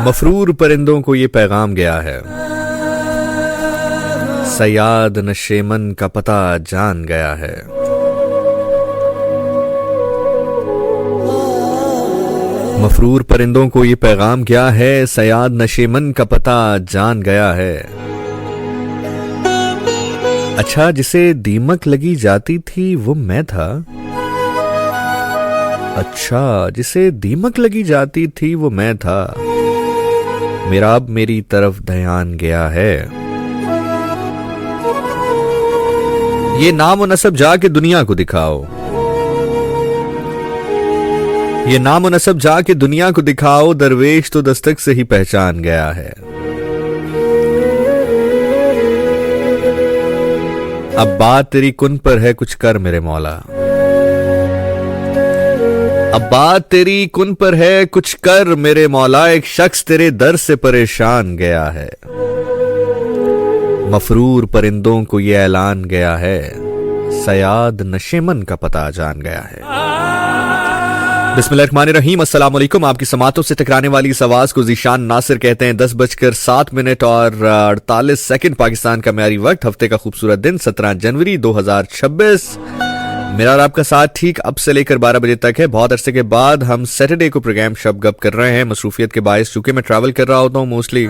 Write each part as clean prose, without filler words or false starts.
मफरूर परिंदों को ये पैगाम गया है, सयाद नशेमन का पता जान गया है। मफरूर परिंदों को ये पैगाम गया है, सयाद नशेमन का पता जान गया है। अच्छा, जिसे दीमक लगी जाती थी वो मैं था। अच्छा, जिसे दीमक लगी जाती थी वो मैं था। मेरा अब मेरी तरफ ध्यान गया है। ये नाम और नसब जाके दुनिया को दिखाओ, ये नाम और नसब जाके दुनिया को दिखाओ। दरवेश तो दस्तक से ही पहचान गया है। अब बात तेरी कुन पर है, कुछ कर मेरे मौला। अब बात तेरी कुन पर है, कुछ कर मेरे मौला। एक शख्स तेरे दर से परेशान गया है। मफरूर परिंदों को ये ऐलान गया है, सयाद नशेमन का पता जान गया है। बिस्मिल्लाहिर्रहमानिर्रहीम, अस्सलाम वालेकुम। आपकी समातों से टकराने वाली इस आवाज को ज़ीशान नासिर कहते हैं। 10:07 और 48 सेकंड पाकिस्तान का म्यारी वक्त। हफ्ते का खूबसूरत दिन 17 जनवरी 2026। मेरा और आपका साथ ठीक अब से लेकर 12 बजे तक है। बहुत अरसे के बाद हम सैटरडे को प्रोग्राम शब गप कर रहे हैं। मसरूफियत के बायस चूंकि मैं ट्रैवल कर रहा होता हूँ मोस्टली,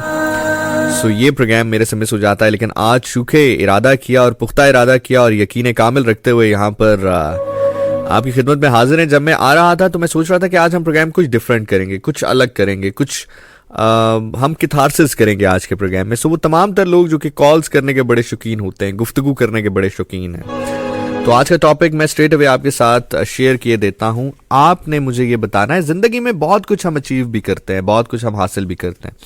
सो ये प्रोग्राम मेरे से मिस हो जाता है। लेकिन आज चूंकि इरादा किया और पुख्ता इरादा किया और यकीन कामिल रखते हुए यहाँ पर आपकी खिदमत में हाजिर हैं। जब मैं आ रहा था तो मैं सोच रहा था कि आज हम प्रोग्राम कुछ डिफरेंट करेंगे, कुछ अलग करेंगे, कुछ हम किथारसिस करेंगे आज के प्रोग्राम में। सो वो तमाम तर लोग जो कि कॉल्स करने के बड़े शौकीन होते हैं, गुफ्तगू करने के बड़े शौकीन हैं, तो आज का टॉपिक मैं स्ट्रेट अवे आपके साथ शेयर किए देता हूं। आपने मुझे ये बताना है, जिंदगी में बहुत कुछ हम अचीव भी करते हैं, बहुत कुछ हम हासिल भी करते हैं।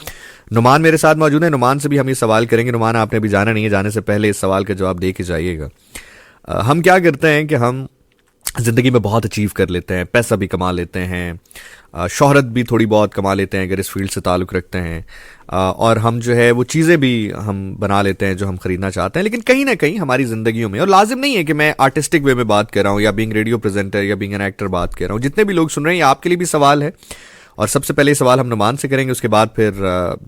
नुमान मेरे साथ मौजूद है, नुमान से भी हम ये सवाल करेंगे। नुमान, आपने अभी जाना नहीं है, जाने से पहले इस सवाल का जवाब दे के जाइएगा। हम क्या करते हैं कि हम जिंदगी में बहुत अचीव कर लेते हैं, पैसा भी कमा लेते हैं, शोहरत भी थोड़ी बहुत कमा लेते हैं अगर इस फील्ड से ताल्लुक़ रखते हैं, और हम जो है वो चीज़ें भी हम बना लेते हैं जो हम खरीदना चाहते हैं। लेकिन कहीं ना कहीं हमारी ज़िंदगियों में, और लाजिम नहीं है कि मैं आर्टिस्टिक वे में बात कर रहा हूँ या बीइंग रेडियो प्रेजेंटर या बीइंग एन एक्टर बात कर रहा हूँ, जितने भी लोग सुन रहे हैं आपके लिए भी सवाल है। और सबसे पहले सवाल हम नुमान से करेंगे, उसके बाद फिर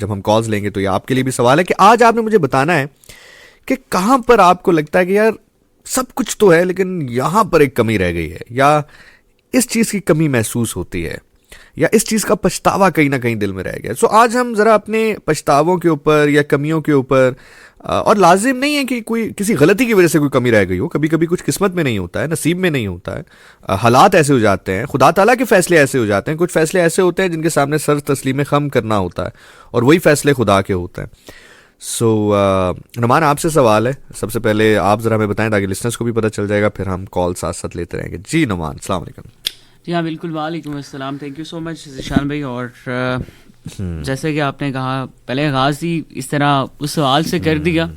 जब हम कॉल्स लेंगे तो ये आपके लिए भी सवाल है कि आज आपने मुझे बताना है कि कहाँ पर आपको लगता है कि यार सब कुछ तो है लेकिन यहाँ पर एक कमी रह गई है, या इस चीज़ की कमी महसूस होती है, या इस चीज़ का पछतावा कहीं ना कहीं दिल में रह गया। सो आज हम ज़रा अपने पछतावों के ऊपर या कमियों के ऊपर, और लाजिम नहीं है कि कोई किसी गलती की वजह से कोई कमी रह गई हो, कभी कभी कुछ किस्मत में नहीं होता है, नसीब में नहीं होता है, हालात ऐसे हो जाते हैं, खुदा ताला के फैसले ऐसे हो जाते हैं, कुछ फैसले ऐसे होते हैं जिनके सामने सर तस्लीम खम करना होता है, और वही फैसले खुदा के होते हैं। सो नुमान, आपसे सवाल है, सबसे पहले आप ज़रा हमें बताएं ताकि लिसनर्स को भी पता चल जाएगा, फिर हम कॉल साथ साथ लेते रहेंगे। जी नुमान, अस्सलाम वालेकुम। जी हाँ, बिल्कुल, वालेकुम अस्सलाम। Thank you so much Zeeshan भाई। और जैसे कि आपने कहा, पहले आगाज़ ही इस तरह उस सवाल से कर दिया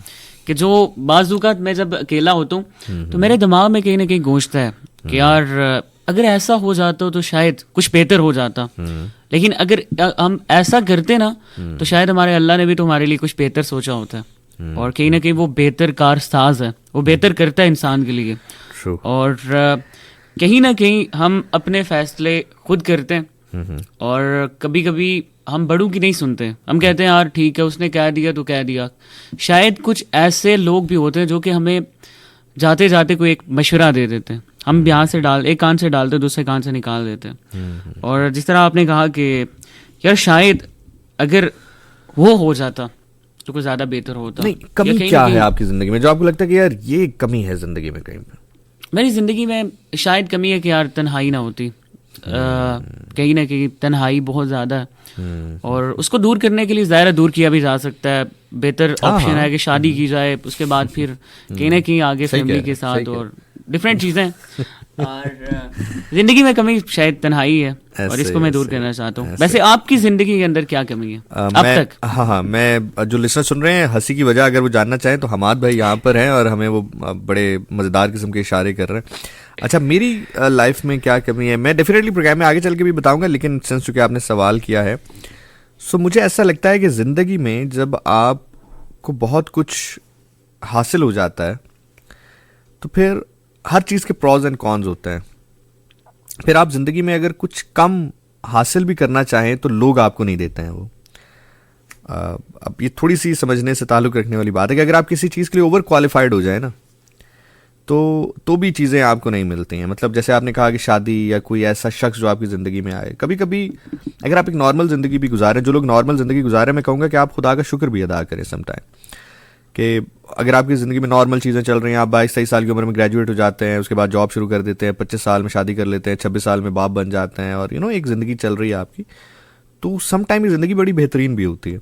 कि जो बाज़-औक़ात मैं जब अकेला होता हूँ तो मेरे दिमाग में कहीं ना कहीं गूंजता है कि यार अगर ऐसा हो जाता तो शायद कुछ बेहतर हो जाता। लेकिन अगर हम ऐसा करते ना तो शायद हमारे अल्लाह ने भी तो हमारे लिए कुछ बेहतर सोचा होता है, और कहीं ना कहीं वो बेहतर कारसाज है, वो बेहतर करता है इंसान के लिए। और कहीं ना कहीं हम अपने फैसले खुद करते हैं, और कभी कभी हम बड़ों की नहीं सुनते। हम कहते हैं यार ठीक है, उसने कह दिया तो कह दिया। शायद कुछ ऐसे लोग भी होते हैं जो कि हमें जाते जाते कोई एक मशवरा दे देते हैं, हम यहाँ से एक कान से डालते दूसरे कान से निकाल देते हैं। और जिस तरह आपने कहा कि यार शायद अगर वो हो जाता तो कुछ ज़्यादा बेहतर होता। नहीं, कमी क्या है आपकी ज़िंदगी में जो आपको लगता है कि यार ये कमी है ज़िंदगी में कहीं पर? मेरी ज़िंदगी में शायद कमी है कि यार तन्हाई ना होती, कहीं ना कहीं तन्हाई बहुत ज़्यादा है और उसको दूर करने के लिए ज़ाहिर है दूर किया भी जा सकता है। बेहतर ऑप्शन है कि शादी की जाए, उसके बाद फिर कहीं ना कहीं आगे फैमिली के साथ और डिफरेंट चीज़ें और ज़िंदगी में कमी शायद तन्हाई है और इसको मैं दूर करना चाहता हूँ। वैसे आपकी ज़िंदगी के अंदर क्या कमी है अब तक? हाँ, मैं जो लिसनर सुन रहे हैं हंसी की वजह अगर वो जानना चाहें तो हमाद भाई यहाँ पर हैं और हमें वो बड़े मज़ेदार किस्म के इशारे कर रहे हैं। अच्छा, मेरी लाइफ में क्या कमी है मैं डेफिनेटली प्रोग्राम में आगे चल के भी बताऊंगा, लेकिन सिंस चूंकि आपने सवाल किया है सो मुझे ऐसा लगता है कि ज़िंदगी में जब आपको बहुत कुछ हासिल हो जाता है तो फिर हर चीज़ के प्रॉज एंड कॉन्स होते हैं। फिर आप ज़िंदगी में अगर कुछ कम हासिल भी करना चाहें तो लोग आपको नहीं देते हैं वो। अब ये थोड़ी सी समझने से ताल्लुक़ रखने वाली बात है कि अगर आप किसी चीज़ के लिए ओवर क्वालिफाइड हो जाए ना तो भी चीज़ें आपको नहीं मिलती हैं। मतलब जैसे आपने कहा कि शादी या कोई ऐसा शख्स जो आपकी ज़िंदगी में आए, कभी कभी अगर आप एक नॉर्मल ज़िंदगी भी गुजारें, जो लोग नॉर्मल ज़िंदगी गुजारें, मैं कहूँगा कि आप खुदा का शुक्र भी अदा करें समटाइम कि अगर आपकी ज़िंदगी में नॉर्मल चीज़ें चल रही हैं, आप 22-23 साल की उम्र में ग्रेजुएट हो जाते हैं, उसके बाद जॉब शुरू कर देते हैं, 25 साल में शादी कर लेते हैं, 26 साल में बाप बन जाते हैं और एक ज़िंदगी चल रही है आपकी, तो समटाइम ये ज़िंदगी बड़ी बेहतरीन भी होती है।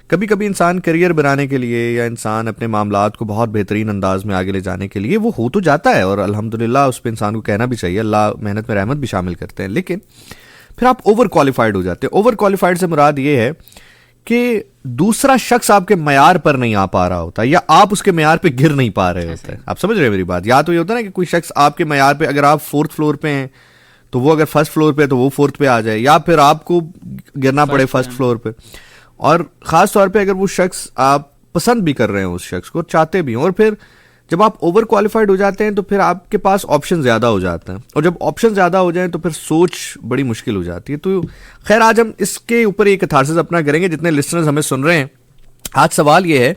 कभी कभी इंसान करियर बनाने के लिए या इंसान अपने मामलात को बहुत बेहतरीन अंदाज में आगे ले जाने के लिए वो हो तो जाता है और अल्हम्दुलिल्लाह उस पर इंसान को कहना भी चाहिए, अल्लाह मेहनत में रहमत भी शामिल करते हैं, लेकिन फिर आप ओवर क्वालिफाइड हो जाते हैं। ओवर क्वालिफाइड से मुराद ये है कि दूसरा शख्स आपके मयार पर नहीं आ पा रहा होता या आप उसके मयार पे गिर नहीं पा रहे होते हैं। आप समझ रहे हैं मेरी बात? या तो ये होता है ना कि कोई शख्स आपके मयार पे, अगर आप 4th फ्लोर पे हैं तो वो अगर 1st फ्लोर पे है तो वो 4th पे आ जाए, या फिर आपको गिरना पड़े 1st फ्लोर पे। और ख़ास तौर पे अगर वो शख्स आप पसंद भी कर रहे हैं, उस शख्स को चाहते भी हैं, और फिर जब आप ओवर क्वालिफाइड हो जाते हैं तो फिर आपके पास ऑप्शन ज़्यादा हो जाते हैं, और जब ऑप्शन ज़्यादा हो जाएं तो फिर सोच बड़ी मुश्किल हो जाती है। तो खैर आज हम इसके ऊपर एक कैथारसिस अपना करेंगे। जितने लिसनर्स हमें सुन रहे हैं, आज सवाल ये है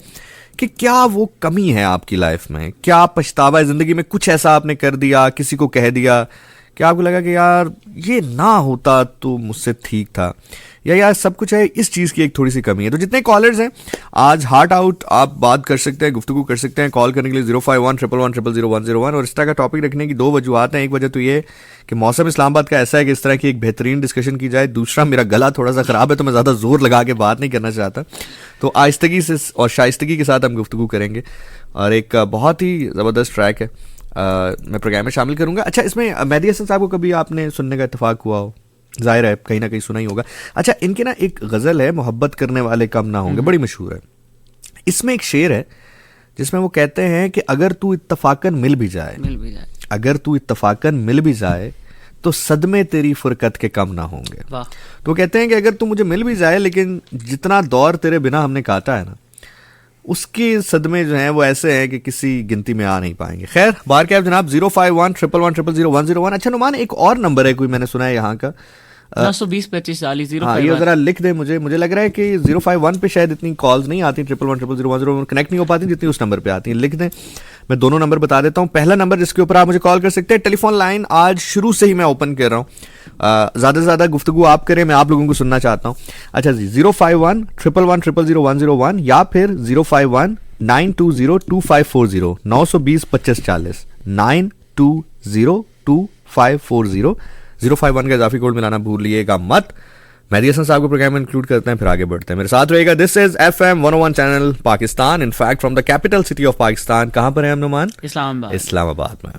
कि क्या वो कमी है आपकी लाइफ में, क्या पछतावा है ज़िंदगी में, कुछ ऐसा आपने कर दिया, किसी को कह दिया कि आपको लगा कि यार ये ना होता तो मुझसे ठीक था, या यार सब कुछ है, इस चीज़ की एक थोड़ी सी कमी है। तो जितने कॉलर्स हैं आज हार्ट आउट आप बात कर सकते हैं, गुफ्तगू कर सकते हैं। कॉल करने के लिए 051-111-000101 और इस तरह का टॉपिक रखने की 2 वजूहत हैं। एक वजह तो ये कि मौसम इस्लामाबाद का ऐसा है कि इस तरह की एक बेहतरीन डिस्कशन की जाए। दूसरा, मेरा गला थोड़ा सा ख़राब है तो मैं ज़्यादा जोर लगा के बात नहीं करना चाहता, तो आहिस्तगी से और शाइस्तगी के साथ हम गुफ्तगू करेंगे। और एक बहुत ही ज़बरदस्त ट्रैक है मैं प्रोग्राम में शामिल करूँगा। अच्छा, इसमें मेहदी हसन साहब को कभी आपने सुनने का इत्तेफाक हुआ हो? जाहिर है कहीं ना कहीं सुना ही होगा। अच्छा, इनके ना एक गज़ल है, मोहब्बत करने वाले कम ना होंगे, बड़ी मशहूर है। इसमें एक शेर है जिसमें वो कहते हैं कि अगर तू इत्तफाकन मिल भी जाए, अगर तू इत्तफाकन मिल भी जाए तो सदमे तेरी फुरकत के कम ना होंगे। तो कहते हैं कि अगर तू मुझे मिल भी जाए लेकिन जितना दौर तेरे बिना हमने काटा है ना, उसके सदमे जो हैं वो ऐसे हैं कि किसी गिनती में आ नहीं पाएंगे। खैर, बार क्या जनाब, 051-111-000101। अच्छा नुमान, एक और नंबर है कोई, मैंने सुना है यहाँ का 920-2540। हाँ, ये जरा लिख दे मुझे लग रहा है कि 051 पे शायद इतनी कॉल्स नहीं आती, 111-000101 कनेक्ट नहीं हो पाती जितनी उस नंबर पे आती हैं। लिख दें, मैं दोनों नंबर बता देता हूँ। पहला नंबर जिसके ऊपर आप मुझे कॉल कर सकते हैं, टेलीफोन लाइन आज शुरू से ही मैं ओपन कर रहा हूँ, ज़्यादा से ज़्यादा गुफ्तगू आप करें, मैं आप लोगों को सुनना चाहता हूँ। अच्छा जी, 051-111-000101 या फिर 051-920-2540 920-2540 920-2540 051 का इजाफी कोड मिलाना भूलिएगा मत। मेहदी हसन साहब को प्रोग्राम में इंक्लूड करते हैं, फिर आगे बढ़ते हैं, मेरे साथ रहेगा। This is FM 101 channel Pakistan, in fact from the capital city of Pakistan. कहाँ पर है हम नुमान? इस्लामाबाद में।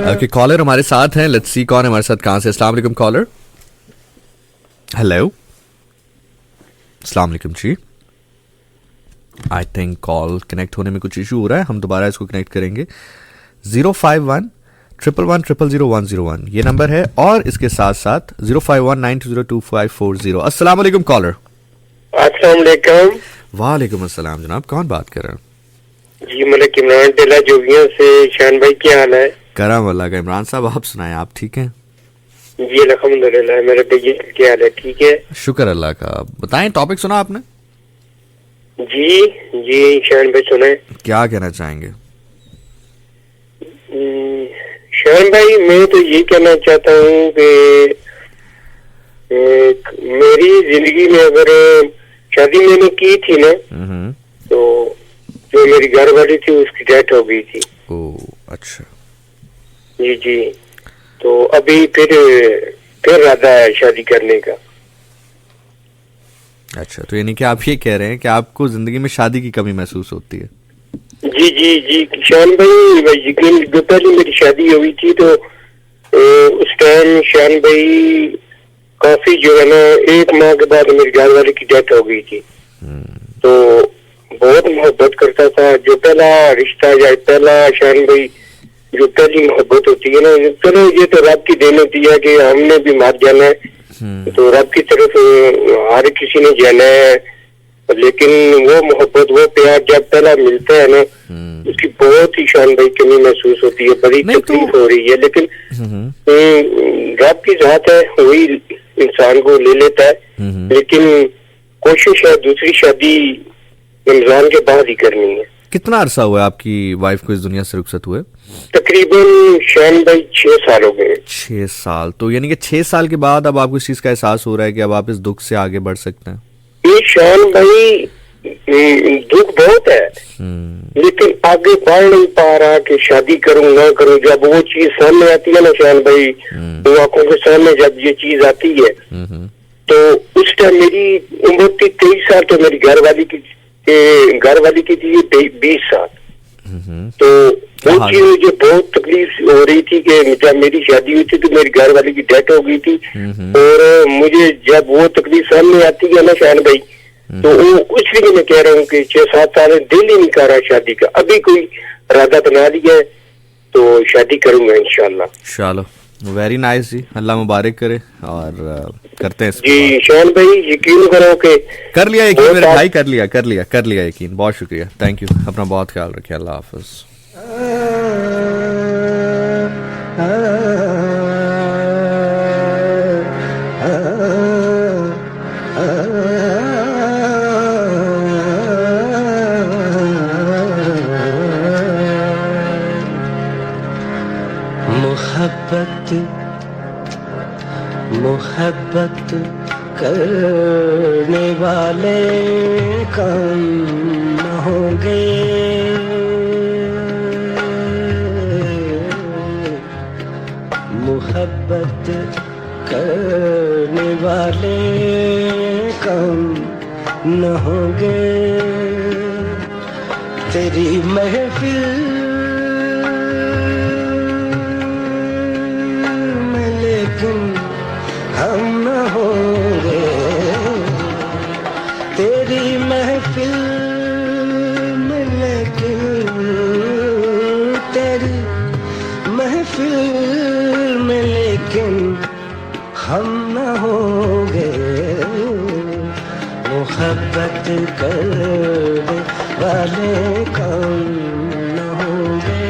ओके, कॉलर हमारे साथ हैं, लेट्स सी कौन है हमारे साथ, कहां से। अस्सलाम वालेकुम कॉलर। हेलो, अस्सलाम वालेकुम जी। आई थिंक कॉल कनेक्ट होने में कुछ इशू हो रहा है, हम दोबारा इसको कनेक्ट करेंगे। 051 11100101 ये नंबर है, और इसके साथ साथ 0519202540। अस्सलाम वालेकुम कॉलर। अस्सलाम वालेकुम। वालेकुम अस्सलाम जनाब, कौन बात कर रहे हैं? जी मलिक इमरान टेला जोगियों से। शान भाई क्या हाल है? करम अल्लाह का। इमरान साहब आप सुनाएं, आप ठीक हैं? जी अल्हम्दुलिल्लाह। मेरे भैया क्या हाल है? ठीक है शुक्र अल्लाह का। बताएं, टॉपिक सुना आपने? जी जी शान भाई सुने। क्या कहना चाहेंगे? शान भाई मैं तो ये कहना चाहता हूँ कि मेरी जिंदगी में अगर शादी मैंने की थी ना, तो जो मेरी घर वाली थी उसकी डेथ हो गई थी। ओह अच्छा। जी जी, तो अभी फिर इरादा है शादी करने का। अच्छा, तो यानी कि आप ये कह रहे हैं कि आपको जिंदगी में शादी की कमी महसूस होती है? जी जी जी शान भाई यकीन, जो पहले मेरी शादी हुई थी तो उस टाइम शान भाई काफी जो है ना, 1 माह के बाद मेरी घर वाले की डेथ हो गई थी। तो बहुत मोहब्बत करता था। जो पहला रिश्ता या पहला शान भाई जो पहली मोहब्बत होती है ना, चलो ये तो रब की देन होती है कि हमने भी मर जाना है, तो रब की तरफ हर किसी ने जाना है। लेकिन वो मोहब्बत, वो प्यार जब पहला मिलता है ना, उसकी बहुत ही शान भाई कमी महसूस होती है, बड़ी तकलीफ हो रही है। लेकिन रब की जात है, वही इंसान को ले लेता है। लेकिन कोशिश है दूसरी शादी रमजान के बाद ही करनी है। कितना अरसा हुआ आपकी वाइफ को इस दुनिया से रुखसत हुए? तकरीबन शान भाई 6 साल हो गए। 6 साल। तो यानी कि 6 साल के बाद अब आपको इस चीज का एहसास हो रहा है कि अब आप इस दुख से आगे बढ़ सकते हैं? ये शान भाई दुख बहुत है, लेकिन आगे बढ़ नहीं पा रहा कि शादी करूं ना करूं। जब वो चीज सामने आती है ना शान भाई, वो आंखों के सामने जब ये चीज आती है, तो उस टाइम मेरी उम्र थी 23 साल, तो मेरी घर वाली की थी 20 साल। तो वो चीज मुझे बहुत तकलीफ हो रही थी कि जब मेरी शादी हुई थी तो मेरी घर वाली की डेथ हो गई थी। और मुझे जब वो तकलीफ सामने आती है ना शान भाई, तो वो इसलिए मैं कह रहा हूँ कि 6-7 साल दिल ही नहीं कर रहा शादी का। अभी कोई इरादा बना लिया है तो शादी करूंगा इंशाल्लाह। चलो, वेरी नाइस जी, अल्लाह मुबारक करे। और करते हैं जी शान भाई, यकीन करो कि कर लिया यकीन मेरे भाई, कर लिया यकीन। बहुत शुक्रिया, थैंक यू। अपना बहुत ख्याल रखिए, अल्लाह हाफिज। मोहब्बत करने वाले कम न होंगे, मोहब्बत करने वाले कम न होंगे। तेरी महफिल में लेकिन हम न होंगे, तेरी महफिल में लेकिन, तेरी महफिल में लेकिन हम न होंगे। मोहब्बत करने वाले कम न होंगे।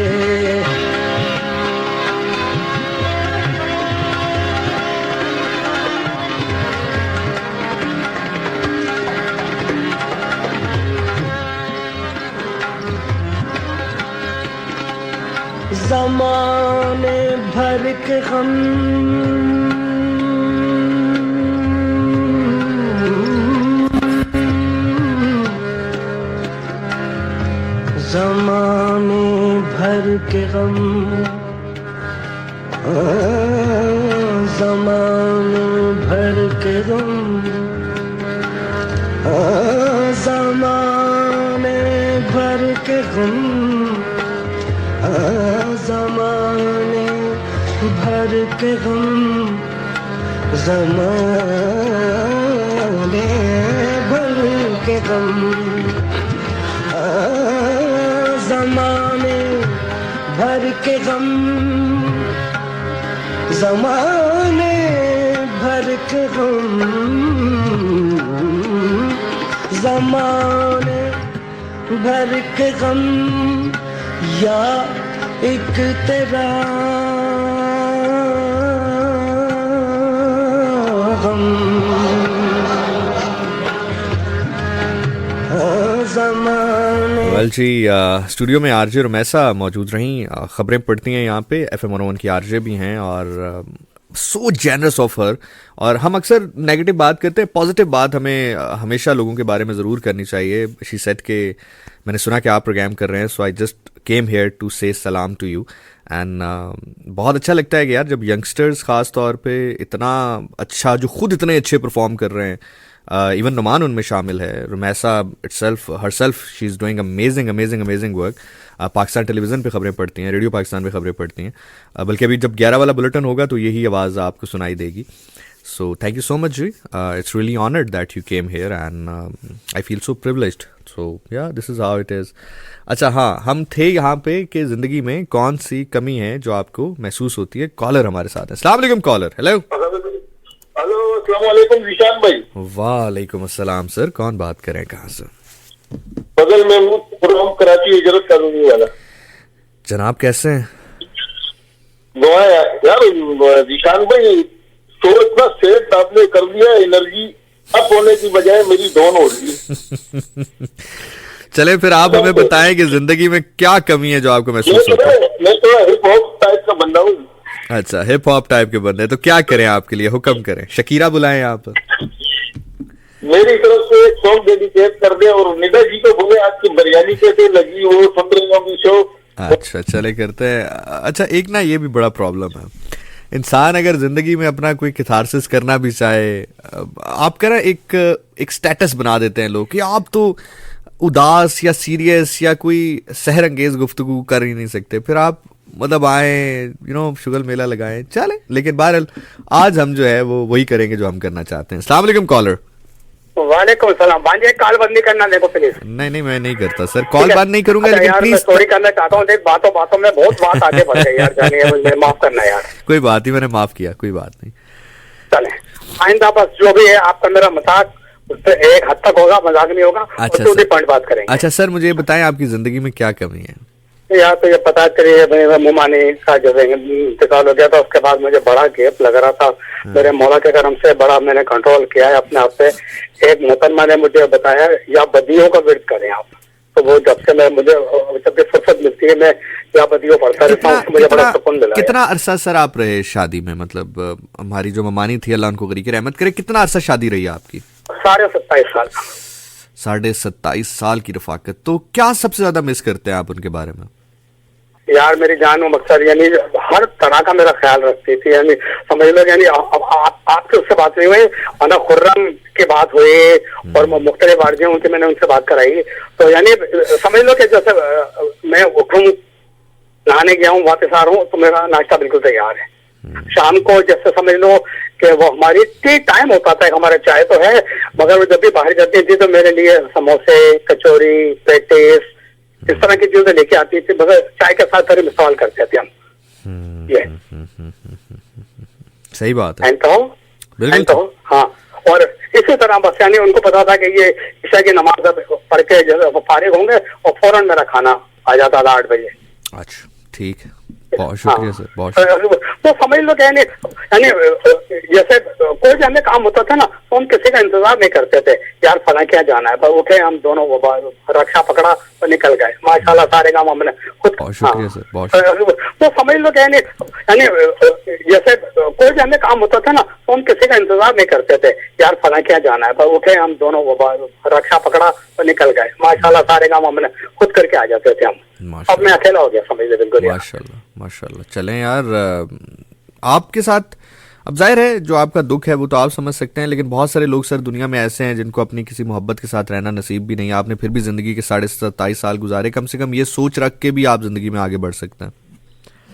ज़माने भर के गम ज़माने भर के गम, ज़माने भर के गम, ज़माने भर के गम, ज़माने भर के गम, ज़माने भर के गम, ज़माने भर के गम, जमाने भर के गम, जमाने भर के गम, या एक तेरा गम, जमाने। वेल जी, स्टूडियो में आरजे रुमैसा मौजूद रहीं, खबरें पढ़ती हैं यहाँ पे। FM 101 की आरजे भी हैं और सो जेनरस ऑफ हर। और हम अक्सर नेगेटिव बात करते हैं, पॉजिटिव बात हमें हमेशा लोगों के बारे में ज़रूर करनी चाहिए। शी सेड के मैंने सुना कि आप प्रोग्राम कर रहे हैं, so I just came here to say सलाम टू यू। एंड बहुत अच्छा लगता है कि यार जब यंगस्टर्स ख़ास तौर पे इतना अच्छा, जो खुद इतने अच्छे परफॉर्म कर रहे हैं, इवन नुमान उनमें शामिल है। Rumaisa itself herself she is doing amazing amazing amazing work. Pakistan television पे खबरें पढ़ती हैं, रेडियो पाकिस्तान पे खबरें पढ़ती हैं, बल्कि अभी जब 11 वाला बुलेटिन होगा तो यही आवाज़ आपको सुनाई देगी। So thank you so much ji, it's really honoured that you came here and I feel so privileged. So yeah this is how it is. अच्छा हाँ, हम थे यहाँ पे कि ज़िंदगी में कौन सी कमी है जो आपको महसूस होती है। कॉलर हमारे साथ है। अस्सलाम वालेकुम कॉलर। हेलो हेलो, अस्सलाम वालेकुम जीशान भाई। वालेकुम अस्सलाम सर, कौन बात करें, कहाँ से? फजल महमूद फ्रॉम कराची हिजरत कॉलोनी वाला। जनाब कैसे हैं? दुआ है यार जीशान भाई, तो इतना सेट आपने कर दिया, एनर्जी अप होने की बजाय मेरी डाउन हो रही है। चले फिर आप हमें बताएं कि जिंदगी में क्या कमी है जो आपको महसूस होता है। मैं थोड़ा हिप हॉप टाइप का बंदा हूँ। अच्छा, हिप हॉप टाइप के बंदे, तो क्या करें आपके लिए, हुक्म करें, शकीरा बुलाएं आप? मेरी तरफ से एक सॉन्ग डेडिकेट कर दे और निदा जी को बोले आपकी बिरयानी कैसे लगी, वो सुन रही होंगी शो। अच्छा चले करते हैं। अच्छा एक ना ये भी बड़ा प्रॉब्लम है, इंसान अगर जिंदगी में अपना कोई कैथारसिस करना भी चाहे, आपका ना एक स्टेटस बना देते हैं लोग कि आप तो उदास या सीरियस या कोई सहर अंगेज गुफ्तगू कर ही नहीं सकते, फिर आप मतलब आए शुगर मेला लगाएं, चले। लेकिन बहरहाल आज हम जो है वो वही करेंगे जो हम करना चाहते हैं। अस्सलाम वालेकुम कॉलर। वालेकुम सलाम। भांजे कॉल बंद नहीं करना, देखो प्लीज। नहीं मैं नहीं करता सर, कॉल बंद नहीं करूंगा, लेकिन यार प्लीज। मैं सॉरी करना चाहता हूँ, देख बातों बातों में बहुत बात आगे बढ़ गई यार, जानिए मुझे माफ करना यार। कोई बात नहीं, मैंने माफ किया, कोई बात नहीं। चले आइंदा बस जो भी है आपका मेरा मजाक उससे एक हद तक होगा, मजाक नहीं होगा। अच्छा और सर। पॉइंट बात करेंगे। अच्छा सर, मुझे ये बताएं आपकी जिंदगी में क्या कमी है? यार तो ये पता करिए, मुमानी का जब इंतकाल हो गया था उसके बाद मुझे बड़ा गैप लग रहा था। मेरे मौला के करम से बड़ा मैंने कंट्रोल किया है अपने आप पे। एक मोहतरमा ने मुझे बताया या बदियों का विर्द करें आप, तो वो जब से मैं मुझे जब भी फुर्सत मिलती है मैं या बदियों पढ़ता रहता हूँ, मुझे बड़ा सुकून मिला। कितना अरसा सर आप रहे शादी में? मतलब हमारी जो ममानी थी, अल्लाह उनको गरी की रहमत करे, कितना अरसा शादी रही आपकी? 27.5 साल। 27.5 साल की रफाकत। तो क्या सबसे ज्यादा मिस करते हैं आप उनके बारे में? यार मेरी जान व मकसद यानी हर तरह का मेरा ख्याल रखती थी, यानी समझ लो, यानी आपके उससे बात नहीं हुई, अना खुर्रम की बात हुई और मुख्तलिफ आरजियां उनसे मैंने उनसे बात कराई, तो यानी समझ लो कि जैसे मैं उठूं, नहाने गया हूँ, वापस आ रहा हूँ तो मेरा नाश्ता बिल्कुल तैयार है। शाम को जैसे समझ लो कि वो हमारी टी टाइम होता था, हमारा चाय तो है, मगर वो जब भी बाहर जाती थी तो मेरे लिए समोसे, कचौरी, पेटीज, इस तरह की चीजें लेके आती थी, मगर चाय के साथ सारे मिसाल करते थे हम। ये सही बात है। बिल्कुल हाँ। और इसी तरह बस यानी उनको पता था कि ये ईशा की नमाज पढ़ के जैसे फारिग होंगे और फौरन मेरा खाना आ जाता था 8 बजे। अच्छा ठीक है, बहुत शुक्रिया सर, बहुत शुक्रिया। तो समझ लो यानी जैसे कोई भी हमें काम होता था ना तो हम किसी का इंतजार नहीं करते थे, यार फला क्या जाना है, पर उठे हम दोनों रक्षा पकड़ा तो निकल गए, माशाल्लाह सारे काम हमने खुद। बहुत शुक्रिया सर, बहुत शुक्रिया। तो समझ लो यानी जैसे कोई भी हमें काम होता था ना तो हम किसी का इंतजार नहीं करते थे, यार फला क्या जाना है, पर उठे हम दोनों रक्षा पकड़ा तो निकल गए, माशाल्लाह सारे काम हमने खुद करके आ जाते थे हम। अब मैं अकेला हो गया, समझ ले बिल्कुल। माशाल्लाह माशाल्लाह। चलें यार, आपके साथ अब जाहिर है जो आपका दुख है वो तो आप समझ सकते हैं, लेकिन बहुत सारे लोग सर दुनिया में ऐसे हैं जिनको अपनी किसी मोहब्बत के साथ रहना नसीब भी नहीं। आपने फिर भी जिंदगी के 27.5 साल गुजारे, कम से कम ये सोच रख के भी आप जिंदगी में आगे बढ़ सकते हैं।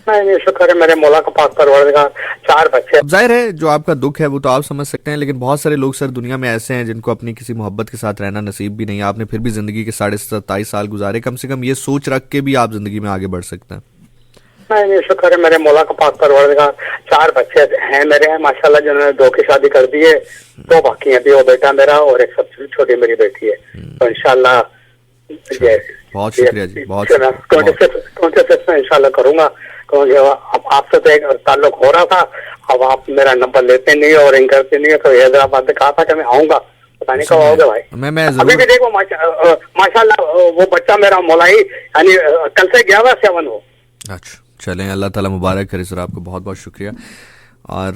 नहीं, शुक्र है मेरे मौला का पाक परवरदिगार, 4 बच्चे। अब जाहिर है जो आपका दुख है वो तो आप समझ सकते हैं, लेकिन बहुत सारे लोग सर दुनिया में ऐसे हैं जिनको अपनी किसी मोहब्बत के साथ रहना नसीब भी नहीं। आपने फिर भी जिंदगी के 27.5 साल गुजारे, कम से कम ये सोच रख के भी आप जिंदगी में आगे बढ़ सकते हैं। इतना ही शुक्र है मेरे मौला का पाक परवरदिगार। 4 बच्चे हैं मेरे माशाल्लाह, जिन्होंने 2 की शादी कर दी है, 2 बाकी हैं, अभी वो बेटा मेरा और एक सबसे छोटी मेरी बेटी है। तो इंशाल्लाह बहुत शुक्रिया जी, बहुत शुक्रिया। 26 में इंशाल्लाह करूंगा, क्योंकि आपसे तो एक ताल्लुक हो रहा था, अब आप मेरा नंबर लेते नहीं और रिंग करते नहीं, तो हैदराबाद में कहा था कि मैं आऊंगा, पता नहीं कब आओगे भाई। मैं अभी भी देखो माशाल्लाह वो बच्चा मेरा मौलाई यानी कल से 11-7 हो। अच्छा चलें, अल्लाह ताला मुबारक करे सर, आपको बहुत बहुत शुक्रिया। और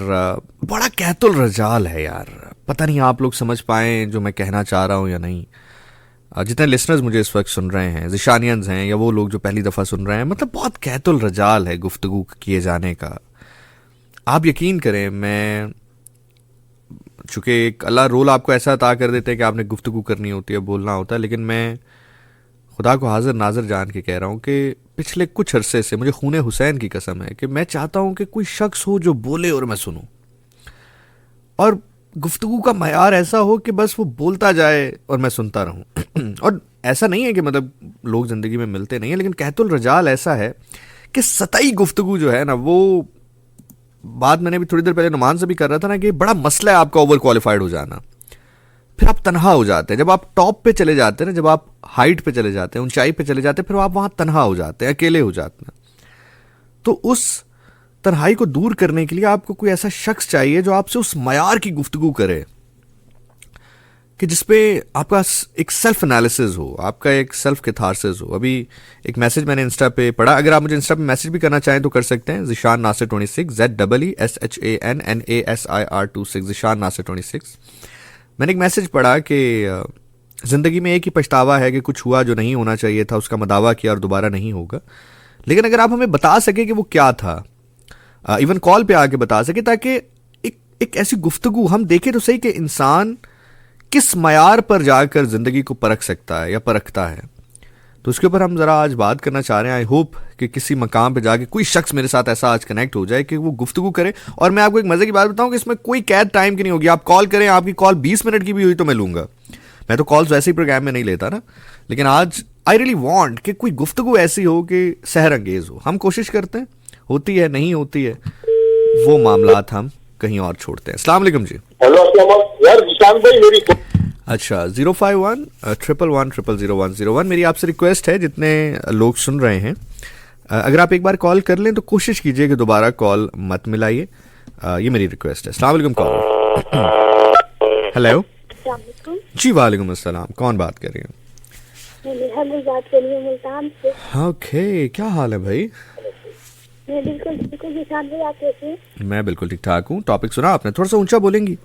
बड़ा कहतुल रजाल है यार, पता नहीं आप लोग समझ पाए जो मैं कहना चाह रहा हूँ या नहीं। जितने लिसनर्स मुझे इस वक्त सुन रहे हैं, जिशानियंस हैं या वो लोग जो पहली दफ़ा सुन रहे हैं, मतलब बहुत कहतुल रजाल है गुफ्तगू किए जाने का। आप यकीन करें, मैं चूँकि एक अल्लाह रोल आपको ऐसा अता कर देते हैं कि आपने गुफ्तगू करनी होती है, बोलना होता है, लेकिन मैं खुदा को हाजिर नाजर जान के कह रहा हूँ कि पिछले कुछ अरसे से मुझे खूने हुसैन की कसम है कि मैं चाहता हूँ कि कोई शख्स हो जो बोले और मैं सुनूं, और गुफ्तगू का मयार ऐसा हो कि बस वो बोलता जाए और मैं सुनता रहूं। और ऐसा नहीं है कि मतलब लोग ज़िंदगी में मिलते नहीं हैं, लेकिन कहतुल रजाल ऐसा है कि सतही गुफ्तगू जो है ना, वो बात मैंने भी थोड़ी देर पहले नुमान से भी कर रहा था ना, कि बड़ा मसला है आपका ओवर क्वालिफाइड हो जाना, फिर आप तनहा हो जाते हैं। जब आप टॉप पे चले जाते हैं ना, जब आप हाइट पे चले जाते हैं, ऊंचाई पे चले जाते हैं, फिर आप वहाँ तनहा हो जाते हैं, अकेले हो जाते हैं। तो उस तन्हाई को दूर करने के लिए आपको कोई ऐसा शख्स चाहिए जो आपसे उस मयार की गुफ्तगू करे कि जिसपे आपका एक सेल्फ एनालिसिस हो, आपका एक सेल्फ कैथारसिस हो। अभी एक मैसेज मैंने इंस्टा पे पढ़ा, अगर आप मुझे इंस्टा पे मैसेज भी करना चाहें तो कर सकते हैं, ज़िशान नासिर 26, ZEESHANNASIR 26, ज़िशान नासिर 26। मैंने एक मैसेज पढ़ा कि ज़िंदगी में एक ही पछतावा है कि कुछ हुआ जो नहीं होना चाहिए था, उसका मदावा किया और दोबारा नहीं होगा। लेकिन अगर आप हमें बता सके कि वो क्या था, इवन कॉल पे आके बता सके, ताकि एक ऐसी गुफ्तगू हम देखें तो सही कि इंसान किस मयार पर जाकर ज़िंदगी को परख सकता है या परखता है। तो उसके ऊपर हम ज़रा आज बात करना चाह रहे हैं। आई होप कि किसी मकाम पे जाके कोई शख्स मेरे साथ ऐसा आज कनेक्ट हो जाए कि वो गुफ्तगू करे। और मैं आपको एक मज़े की बात बताऊं कि इसमें कोई कैद टाइम की नहीं होगी। आप कॉल करें, आपकी कॉल 20 मिनट की भी हुई तो मैं लूँगा। मैं तो कॉल्स वैसे ही प्रोग्राम में नहीं लेता ना, लेकिन आज आई रियली वॉन्ट कि कोई गुफ्तगू ऐसी हो कि सहर अंगेज़ हो। हम कोशिश करते हैं, होती है नहीं होती है, वो मामलात हम कहीं और छोड़ते हैं। अस्सलाम वालेकुम जी। हेलो अस्सलाम यार जिशान भाई, मेरी अच्छा 051-111-000-101। मेरी आपसे रिक्वेस्ट है, जितने लोग सुन रहे हैं, अगर आप एक बार कॉल कर लें तो कोशिश कीजिए कि दोबारा कॉल मत मिलाइए, ये मेरी रिक्वेस्ट है। अस्सलाम वालेकुम कॉल। हेलो जी, वालेकुम अस्सलाम। कौन बात कर रही हैं? बात कर रही हूँ मुल्तान से। ओके, क्या हाल है भाई? मैं बिल्कुल बिल्कुल जिशान भाई, आप कैसे हैं? मैं बिल्कुल ठीक ठाक हूँ। टॉपिक सुना आपने? थोड़ा सा ऊंचा बोलेंगी?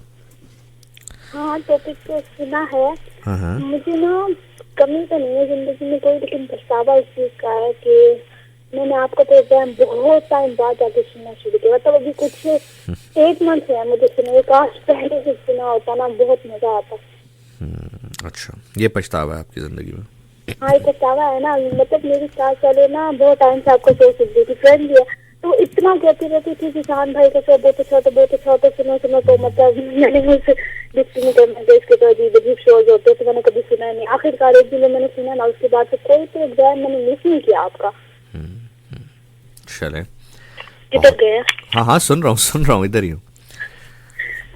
हाँ, टॉपिक तो सुना है। हाँ। मुझे ना कमी तो नहीं है जिंदगी में कोई, लेकिन पछतावा इस चीज का है कि मैंने आपका प्रोग्राम बहुत टाइम बाद जाके सुनना शुरू किया। मतलब अभी कुछ 8 मंथ है मुझे सुने, काश पहले से सुना होता ना, बहुत मजा आता। अच्छा, ये पछतावा है आपकी जिंदगी में? हाँ, ये पछतावा है ना। मतलब मेरी सास वाले ना बहुत टाइम से आपको सोच सकती थी, फ्रेंड भी है, तो इतना कहती रहती थी किसान भाई का शो बहुत छोटे सुनो तो मतलब मैंने उसे डिस्टिंग करना इसके तो अजीब अजीब शोज होते तो मैंने कभी सुना नहीं। आखिरकार एक दिन मैंने सुना ना, उसके बाद से कोई प्रोग्राम मैंने मिस नहीं किया आपका। चले, किधर गए? हाँ सुन रहा हूँ, इधर ही हूँ।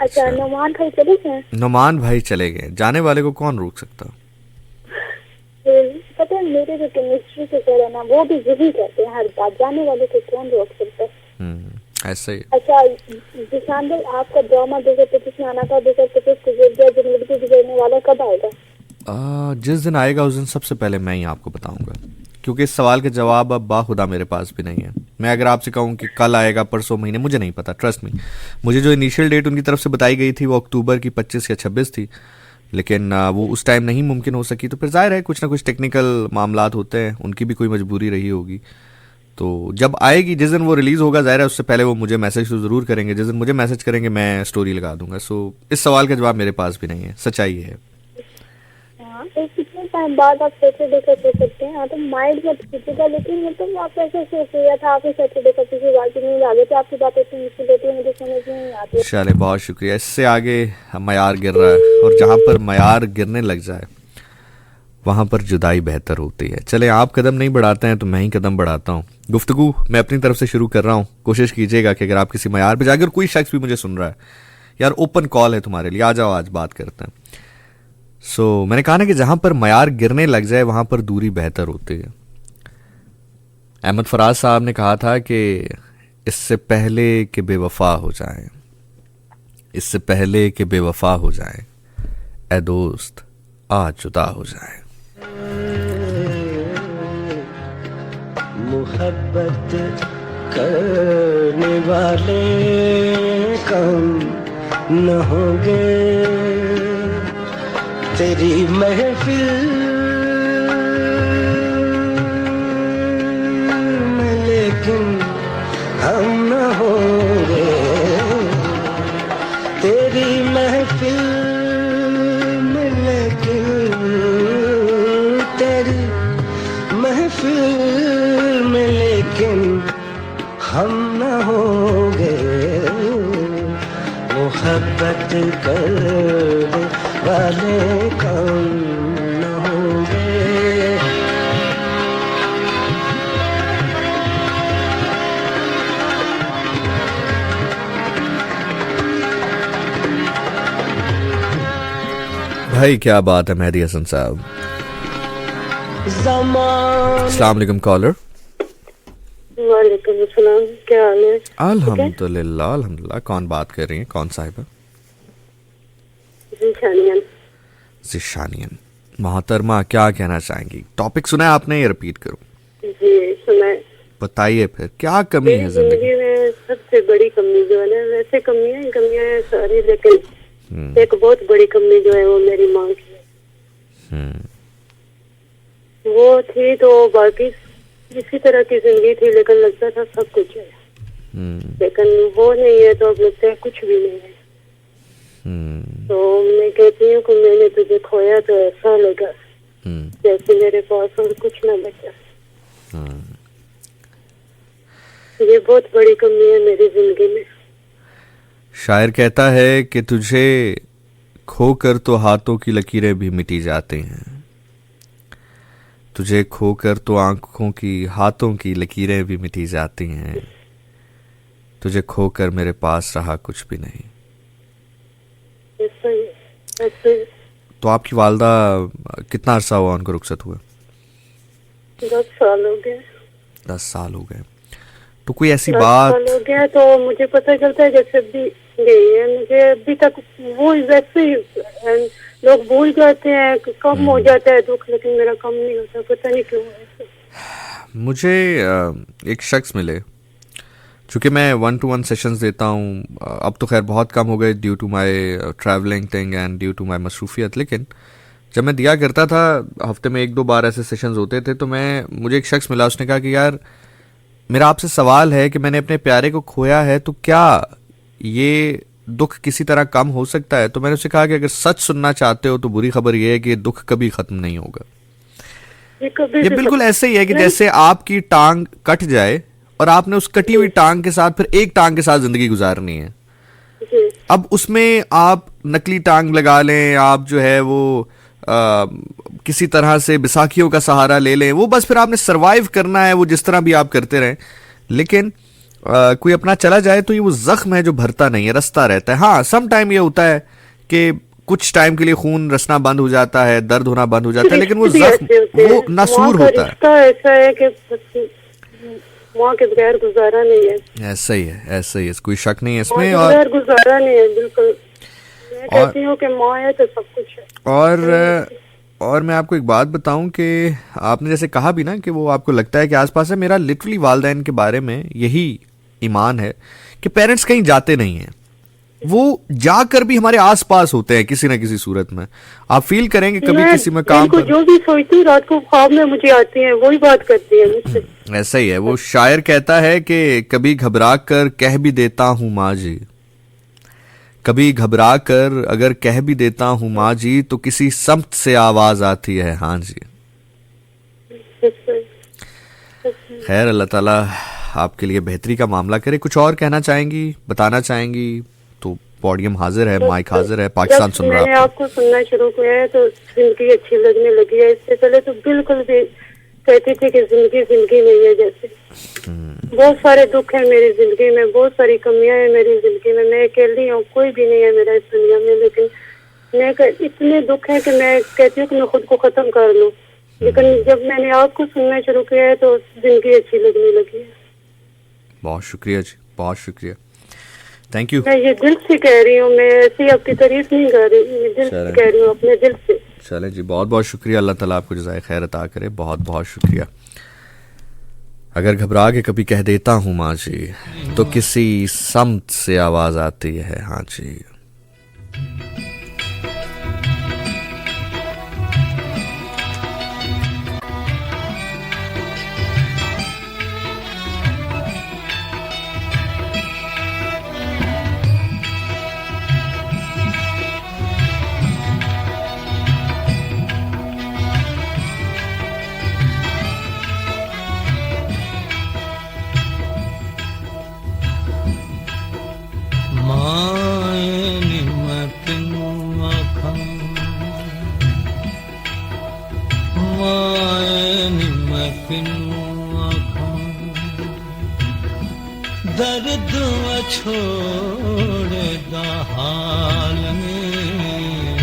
अच्छा, नुमान भाई चले गए? नुमान भाई चले गए, जाने वाले को कौन रोक सकता? पता है, मेरे जो केमिस्ट्री के सर है ना, वो भी यही कहते हैं हर बात, जाने वाले को कौन रोक सकता है। ऐसे ही। अच्छा जिशान भाई, आपका ड्रामा 2025 में आना था, 2025 गुजर जिंदगी गुजरने वाला, कब आएगा? जिस दिन आएगा उस दिन सबसे पहले मैं ही आपको बताऊंगा, क्योंकि इस सवाल के जवाब अब बाखुदा मेरे पास भी नहीं है। मैं अगर आपसे कहूँ कि कल आएगा, परसों, महीने, मुझे नहीं पता, ट्रस्ट मी। मुझे जो इनिशियल डेट उनकी तरफ से बताई गई थी वो अक्टूबर की 25 या 26 थी, लेकिन वो उस टाइम नहीं मुमकिन हो सकी। तो फिर जाहिर है कुछ ना कुछ टेक्निकल मामलात होते हैं, उनकी भी कोई मजबूरी रही होगी। तो जब आएगी, जिस दिन वो रिलीज़ होगा, जाहिर है उससे पहले वो मुझे मैसेज तो ज़रूर करेंगे। जिस दिन मुझे मैसेज करेंगे मैं स्टोरी लगा दूंगा। सो इस सवाल का जवाब मेरे पास भी नहीं है, सच्चाई है। कितने टाइम बाद आप सैटरडे का सोच सकते हैं? तो माइंड मत कीजिएगा, लेकिन मतलब आप ऐसे सोच रहे थे, आपने सैटरडे का किसी बात नहीं आगे थे, आपकी बात इतनी मुश्किल होती है, मुझे समझ में नहीं आती। चले, बहुत शुक्रिया। इससे आगे मयार गिर रहा है, और जहाँ पर मयार गिरने लग जाए वहाँ पर जुदाई बेहतर होती है। चले, आप कदम नहीं बढ़ाते हैं तो मैं ही कदम बढ़ाता हूँ। गुफ्तगू मैं अपनी तरफ से शुरू कर रहा हूँ। कोशिश कीजिएगा कि अगर आप किसी मयार पे जाकर, कोई शख्स भी मुझे सुन रहा है, यार ओपन कॉल है तुम्हारे लिए, आ जाओ आज बात करते हैं। सो मैंने कहा ना कि जहाँ पर मयार गिरने लग जाए वहाँ पर दूरी बेहतर होती है। अहमद फराज साहब ने कहा था कि इससे पहले कि बेवफा हो जाए, इससे पहले कि बेवफा हो जाए, ए दोस्त आज जुदा हो जाए। मोहब्बत करने वाले कम न होंगे, तेरी महफिल में लेकिन हम न होंगे, तेरी महफिल में लेकिन, तेरी महफिल में लेकिन हम न होंगे, मोहब्बत करने वाले कम न होंगे। भाई क्या बात है मेहदी हसन साहब। अस्सलाम वालेकुम कॉलर। वालेकुम अस्सलाम, क्या हाल है? अल्हम्दुलिल्लाह अल्हम्दुलिल्लाह। कौन बात कर रही हैं, कौन साहिबा? जिशानियन। जिशानियन। मोहतरमा क्या कहना चाहेंगी? टॉपिक सुना है आपने, ये रिपीट करो। जी सुना है। बताइए फिर क्या कमी है मेरी जिंदगी? जिंदगी में सबसे बड़ी कमी जो है ना, वैसे कमियां हैं सारी, लेकिन एक बहुत बड़ी कमी जो है वो मेरी माँ की है। वो थी तो बाकी इसी तरह की जिंदगी थी, लेकिन लगता था सब कुछ है, लेकिन वो नहीं है तो अब लगता है कुछ भी नहीं है। तो मैं कहती हूँ कि मैंने तुझे खोया तो ऐसा लगा जैसे मेरे पास और कुछ ना बचा। ये बहुत बड़ी कमी है मेरी जिंदगी में। शायर कहता है कि तुझे खोकर तो हाथों की लकीरें भी मिटी जाती हैं, तुझे खोकर तो आंखों की हाथों की लकीरें भी मिटी जाती हैं, तुझे खोकर मेरे पास रहा कुछ भी नहीं। ऐसा ही ऐसे। तो आपकी वालदा कितना अरसा हुआ उनको रुखसत हुए? 10 साल हो गए। 10 साल हो गए। तो कोई ऐसी 10 बात? साल हो गया तो मुझे पता चलता है जैसे अभी गई है, मुझे अभी तक वो वैसे ही लोग भूल जाते हैं, कम हो जाता है दुख, लेकिन मेरा कम नहीं होता, पता नहीं क्यों ऐसे। मुझे एक शख्स मिले, चूँकि मैं 1-to-1 सेशंस देता हूँ, अब तो खैर बहुत कम हो गए due to my travelling thing and due to my मसरूफियत, लेकिन जब मैं दिया करता था हफ्ते में 1-2 बार ऐसे सेशंस होते थे, तो मुझे एक शख्स मिला, उसने कहा कि यार मेरा आपसे सवाल है कि मैंने अपने प्यारे को खोया है, तो क्या ये दुख किसी तरह कम हो सकता है? तो मैंने उससे कहा कि अगर सच सुनना चाहते हो तो बुरी खबर ये है कि दुख कभी खत्म नहीं होगा। ये बिल्कुल ऐसे ही है कि जैसे आपकी टांग कट जाए और आपने उस कटी हुई टांग के साथ फिर एक टांग के साथ जिंदगी गुजारनी है। अब उसमें आप नकली टांग लगा लें, आप जो है वो किसी तरह से बैसाखियों का सहारा ले लें, वो बस फिर आपने सरवाइव करना है, वो जिस तरह भी आप करते रहें, लेकिन कोई अपना चला जाए तो ये वो जख्म है जो भरता नहीं है, रसता रहता है। हाँ, सम टाइम ये होता है कि कुछ टाइम के लिए खून रसना बंद हो जाता है, दर्द होना बंद हो जाता है, लेकिन वो जख्म वो नासूर होता है। ऐसा है कि माँ के बगैर गुजारा नहीं है। ऐसा ही है, ऐसा ही है, कोई शक नहीं है इसमें। और गुजारा नहीं है बिल्कुल। मैं कहती हूँ कि माँ है तो सब कुछ है। और मैं आपको एक बात बताऊं कि आपने जैसे कहा भी ना कि वो आपको लगता है कि आसपास है, मेरा लिटरली वालिदैन के बारे में यही ईमान है कि पेरेंट्स कहीं जाते नहीं हैं, वो जाकर भी हमारे आसपास होते हैं किसी ना किसी सूरत में। आप फील करेंगे कभी किसी में काम पर, जो भी सोचती हूँ रात को ख्वाब में मुझे आती है, वही बात करती है मुझसे। ऐसा ही है। वो शायर कहता है कि कभी घबरा कर कह भी देता हूँ माँ जी, कभी घबरा कर अगर कह भी देता हूँ माँ जी, तो किसी समत से आवाज आती है हाँ जी। खैर, अल्लाह ताला आपके लिए बेहतरी का मामला करे। कुछ और कहना चाहेंगी, बताना चाहेंगी तो पॉडियम हाजिर है, माइक हाजिर है, पाकिस्तान सुन रहा मैंने है आपको सुनना शुरू किया है तो जिंदगी अच्छी लगने लगी है। इससे पहले तो बिल्कुल भी कहती थी कि जिंदगी जिंदगी नहीं है। जैसे बहुत सारे दुख है मेरी जिंदगी में, बहुत सारी कमियां हैं मेरी जिंदगी में। मैं अकेली हूँ, कोई भी नहीं है मेरा इस दुनिया में। लेकिन इतने दुख है कि मैं कहती हूँ कि मैं खुद को खत्म कर लूँ। लेकिन जब मैंने आपको सुनना शुरू किया है तो जिंदगी अच्छी लगने लगी है। बहुत शुक्रिया जी, बहुत शुक्रिया, थैंक यू। मैं ये दिल से कह रही हूँ, मैं ऐसी आपकी तारीफ नहीं कर रही, मैं दिल से कह रही हूँ, अपने दिल से। चलें जी, बहुत बहुत शुक्रिया, अल्लाह ताला आपको जज़ाए खैर अता करे, बहुत बहुत शुक्रिया। अगर घबरा के कभी कह देता हूँ माँ जी तो किसी समत से आवाज आती है, हाँ जी। दर्द छोड़ दा हाल में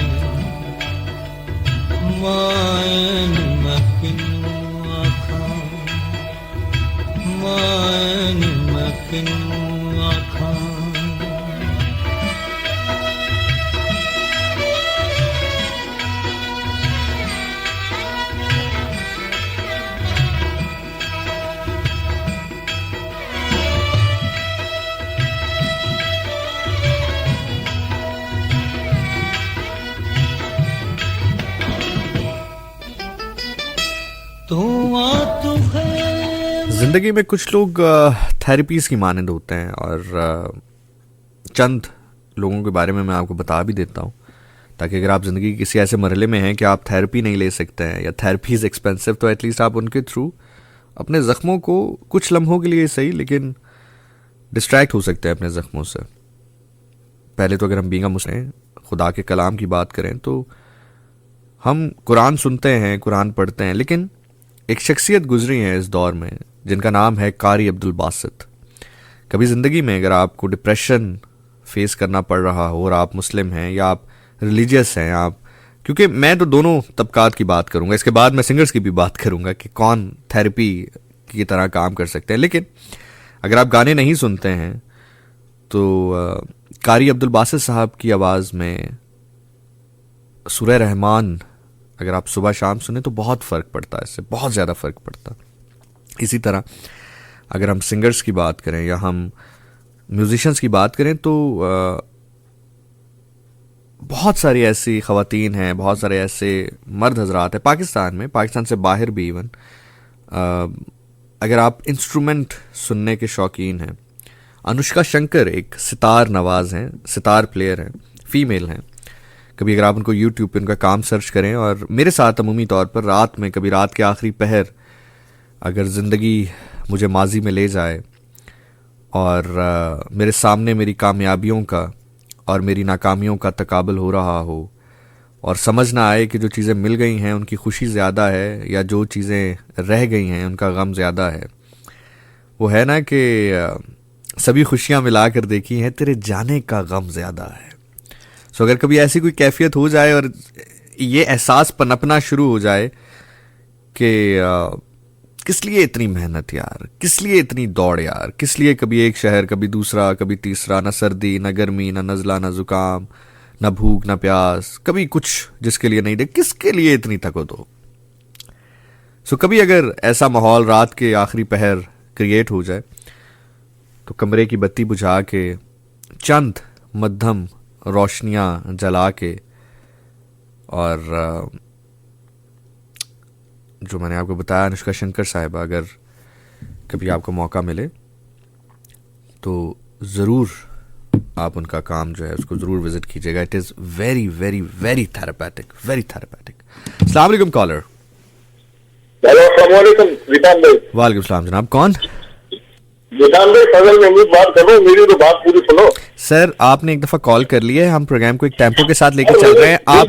मायन मकिनू आखां, मायन मकिनू आखां। जिंदगी में कुछ लोग थेरेपीज की मानंद होते हैं और चंद लोगों के बारे में मैं आपको बता भी देता हूँ, ताकि अगर आप जिंदगी के किसी ऐसे मरहले में हैं कि आप थेरेपी नहीं ले सकते हैं या थेरेपी इज एक्सपेंसिव, तो एटलीस्ट आप उनके थ्रू अपने जख्मों को कुछ लम्हों के लिए सही लेकिन डिस्ट्रैक्ट हो सकते हैं अपने जख्मों से। पहले तो अगर हम बींगा मुस्लिम खुदा के कलाम की बात करें तो हम कुरान सुनते हैं, कुरान पढ़ते हैं, लेकिन एक शख्सियत गुजरी है इस दौर में जिनका नाम है कारी अब्दुल बासित। कभी ज़िंदगी में अगर आपको डिप्रेशन फेस करना पड़ रहा हो और आप मुस्लिम हैं या आप रिलीजियस हैं, आप, क्योंकि मैं तो दोनों तबकात की बात करूंगा, इसके बाद मैं सिंगर्स की भी बात करूंगा कि कौन थेरेपी की तरह काम कर सकते हैं, लेकिन अगर आप गाने नहीं सुनते हैं तो कारी अब्दुल बासित साहब की आवाज़ में सूरह रहमान अगर आप सुबह शाम सुने तो बहुत फ़र्क पड़ता है, इससे बहुत ज़्यादा फ़र्क पड़ता। इसी तरह अगर हम सिंगर्स की बात करें या हम म्यूजिशियंस की बात करें तो बहुत सारी ऐसी ख़वातीन हैं, बहुत सारे ऐसे मर्द हजरात हैं पाकिस्तान में, पाकिस्तान से बाहर भी इवन, अगर आप इंस्ट्रूमेंट सुनने के शौकीन हैं, अनुष्का शंकर एक सितार नवाज़ हैं, सितार प्लेयर हैं, फीमेल हैं। कभी अगर आप उनको यूट्यूब पे उनका काम सर्च करें और मेरे साथ अमूमी तौर पर रात में, कभी रात के आखिरी पहर, अगर ज़िंदगी मुझे माजी में ले जाए और मेरे सामने मेरी कामयाबियों का और मेरी नाकामियों का तकाबल हो रहा हो और समझ ना आए कि जो चीज़ें मिल गई हैं उनकी खुशी ज़्यादा है या जो चीज़ें रह गई हैं उनका गम ज़्यादा है, वो है ना कि सभी खुशियाँ मिला कर देखी हैं, तेरे जाने का गम ज़्यादा है। सो अगर कभी ऐसी कोई कैफियत हो जाए और ये एहसास पनपना शुरू हो जाए कि किस लिए इतनी मेहनत यार, किस लिए इतनी दौड़ यार, किस लिए कभी एक शहर कभी दूसरा कभी तीसरा, न सर्दी न गर्मी न नज़ला न ज़ुकाम न भूख न प्यास, कभी कुछ जिसके लिए नहीं दे, किसके लिए इतनी तको। सो कभी अगर ऐसा माहौल रात के आखिरी पहर क्रिएट हो जाए तो कमरे की बत्ती बुझा के चंद मध्यम रोशनियां जला के और जो मैंने आपको बताया अनुष्का शंकर साहिबा, अगर कभी आपको मौका मिले तो ज़रूर आप उनका काम जो है उसको ज़रूर विजिट कीजिएगा। It is very very very therapeutic, very therapeutic. अस्सलाम वालेकुम कॉलर। हेलो, अस्सलाम वालेकुम विशाल भाई। वालेकुम सलाम जनाब, कौन? निशान भाई फजल महमूद बात कर रहा हूँ, मेरी तो बात पूरी सुनो। सर आपने एक दफा कॉल कर लिया है, हम प्रोग्राम को एक टेम्पो के साथ लेकर चल रहे हैं। आप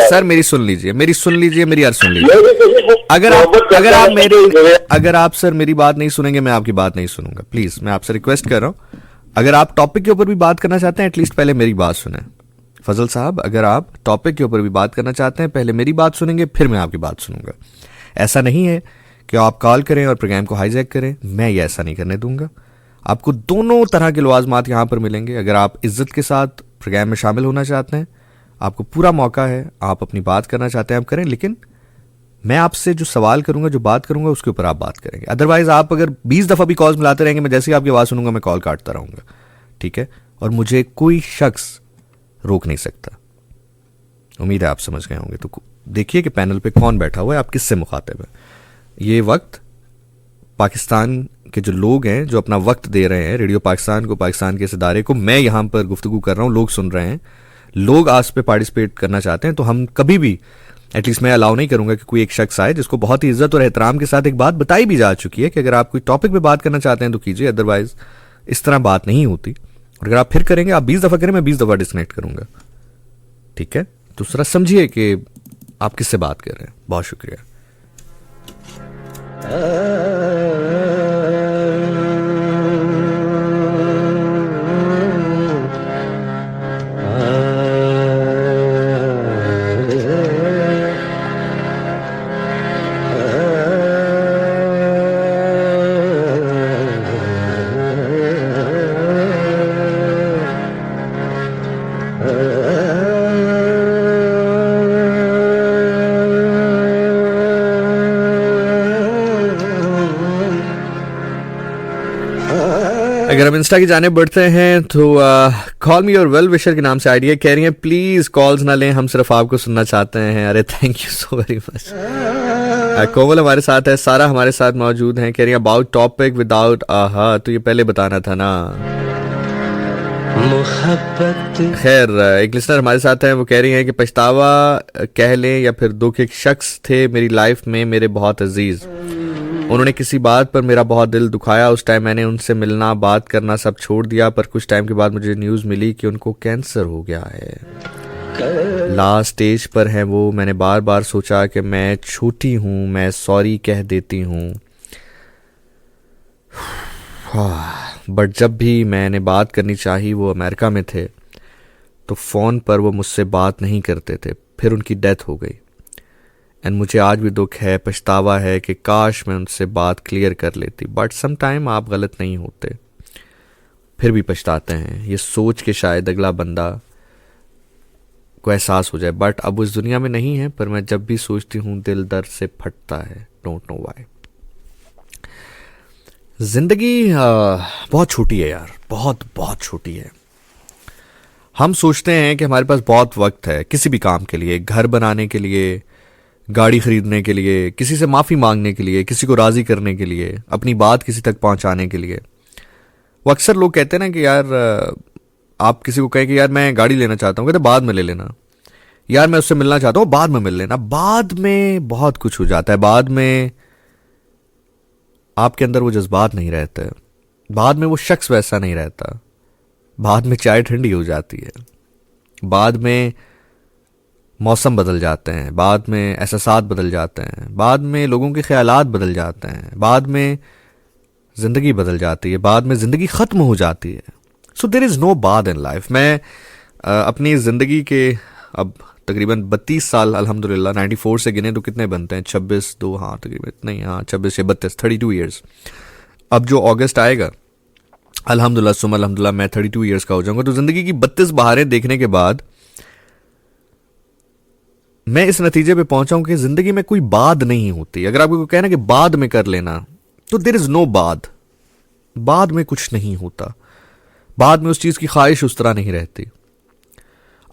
सर मेरी सुन लीजिए, मेरी अर्ज सुन लीजिए। अगर आप सर मेरी बात नहीं सुनेंगे, मैं आपकी बात नहीं सुनूंगा। प्लीज मैं आपसे रिक्वेस्ट कर रहा हूँ, अगर आप टॉपिक के ऊपर भी बात करना चाहते हैं एटलीस्ट पहले मेरी बात सुने। फजल साहब, अगर आप टॉपिक के ऊपर भी बात करना चाहते हैं पहले मेरी बात सुनेंगे, फिर मैं आपकी बात सुनूंगा। ऐसा नहीं है कि आप कॉल करें और प्रोग्राम को हाईजैक करें, मैं ये ऐसा नहीं करने दूंगा। आपको दोनों तरह के लवाजमात यहां पर मिलेंगे। अगर आप इज्जत के साथ प्रोग्राम में शामिल होना चाहते हैं, आपको पूरा मौका है, आप अपनी बात करना चाहते हैं आप करें, लेकिन मैं आपसे जो सवाल करूंगा, जो बात करूंगा, उसके ऊपर आप बात करेंगे। अदरवाइज आप अगर 20 दफा भी कॉल्स मिलाते रहेंगे, मैं जैसे ही आपकी आवाज सुनूंगा मैं कॉल काटता रहूंगा, ठीक है? और मुझे कोई शख्स रोक नहीं सकता। उम्मीद है आप समझ गए होंगे। तो देखिए कि पैनल पे कौन बैठा हुआ है, आप किससे मुखातिब है। ये वक्त पाकिस्तान के जो लोग हैं, जो अपना वक्त दे रहे हैं रेडियो पाकिस्तान को, पाकिस्तान के इस इदारे को, मैं यहां पर गुफ्तगू कर रहा हूं, लोग सुन रहे हैं, लोग आज पे पार्टिसिपेट करना चाहते हैं, तो हम कभी भी एटलीस्ट मैं अलाउ नहीं करूंगा कि कोई एक शख्स आए जिसको बहुत ही इज्जत और एहतराम के साथ एक बात बताई भी जा चुकी है कि अगर आप कोई टॉपिक पे बात करना चाहते हैं तो कीजिए, अदरवाइज इस तरह बात नहीं होती। और अगर आप फिर करेंगे, आप 20 दफा करें, मैं 20 दफा डिस्कनेक्ट करूंगा, ठीक है? दूसरा समझिए कि आप किससे बात कर रहे हैं। बहुत शुक्रिया। अगर हम इंस्टा की जाने बढ़ते हैं तो call me your well wisher के नाम से आइडिया कह रही है प्लीज कॉल्स ना लें, हम सिर्फ आपको सुनना चाहते हैं। अरे thank you so very much. Komal हमारे साथ है, सारा हमारे साथ मौजूद हैं, कह रही है अबाउट टॉपिक विदाउट आहा, तो ये पहले बताना था ना। खैर एक लिसनर हमारे साथ है, वो कह रही है कि पछतावा कह लें या फिर दुख, एक शख्स थे मेरी लाइफ में मेरे बहुत अजीज, उन्होंने किसी बात पर मेरा बहुत दिल दुखाया। उस टाइम मैंने उनसे मिलना बात करना सब छोड़ दिया, पर कुछ टाइम के बाद मुझे न्यूज़ मिली कि उनको कैंसर हो गया है, लास्ट स्टेज पर हैं वो। मैंने बार बार सोचा कि मैं छोटी हूँ, मैं सॉरी कह देती हूँ, बट जब भी मैंने बात करनी चाहिए, वो अमेरिका में थे, तो फ़ोन पर वो मुझसे बात नहीं करते थे। फिर उनकी डेथ हो गई एंड मुझे आज भी दुख है, पछतावा है कि काश मैं उनसे बात क्लियर कर लेती, बट सम टाइम आप गलत नहीं होते, फिर भी पछताते हैं, ये सोच के शायद अगला बंदा को एहसास हो जाए, बट अब उस दुनिया में नहीं है, पर मैं जब भी सोचती हूँ दिल दर्द से फटता है, डोंट नो व्हाई। जिंदगी बहुत छोटी है यार, बहुत बहुत छोटी है। हम सोचते हैं कि हमारे पास बहुत वक्त है किसी भी काम के लिए, घर बनाने के लिए, गाड़ी खरीदने के लिए, किसी से माफ़ी मांगने के लिए, किसी को राज़ी करने के लिए, अपनी बात किसी तक पहुंचाने के लिए। वो अक्सर लोग कहते हैं ना कि यार आप किसी को कहें कि यार मैं गाड़ी लेना चाहता हूँ, कहते बाद में ले लेना, यार मैं उससे मिलना चाहता हूँ, बाद में मिल लेना। बाद में बहुत कुछ हो जाता है, बाद में आपके अंदर वो जज्बात नहीं रहते, बाद में वो शख्स वैसा नहीं रहता, बाद में चाय ठंडी हो जाती है, बाद में मौसम बदल जाते हैं, बाद में एहसासात बदल जाते हैं, बाद में लोगों के ख्यालात बदल जाते हैं, बाद में ज़िंदगी बदल जाती है, बाद में ज़िंदगी ख़त्म हो जाती है। सो देयर इज़ नो बाद इन लाइफ। मैं अपनी ज़िंदगी के अब तकरीबन 32 साल अल्हम्दुलिल्लाह, 94 से गिने तो कितने बनते हैं, 26 2 हाँ तकरीबन इतना ही, हाँ 26 से 32, 32 ईयर्स। अब जो अगस्त आएगा अल्हम्दुलिल्लाह सुम अल्हम्दुलिल्लाह मैं 32 ईयर्स का हो जाऊंगा। तो ज़िंदगी की 32 बहारें देखने के बाद मैं इस नतीजे पे पहुंचा हूं कि जिंदगी में कोई बाद नहीं होती। अगर आपको कहना कि बाद में कर लेना, तो देयर इज नो बाद, बाद में कुछ नहीं होता, बाद में उस चीज की ख्वाहिश उस तरह नहीं रहती,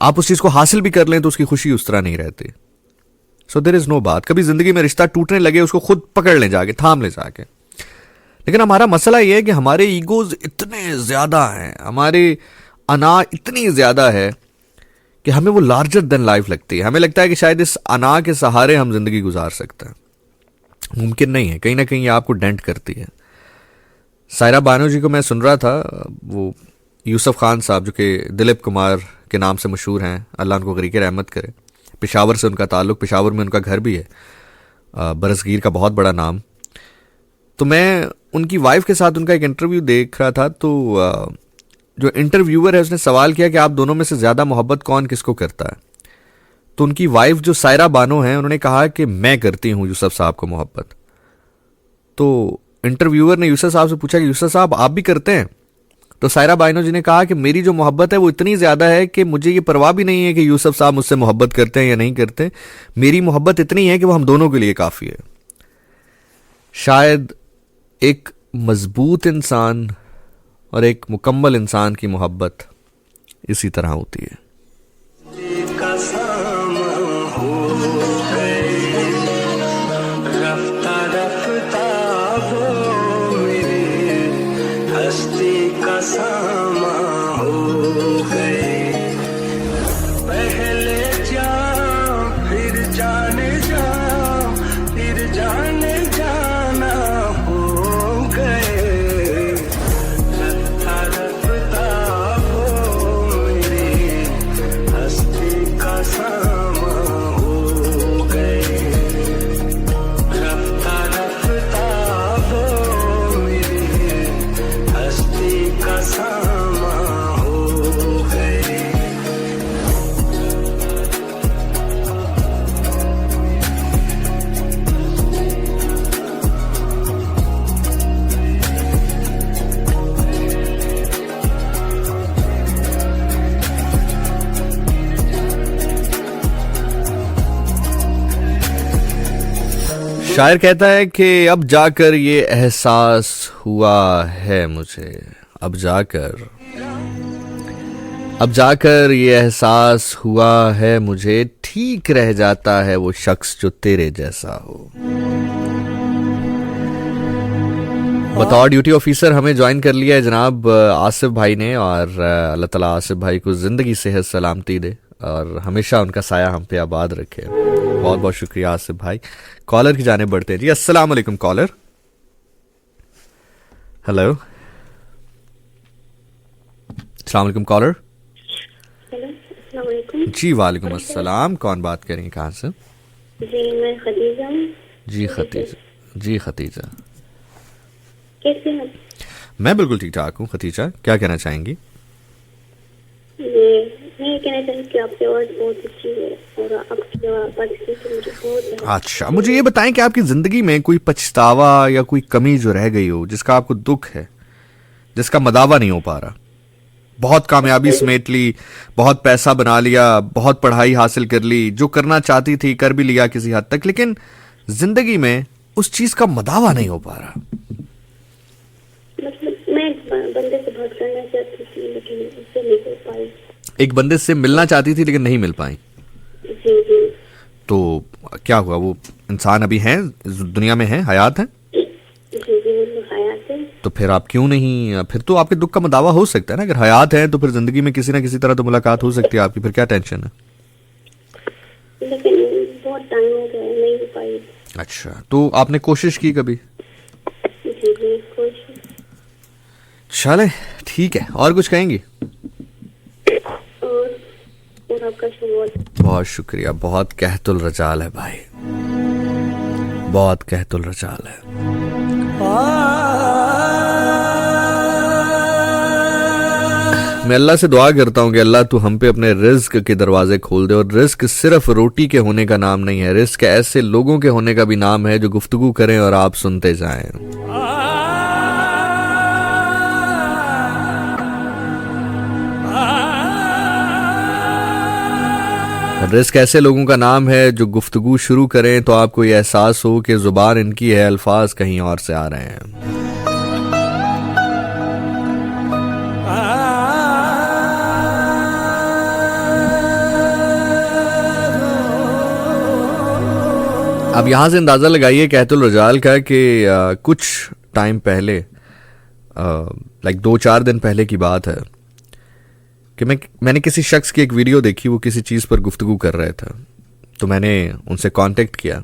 आप उस चीज को हासिल भी कर लें तो उसकी खुशी उस तरह नहीं रहती। सो देयर इज नो बाद। कभी जिंदगी में रिश्ता टूटने लगे उसको खुद पकड़ ले जाके, थाम ले जाके। लेकिन हमारा मसला यह है कि हमारे ईगोज इतने ज्यादा हैं, हमारी अना इतनी ज्यादा है कि हमें वो लार्जर देन लाइफ लगती है। हमें लगता है कि शायद इस अना के सहारे हम जिंदगी गुजार सकते हैं। मुमकिन नहीं है, कहीं ना कहीं ये आपको डेंट करती है। सायरा बानो जी को मैं सुन रहा था, वो यूसुफ खान साहब जो कि दिलीप कुमार के नाम से मशहूर हैं, अल्लाह उनको गरीक रहमत करे, पेशावर से उनका ताल्लुक़, पेशावर में उनका घर भी है, बरसगीर का बहुत बड़ा नाम। तो मैं उनकी वाइफ के साथ उनका एक इंटरव्यू देख रहा था, तो जो इंटरव्यूअर है उसने सवाल किया कि आप दोनों में से ज़्यादा मोहब्बत कौन किसको करता है। तो उनकी वाइफ जो सायरा बानो है उन्होंने कहा कि मैं करती हूँ यूसुफ साहब को मोहब्बत। तो इंटरव्यूअर ने यूसुफ साहब से पूछा कि यूसुफ साहब आप भी करते हैं? तो सायरा बानो जी ने कहा कि मेरी जो मोहब्बत है वो इतनी ज़्यादा है कि मुझे ये परवाह भी नहीं है कि यूसुफ साहब मुझसे मोहब्बत करते हैं या नहीं करते। मेरी मोहब्बत इतनी है कि वो हम दोनों के लिए काफ़ी है। शायद एक मजबूत इंसान और एक मुकम्मल इंसान की मोहब्बत इसी तरह होती है। शायर कहता है कि अब जाकर ये एहसास हुआ है मुझे, अब जाकर ये एहसास हुआ है मुझे, ठीक रह जाता है वो शख्स जो तेरे जैसा हो। बतौर ड्यूटी ऑफिसर हमें ज्वाइन कर लिया है जनाब आसिफ भाई ने, और अल्लाह ताला आसिफ भाई को जिंदगी सेहत सलामती दे और हमेशा उनका साया हम पे आबाद रखे। बहुत बहुत शुक्रिया आसिफ भाई। कॉलर की जाने बढ़ते हैं जी। अस्सलाम वालेकुम कॉलर। हेलो, अस्सलाम वालेकुम कॉलर। जी वालेकुम अस्सलाम, कौन बात करेंगे, कहाँ से? जी मैं खदीजा हूँ। जी खतीजा, कैसे हैं? मैं बिल्कुल ठीक ठाक हूँ। खतीजा, क्या कहना चाहेंगी? मैं कहना चाहूँगी कि आपकी आवाज़ बहुत अच्छी है और आपकी बातचीत मुझे बहुत। अच्छा, मुझे ये बताएं कि आपकी जिंदगी में कोई पछतावा या कोई कमी जो रह गई हो, जिसका आपको दुख है, जिसका मदावा नहीं हो पा रहा। बहुत कामयाबी समेट ली, बहुत पैसा बना लिया, बहुत पढ़ाई हासिल कर ली, जो करना चाहती थी कर भी लिया किसी हद तक, लेकिन जिंदगी में उस चीज का मदावा नहीं हो पा रहा। मतलब मैं बंदे से बात करना चाहती थी लेकिन उससे नहीं हो पाई। एक बंदे से मिलना चाहती थी लेकिन नहीं मिल पाई। जी। तो क्या हुआ? वो इंसान अभी हैं, दुनिया में हैं, हयात हैं? जी हयात है। तो फिर आप क्यों नहीं, फिर तो आपके दुख का मदावा हो सकता है ना। अगर हयात है तो फिर जिंदगी में किसी ना किसी तरह तो मुलाकात हो सकती है आपकी, फिर क्या टेंशन है? लेकिन बहुत टाइम हो गया, नहीं हो पाई। अच्छा, तो आपने कोशिश की कभी? जी कोशिश। चले ठीक है, और कुछ कहेंगी? और आपका बहुत शुक्रिया। बहुत कहतुल रजाल है भाई, बहुत कहतुल रजाल है। मैं अल्लाह से दुआ करता हूँ कि अल्लाह तू हम पे अपने रिज्क के दरवाजे खोल दे। और रिज्क सिर्फ रोटी के होने का नाम नहीं है, रिज्क ऐसे लोगों के होने का भी नाम है जो गुफ्तगू करें और आप सुनते जाएं। रिस्क ऐसे लोगों का नाम है जो गुफ्तगू शुरू करें तो आपको ये एहसास हो कि जुबान इनकी है, अल्फाज कहीं और से आ रहे हैं। अब यहां से अंदाजा लगाइए कहतुल रजाल का कि कुछ टाइम पहले, लाइक 2-4 दिन पहले की बात है कि मैंने किसी शख्स की एक वीडियो देखी, वो किसी चीज़ पर गुफ्तगू कर रहे थे। तो मैंने उनसे कांटेक्ट किया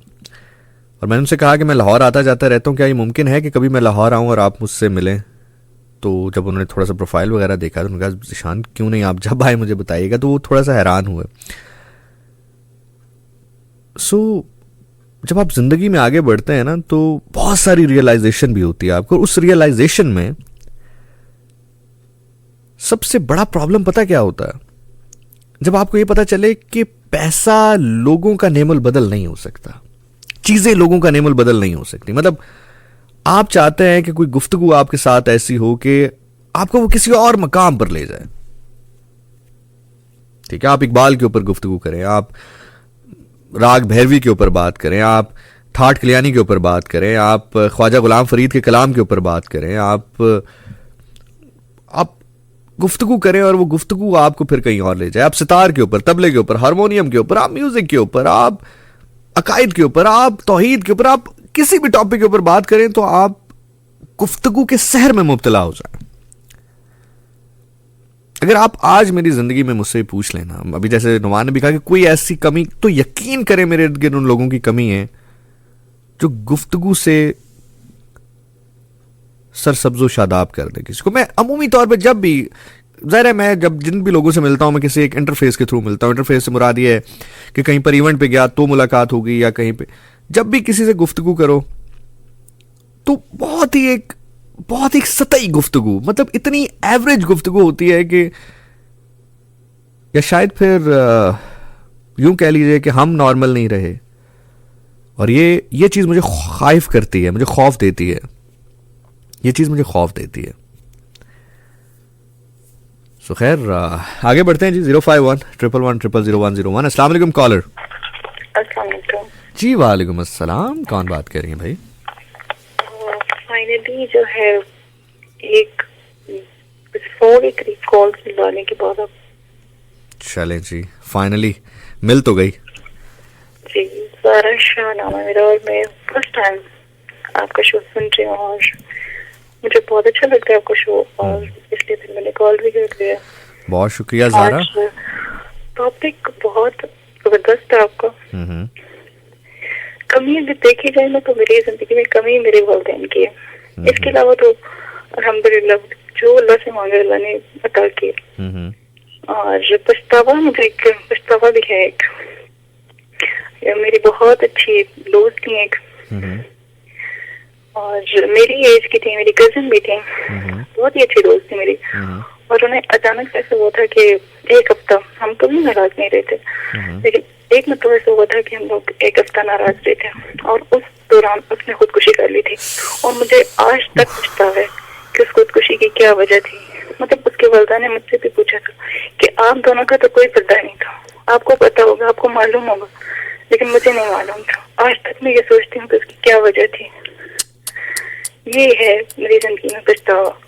और मैंने उनसे कहा कि मैं लाहौर आता जाता रहता हूँ, क्या ये मुमकिन है कि कभी मैं लाहौर आऊँ और आप मुझसे मिलें? तो जब उन्होंने थोड़ा सा प्रोफाइल वगैरह देखा तो उन्होंने कहा ज़ीशान क्यों नहीं, आप जब आए मुझे बताइएगा। तो वो थोड़ा सा हैरान हुए। सो जब आप जिंदगी में आगे बढ़ते हैं ना तो बहुत सारी रियलाइजेशन भी होती है आपको। उस रियलाइजेशन में सबसे बड़ा प्रॉब्लम पता क्या होता है? जब आपको ये पता चले कि पैसा लोगों का नेमुल बदल नहीं हो सकता, चीजें लोगों का नेमुल बदल नहीं हो सकती। मतलब आप चाहते हैं कि कोई गुफ्तगू आपके साथ ऐसी हो कि आपको वो किसी और मकाम पर ले जाए। ठीक है, आप इकबाल के ऊपर गुफ्तगू करें, आप राग भैरवी के ऊपर बात करें, आप ठाठ कल्याणी के ऊपर बात करें, आप ख्वाजा गुलाम फरीद के कलाम के ऊपर बात करें, आप गुफ्तगू करें और वो गुफ्तगू आपको फिर कहीं और ले जाए। आप सितार के ऊपर, तबले के ऊपर, हारमोनियम के ऊपर, आप म्यूजिक के ऊपर, आप अकायद के ऊपर, आप तौहीद के ऊपर, आप किसी भी टॉपिक के ऊपर बात करें तो आप गुफ्तगू के सहर में मुब्तला हो जाए। अगर आप आज मेरी जिंदगी में मुझसे पूछ लेना, अभी जैसे नुमान ने भी कहा कि कोई ऐसी कमी, तो यकीन करें मेरे इर्द गिर्द उन लोगों की कमी है जो गुफ्तगू से सरसब्जो शादाब कर दे किसी को। मैं अमूमी तौर पे जब भी, ज़ाहिर है मैं जब जिन भी लोगों से मिलता हूं मैं किसी एक इंटरफेस के थ्रू मिलता हूं। इंटरफेस से मुराद ये है कि कहीं पर इवेंट पे गया तो मुलाकात होगी, या कहीं पे जब भी किसी से गुफ्तगू करो तो बहुत ही सतही गुफ्तगू, मतलब इतनी एवरेज गुफ्तगू होती है कि, या शायद फिर यूं कह लीजिए कि हम नॉर्मल नहीं रहे। और ये चीज मुझे खाइफ करती है, मुझे खौफ देती है, ये चीज मुझे खौफ देती है। सो खैर आगे बढ़ते हैं जी। 051-111-0000101। अस्सलाम वालेकुम कॉलर। अस्सलाम वालेकुम जी वालेकुम अस्सलाम, कौन बात कर रही हैं भाई? फाइनली जो है एक कॉल मिलाने के बाद अब चलें जी, फाइनली मिल तो गई जी। सारा शाह नाम है मेरा और मैं फर्स्ट टाइम आपका शो सुन रही हूँ और मुझे बहुत अच्छा लगता है आपका शो, और इसलिए फिर मैंने कॉल भी कर दिया। बहुत शुक्रिया ज़ारा। टॉपिक बहुत जबरदस्त है आपका। कमी अगर देखी जाए ना तो मेरी जिंदगी में कमी मेरे वालिदैन की है। इसके अलावा तो अल्हम्दुलिल्लाह जो अल्लाह से मांगे अल्लाह ने अता किया। और पछतावा, मुझे एक पछतावा भी है। एक मेरी बहुत अच्छी दोस्त थी एक, और मेरी एज की थी, मेरी कजिन भी थी, बहुत ही अच्छी दोस्त थी मेरी। और उन्हें अचानक से ऐसा हुआ था कि एक हफ्ता हम कभी नाराज नहीं रहते, लेकिन एक मतलब ऐसा हुआ था कि हम लोग एक हफ्ता नाराज रहे थे और उस दौरान उसने खुदकुशी कर ली थी। और मुझे आज तक पछतावा है कि उस खुदकुशी की क्या वजह थी। मतलब उसके वालिदा ने मुझसे भी पूछा था कि आप दोनों का तो कोई पर्दा नहीं था, आपको पता होगा, आपको मालूम होगा, लेकिन मुझे नहीं मालूम था। आज तक मैं ये सोचती हूँ कि उसकी क्या वजह थी। ये है मेरी जिंदगी में पछतावा।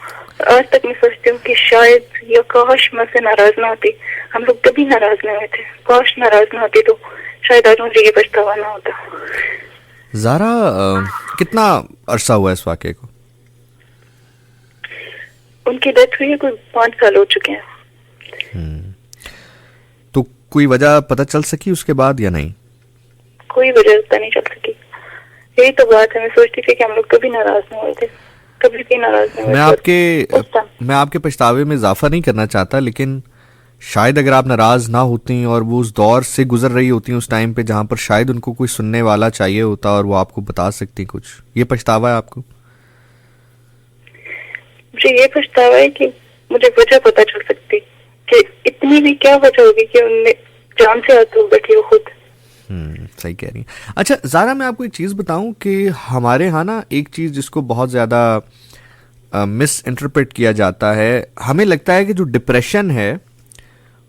आज तक मैं सोचती हूँ कि शायद या काश मैं से नाराज ना होती, हम लोग कभी नाराज नहीं हुए थे, काश नाराज ना होती तो शायद आज मुझे ये पछतावा ना होता। ज़ारा कितना अरसा हुआ इस वाक़े को? उनकी डेथ हुई है कोई 5 साल हो चुके हैं। तो कोई वजह पता चल सकी उसके बाद या नहीं? कोई वजह पता नहीं चल सकी। यही तो बात है, मैं सोचती थी कि हम लोग कभी नाराज नहीं हुए थे, कभी भी नाराज नहीं हुए। मैं आपके पछतावे में इजाफा नहीं करना चाहता, लेकिन शायद अगर आप नाराज ना होती और वो उस दौर से गुजर रही होती उस टाइम पे जहां पर शायद उनको कोई सुनने वाला चाहिए होता और वो आपको बता सकती कुछ, ये पछतावा है आपको? मुझे ये पछतावा है कि मुझे वजह पता चल सकती कि इतनी भी क्या वजह होगी कि उनने जान से हाथ धो बैठी हो खुद। सही कह रही हैं। अच्छा ज़ारा, मैं आपको एक चीज़ बताऊं कि हमारे यहाँ ना एक चीज़ जिसको बहुत ज़्यादा मिस इंटरप्रेट किया जाता है, हमें लगता है कि जो डिप्रेशन है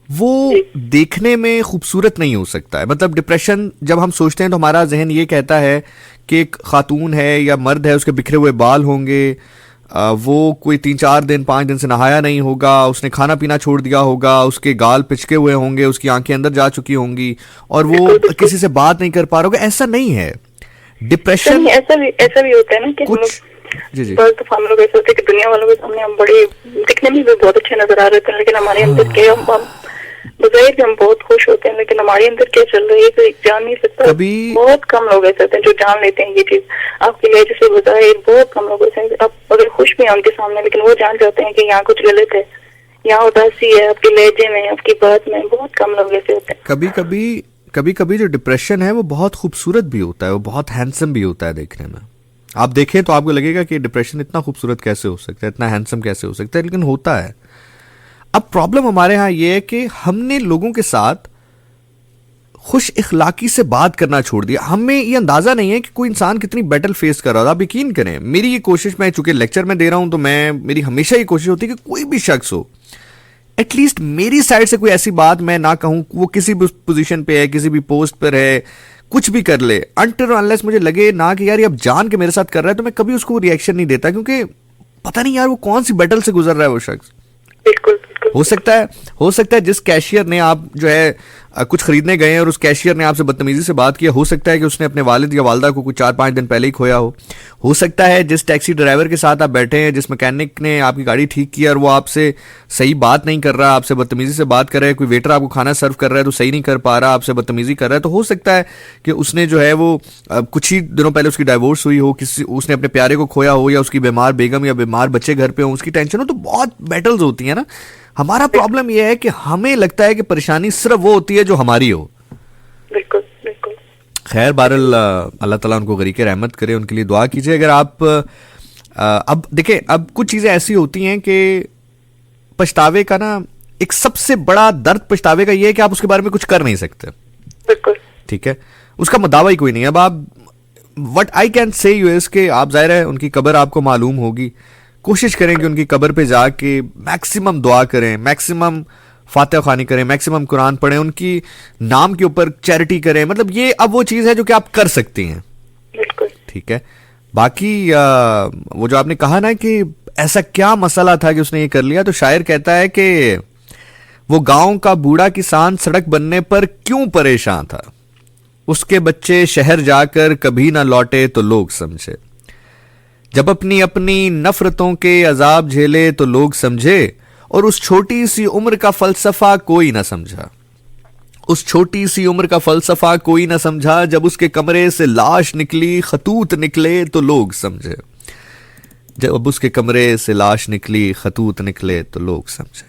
वो देखने में खूबसूरत नहीं हो सकता है। मतलब डिप्रेशन जब हम सोचते हैं तो हमारा जहन ये कहता है कि एक खातून है या मर्द है, उसके बिखरे हुए बाल होंगे, वो कोई 3-4 दिन 5 दिन से नहाया नहीं होगा, उसने खाना पीना छोड़ दिया होगा, उसके गाल पिचके हुए होंगे, उसकी आंखें अंदर जा चुकी होंगी और वो किसी से बात नहीं कर पा रहा होगा। ऐसा नहीं है। डिप्रेशन ऐसा भी होता है ना कि कुछ जी तो हम लोग ऐसे होते हैं कि दुनिया वालों के सामने हम बड़े दिखने में भी बहुत अच्छे नजर आ रहे थे, लेकिन हमारे अंदर के हम बजाय भी हम बहुत खुश होते हैं, लेकिन हमारे अंदर क्या चल रहा है ये कोई जान नहीं सकता। कभी- बहुत कम लोग ऐसे होते हैं जो जान लेते हैं ये चीज आपके लहजे से बजाय, बहुत कम लोग ऐसे हैं। आप अगर खुश भी हैं उनके सामने, लेकिन वो जान जाते हैं कि यहाँ कुछ गलत है, यहाँ उदासी है आपके लहजे में, आपकी बात में। बहुत कम लोग ऐसे होते हैं। कभी कभी जो डिप्रेशन है वो बहुत खूबसूरत भी होता है, वो बहुत हैंडसम भी होता है देखने में। आप देखें तो आपको लगेगा कि डिप्रेशन इतना खूबसूरत कैसे हो सकता है, इतना हैंडसम कैसे हो सकता है, लेकिन होता है। अब प्रॉब्लम हमारे यहाँ ये है कि हमने लोगों के साथ खुश इखलाकी से बात करना छोड़ दिया। हमें ये अंदाजा नहीं है कि कोई इंसान कितनी बैटल फेस कर रहा है। आप यकीन करें, मेरी ये कोशिश, मैं चूंकि लेक्चर में दे रहा हूं तो मेरी हमेशा ये कोशिश होती है कि कोई भी शख्स हो, एटलीस्ट मेरी साइड से कोई ऐसी बात मैं ना कहूं, वो किसी भी पोजीशन पे है, किसी भी पोस्ट पर है, कुछ भी कर ले, अनटिल अनलेस मुझे लगे ना कि यार ये अब जान के मेरे साथ कर रहा है, तो मैं कभी उसको रिएक्शन नहीं देता, क्योंकि पता नहीं यार वो कौन सी बैटल से गुजर रहा है वो शख्स। बिल्कुल बिल्कुल। हो सकता है जिस कैशियर ने, आप जो है कुछ खरीदने गए हैं और उस कैशियर ने आपसे बदतमीजी से बात किया, हो सकता है कि उसने अपने वालिद या वालदा को कुछ 4-5 दिन पहले ही खोया हो सकता है जिस टैक्सी ड्राइवर के साथ आप बैठे हैं, जिस मैकेनिक ने आपकी गाड़ी ठीक की और वो आपसे सही बात नहीं कर रहा, आपसे बदतमीजी से बात कर रहा है, कोई वेटर आपको खाना सर्व कर रहा है तो सही नहीं कर पा रहा, आपसे बदतमीजी कर रहा है, तो हो सकता है कि उसने जो है वो कुछ ही दिनों पहले उसकी डाइवोर्स हुई हो, उसने अपने प्यारे को खोया हो, या उसकी बीमार बेगम या बीमार बच्चे घर पे हो, उसकी टेंशन हो, तो बहुत बैटल्स होती है ना। हमारा प्रॉब्लम यह है कि हमें लगता है कि परेशानी सिर्फ वो होती है जो हमारी हो। बिल्कुल बिल्कुल। खैर बहरहाल अल्लाह ताला उनको गरीक रहमत करे, उनके लिए दुआ कीजिए। अगर आप अब देखिए, अब कुछ चीजें ऐसी होती हैं कि पछतावे का ना एक सबसे बड़ा दर्द पछतावे का ये है कि आप उसके बारे में कुछ कर नहीं सकते। बिल्कुल ठीक है, उसका दावा ही कोई नहीं है। अब आप what I can say you is के आप जाहिर है उनकी कब्र आपको मालूम होगी, कोशिश करें कि उनकी कब्र पे जाके मैक्सिमम दुआ करें, मैक्सिमम फातिहा खानी करें, मैक्सिमम कुरान पढ़ें, उनकी नाम के ऊपर चैरिटी करें। मतलब ये अब वो चीज है जो कि आप कर सकती हैं। बिल्कुल ठीक है। बाकी वो जो आपने कहा ना कि ऐसा क्या मसला था कि उसने ये कर लिया, तो शायर कहता है कि वो गांव का बूढ़ा किसान सड़क बनने पर क्यों परेशान था, उसके बच्चे शहर जाकर कभी ना लौटे तो लोग समझे, जब अपनी अपनी नफरतों के अजाब झेले तो लोग समझे, और उस छोटी सी उम्र का फलसफा कोई ना समझा, उस छोटी सी उम्र का फलसफा कोई ना समझा, जब उसके कमरे से लाश निकली खतूत निकले तो लोग समझे, जब उसके कमरे से लाश निकली खतूत निकले तो लोग समझे।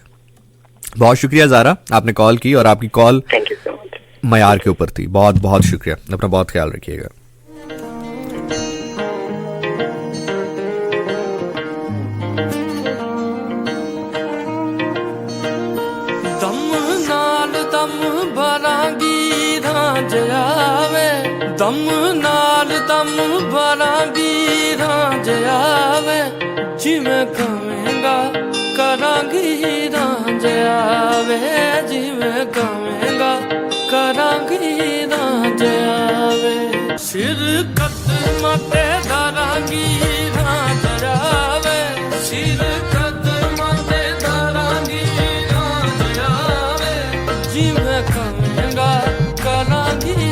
बहुत शुक्रिया ज़ारा, आपने कॉल की और आपकी call thank you so much. मयार के ऊपर थी। बहुत बहुत शुक्रिया, अपना बहुत ख्याल रखिएगा। दम नाल दम भरांगी रांझ आवे, जिवें कवेंगा करांगी रांझ आवे, जिवें कवेंगा करांगी रांझ आवे, सिर कदम ते धरांगी रांझ आवे, सिर कदम ते धरांगी रांझ आवे, जिवें कवेंगा करांगी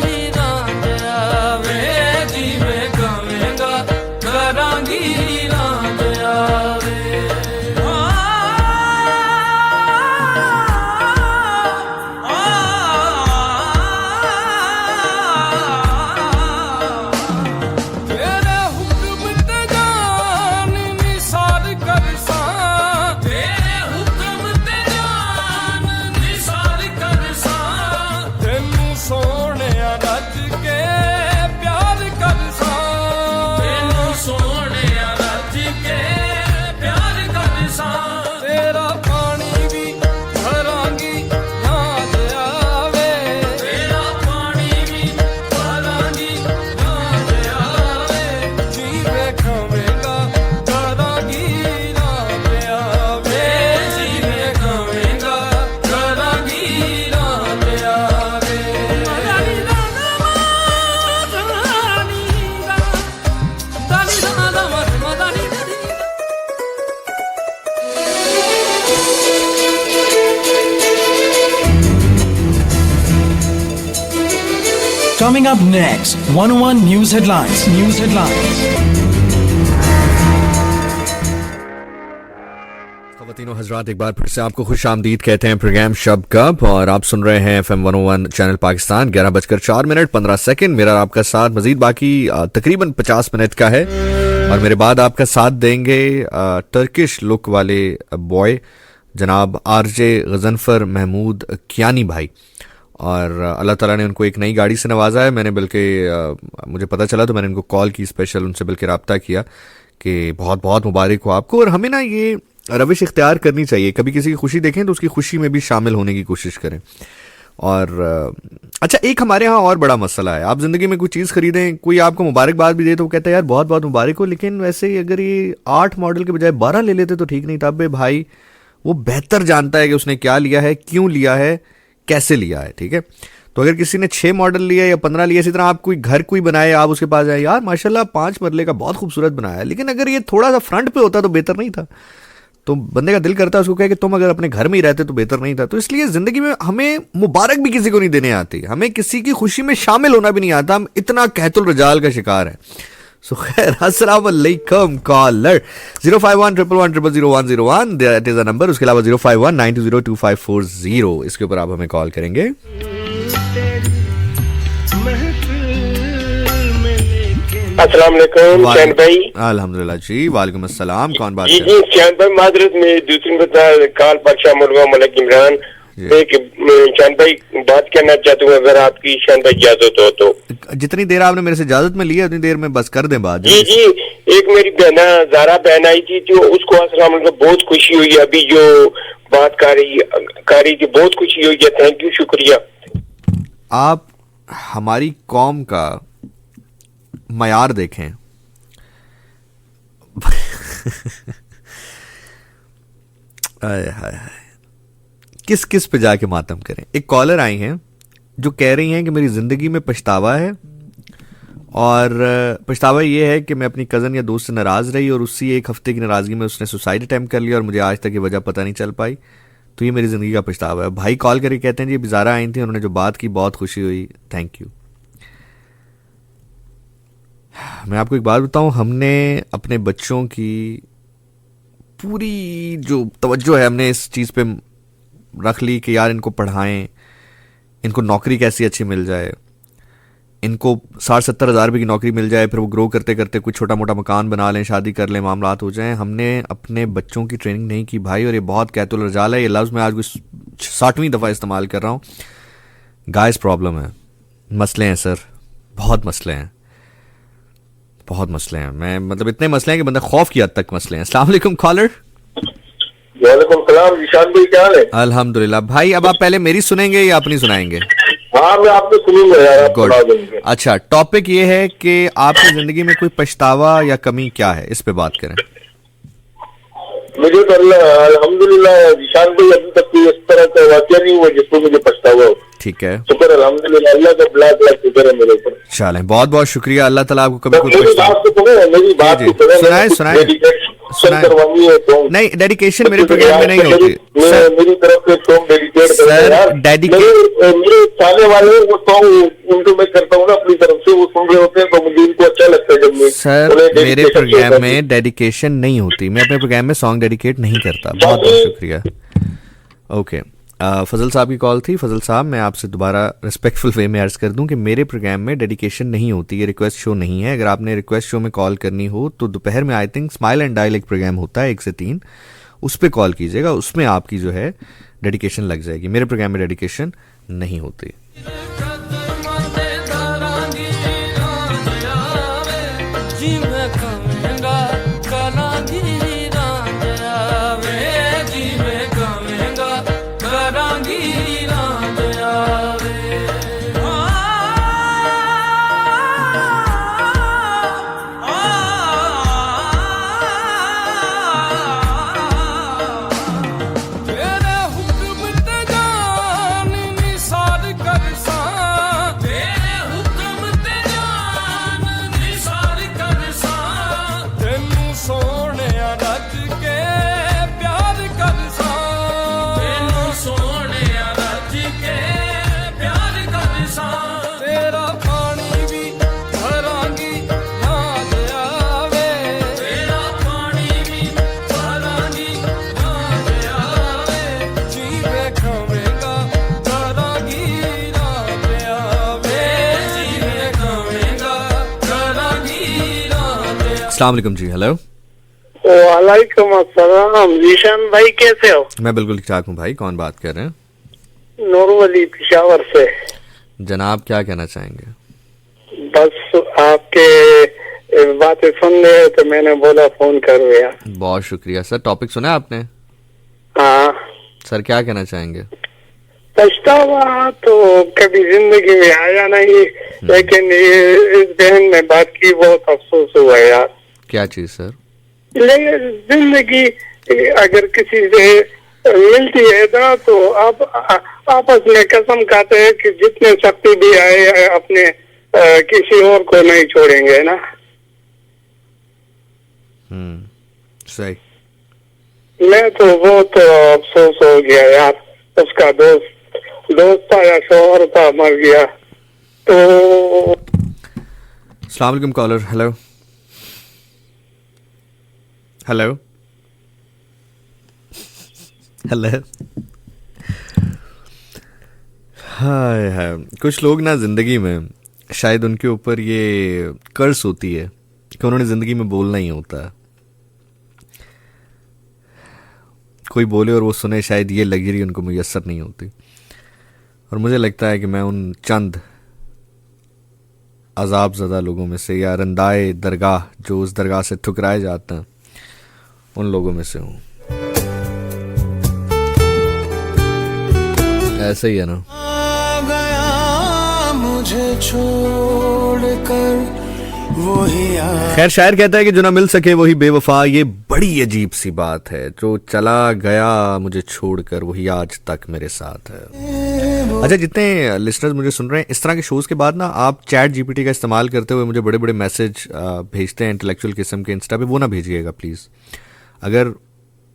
Coming up next, 101 News Headlines. News Headlines. तीनों हजरात, एक बार फिर से आपको खुश आमदीद कहते हैं प्रोग्राम शब कब, और आप सुन रहे हैं FM 101 चैनल पाकिस्तान। 11:04 मेरा आपका साथ मजीद बाकी तकरीबन 50 मिनट का है, और मेरे बाद आपका साथ देंगे टर्किश लुक वाले बॉय जनाब RJ गजनफर महमूद कियानी भाई। और अल्लाह ताला ने उनको एक नई गाड़ी से नवाजा है। मैंने बल्कि मुझे पता चला तो मैंने उनको कॉल की, स्पेशल उनसे बल्कि रब्ता किया कि बहुत बहुत मुबारक हो आपको। और हमें ना ये रविश इख्तियार करनी चाहिए, कभी किसी की खुशी देखें तो उसकी खुशी में भी शामिल होने की कोशिश करें। और अच्छा, एक हमारे यहाँ और बड़ा मसला है, आप ज़िंदगी में कोई चीज़ खरीदें, कोई आपको मुबारकबाद भी दे तो वो कहता है यार बहुत बहुत मुबारक हो, लेकिन वैसे अगर ये 8 मॉडल के बजाय 12 ले लेते तो ठीक नहीं था। अबे भाई, वो बेहतर जानता है कि उसने क्या लिया है, क्यों लिया है, कैसे लिया है, ठीक है। तो अगर किसी ने 6 मॉडल लिया या 15 लिया, इसी तरह आप कोई घर कोई बनाए, आप उसके पास जाए, यार माशाल्लाह 5 मरले का बहुत खूबसूरत बनाया है, लेकिन अगर ये थोड़ा सा फ्रंट पे होता तो बेहतर नहीं था। तो बंदे का दिल करता है उसको कहे कि तुम अगर अपने घर में ही रहते तो बेहतर नहीं था। तो इसलिए जिंदगी में हमें मुबारक भी किसी को नहीं देने आती, हमें किसी की खुशी में शामिल होना भी नहीं आता, हम इतना कहतुल रजाल का शिकार है। सो खैर, अस्सलाम वालेकुम caller 05111000101 that is a number. उसके अलावा 05192022540 इसके ऊपर आप हमें कॉल करेंगे। अस्सलाम वालेकुम चैन भाई। अल्हम्दुलिल्लाह जी, वालेकुम अस्सलाम। कौन बात जी कर? जी चैन भाई, माजरत में दूसरी काल बादशाह मुर्गा मलिक इमरान। एक चैन भाई बात करना चाहता हूँ, अगर आपकी चैन भाई इजाजत हो तो। जितनी देर आपने मेरे से इजाजत में ली है उतनी देर में बस कर दें बात। जी जी, एक मेरी बहना ज़ारा बहन आई थी, तो उसको अस्सलाम वालेकुम, बहुत खुशी हुई, अभी जो बात कर रही थी बहुत खुशी हुई है। थैंक यू, शुक्रिया। आप हमारी कौम का मयार देखें, किस किस पे जाके मातम करें। एक कॉलर आई हैं जो कह रही हैं कि मेरी ज़िंदगी में पछतावा है, और पछतावा ये है कि मैं अपनी कज़न या दोस्त से नाराज़ रही और उसी एक हफ्ते की नाराज़गी में उसने सुसाइड अटैम्प्ट कर लिया और मुझे आज तक ये वजह पता नहीं चल पाई। तो ये मेरी ज़िंदगी का पछतावा है। भाई कॉल करके कहते हैं जी बिज़ारा आई थी, उन्होंने जो बात की बहुत खुशी हुई, थैंक यू। मैं आपको एक बात बताऊं, हमने अपने बच्चों की पूरी जो तवज्जो है हमने इस चीज़ पे रख ली कि यार इनको पढ़ाएं, इनको नौकरी कैसी अच्छी मिल जाए, इनको 60-70 हज़ार रुपये की नौकरी मिल जाए, फिर वो ग्रो करते करते कुछ छोटा मोटा मकान बना लें, शादी कर लें, मामलात हो जाएं। हमने अपने बच्चों की ट्रेनिंग नहीं की भाई, और ये बहुत कहतुल रजाल है। ये लफ्ज़ मैं आज 60वीं दफ़ा इस्तेमाल कर रहा हूँ। गाइस प्रॉब्लम है, मसले हैं सर, बहुत मसले हैं, बहुत मसले हैं। मैं मतलब इतने मसले हैं कि बंदा खौफ की हद तक मसले हैं। अस्सलाम वालेकुम कॉलर। वालेकुम सलाम, निशान भाई क्या हाल है? अल्हम्दुलिल्लाह भाई। अब आप पहले मेरी सुनेंगे या अपनी सुनाएंगे? हाँ, मैं आपको सुनूंगा यार, आप सुना गुड। देंगे। अच्छा, टॉपिक ये है कि आपकी जिंदगी में कोई पछतावा या कमी क्या है, इस पे बात करें। मुझे तो अल्हम्दुलिल्लाह निशान भाई अभी तक कोई इस तरह का वाकया नहीं हुआ जिसको मुझे पछतावा हो। ठीक है, शुक्र अल्हम्दुलिल्लाह, अल्लाह का लाख लाख शुक्र है मेरे ऊपर। चलें, बहुत बहुत शुक्रिया। अल्लाह ताला आपको कभी कोई मेरी पछतावा बात तो सुनो, मेरी बात जी, तो सुनो, सुनाए, सुनाए, सुनाए। करवानी है तो नहीं, डेडिकेशन मेरे प्रोग्राम में नहीं होती सर। मेरी तरफ से सॉन्ग डेडिकेट सर, मेरे चाहने वाले वो सॉन्ग उनको मैं करता हूँ ना अपनी तरफ से, वो सुन रहे होते हैं तो मुझे इनको अच्छा लगता है जब मैं सर उन्हें मेरे dedication प्रोग्राम करता में डेडिकेशन नहीं होती, मैं अपने प्रोग्राम में सॉन्ग डेडिकेट नहीं करता। बहुत बहुत शुक्रिया। ओके, फजल साहब की कॉल थी। फजल साहब, मैं आपसे दोबारा रिस्पेक्टफुल वे में अर्ज कर दूं कि मेरे प्रोग्राम में डेडिकेशन नहीं होती, ये रिक्वेस्ट शो नहीं है। अगर आपने रिक्वेस्ट शो में कॉल करनी हो तो दोपहर में I think smile and dial एक प्रोग्राम होता है 1 से 3, उस पर कॉल कीजिएगा, उसमें आपकी जो है डेडिकेशन लग जाएगी। मेरे प्रोग्राम में डेडिकेशन नहीं होती। अस्सलाम वालेकुम जी। हेलो, वालेकुम अस्सलाम। जीशान भाई कैसे हो? मैं बिल्कुल ठीक ठाक हूँ भाई। कौन बात कर रहे हैं? नूरवली पेशावर से। जनाब क्या कहना चाहेंगे? बस आपके बातें सुन रहे तो मैंने बोला फोन करो यार। बहुत शुक्रिया सर। टॉपिक सुना आपने? हाँ सर क्या कहना चाहेंगे? पछतावा तो कभी जिंदगी में आया नहीं, लेकिन ये इस बहन ने बात की, बहुत अफसोस हुआ यार। क्या चीज सर? लेकिन जिंदगी अगर किसी से मिलती है ना तो आप आपस में कसम खाते हैं कि जितने शक्ति भी आए अपने किसी और को नहीं छोड़ेंगे ना। सही। मैं तो बहुत अफसोस हो गया यार। उसका दोस्त था या शोहर था, मर गया। तो अस्सलाम वालेकुम caller. Hello hello hello. Hi hi, कुछ लोग ना जिंदगी में शायद उनके ऊपर ये कर्ज होती है कि उन्होंने जिंदगी में बोलना ही होता है। कोई बोले और वो सुने, शायद ये लकीर उनको मुयस्सर नहीं होती। और मुझे लगता है कि मैं उन चंद अजाब ज़दा लोगों में से, या रंदाए दरगाह जो उस दरगाह से ठुकराए जाते हैं, उन लोगों में से हूँ। ऐसे ही है ना। गया मुझे छोड़कर खैर, शायर कहता है कि जो ना मिल सके वही बेवफा। ये बड़ी अजीब सी बात है। जो चला गया मुझे छोड़कर वही आज तक मेरे साथ है। अच्छा, जितने लिसनर्स मुझे सुन रहे हैं, इस तरह के शोज के बाद ना आप चैट जीपीटी का इस्तेमाल करते हुए मुझे बड़े बड़े मैसेज भेजते हैं इंटेलेक्चुअल किस्म के इंस्टा पे, वो ना भेजिएगा प्लीज़। अगर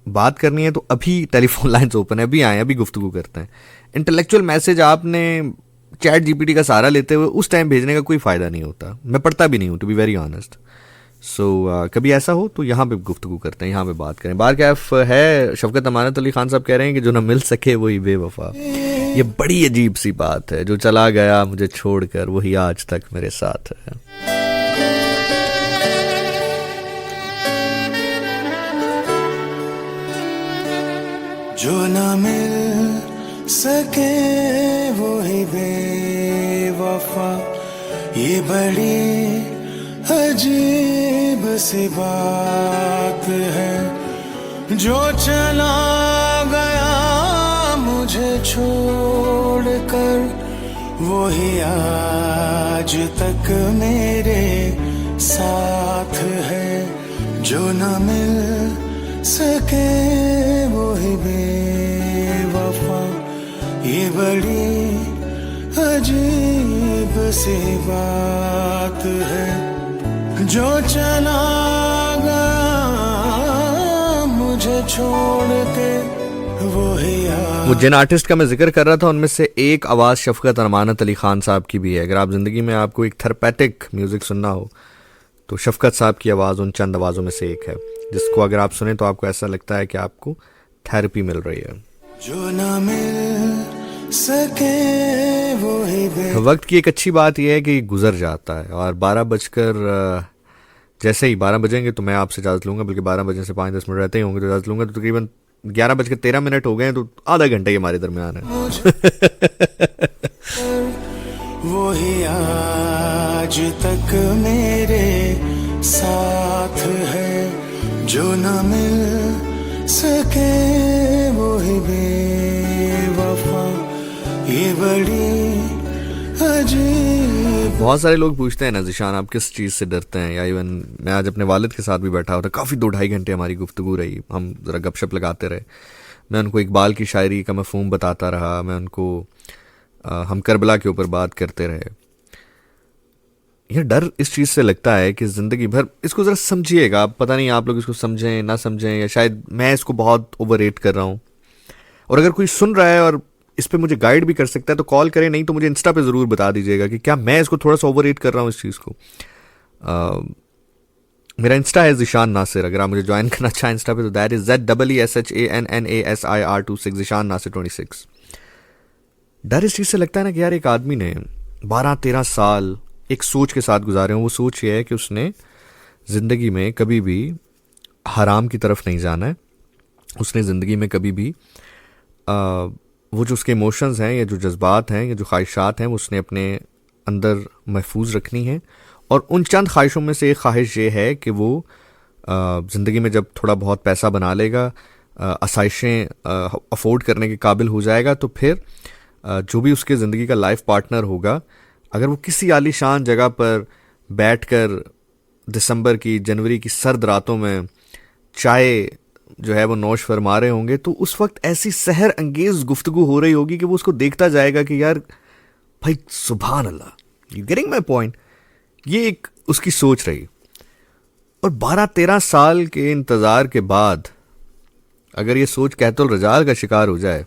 बात करनी है तो अभी टेलीफोन लाइन्स ओपन है, अभी आए, अभी गुफ्तगू करते हैं। इंटेलेक्चुअल मैसेज आपने चैट जीपीटी का सहारा लेते हुए उस टाइम भेजने का कोई फ़ायदा नहीं होता। मैं पढ़ता भी नहीं हूँ, टू बी वेरी ऑनेस्ट। सो कभी ऐसा हो तो यहाँ पे गुफ्तगू करते हैं, यहाँ पे बात करें। बार कैफ है, शफकत अमानत अली खान साहब कह रहे हैं कि जो ना मिल सके वही बेवफा। ये बड़ी अजीब सी बात है। जो चला गया मुझे छोड़कर वही आज तक मेरे साथ है। जो ना मिल सके वही बेवफा, ये बड़ी अजीब सी बात है। जो चला गया मुझे छोड़कर वही आज तक मेरे साथ है। जो न मिल सके वही बेवफा, ये बड़ी अजीब सी बात है। जो चला गया मुझे छोड़ के वही। वो जिन आर्टिस्ट का मैं जिक्र कर रहा था उनमें से एक आवाज़ शफकत अमानत अली खान साहब की भी है। अगर आप ज़िंदगी में आपको एक थेरेपेटिक म्यूज़िक सुनना हो तो शफकत साहब की आवाज़ उन चंद आवाज़ों में से एक है, जिसको अगर आप सुने तो आपको ऐसा लगता है कि आपको थेरेपी मिल रही है। जो ना मिल सके वही। वक्त की एक अच्छी बात यह है कि गुजर जाता है और 12 बजकर जैसे ही 12 बजेंगे तो मैं आपसे इजाज़त लूँगा, बल्कि 12 बजने से 5-10 मिनट रहते ही होंगे तो इजाज़त लूँगा। तो तकरीबन 11:13 हो गए हैं, तो आधा घंटा ही हमारे दरमियान है। वही आज तक मेरे साथ है। जो न मिल सके वही बेवफा, ये बड़ी अजीब। बहुत सारे लोग पूछते हैं ना ज़िशान आप किस चीज़ से डरते हैं, या इवन मैं आज अपने वालिद के साथ भी बैठा होता, काफ़ी 2-2.5 घंटे हमारी गुफ्तगू रही, हम ज़रा गपशप लगाते रहे। मैं उनको इकबाल की शायरी का मफ़हूम बताता रहा, मैं उनको हम करबला के ऊपर बात करते रहे। यह डर इस चीज़ से लगता है कि ज़िंदगी भर, इसको ज़रा समझिएगा, पता नहीं आप लोग इसको समझें ना समझें, या शायद मैं इसको बहुत ओवररेट कर रहा हूँ। और अगर कोई सुन रहा है और इस पे मुझे गाइड भी कर सकता है तो कॉल करें, नहीं तो मुझे इंस्टा पे ज़रूर बता दीजिएगा कि क्या मैं इसको थोड़ा सा ओवररेट कर रहा हूँ इस चीज़ को। मेरा इंस्टा है ज़िशान नासिर, अगर आप मुझे ज्वाइन करना चाहें इंस्टा पे तो दैट इज़ ZEESHANNASIR 26। डर इस चीज़ से लगता है ना कि यार एक आदमी ने 12-13 साल एक सोच के साथ गुजारे हों। वो सोच ये है कि उसने ज़िंदगी में कभी भी हराम की तरफ नहीं जाना है। उसने ज़िंदगी में कभी भी वो जो उसके इमोशंस हैं या जो जज्बात हैं या जो ख्वाहिशात हैं वो उसने अपने अंदर महफूज रखनी है। और उन चंद ख्वाहिशों में से एक ख्वाहिश ये है कि वो ज़िंदगी में जब थोड़ा बहुत पैसा बना लेगा, आसाइशें अफोर्ड करने के काबिल हो जाएगा, तो फिर जो भी उसके ज़िंदगी का लाइफ पार्टनर होगा, अगर वो किसी आलीशान जगह पर बैठकर दिसंबर की जनवरी की सर्द रातों में चाय जो है वो नौश फरमा रहे होंगे, तो उस वक्त ऐसी सहर अंगेज गुफ्तगू हो रही होगी कि वो उसको देखता जाएगा कि यार भाई सुभान अल्लाह, यू गेटिंग माई पॉइंट। ये एक उसकी सोच रही। और 12-13 साल के इंतज़ार के बाद अगर ये सोच कहतुल रजाल का शिकार हो जाए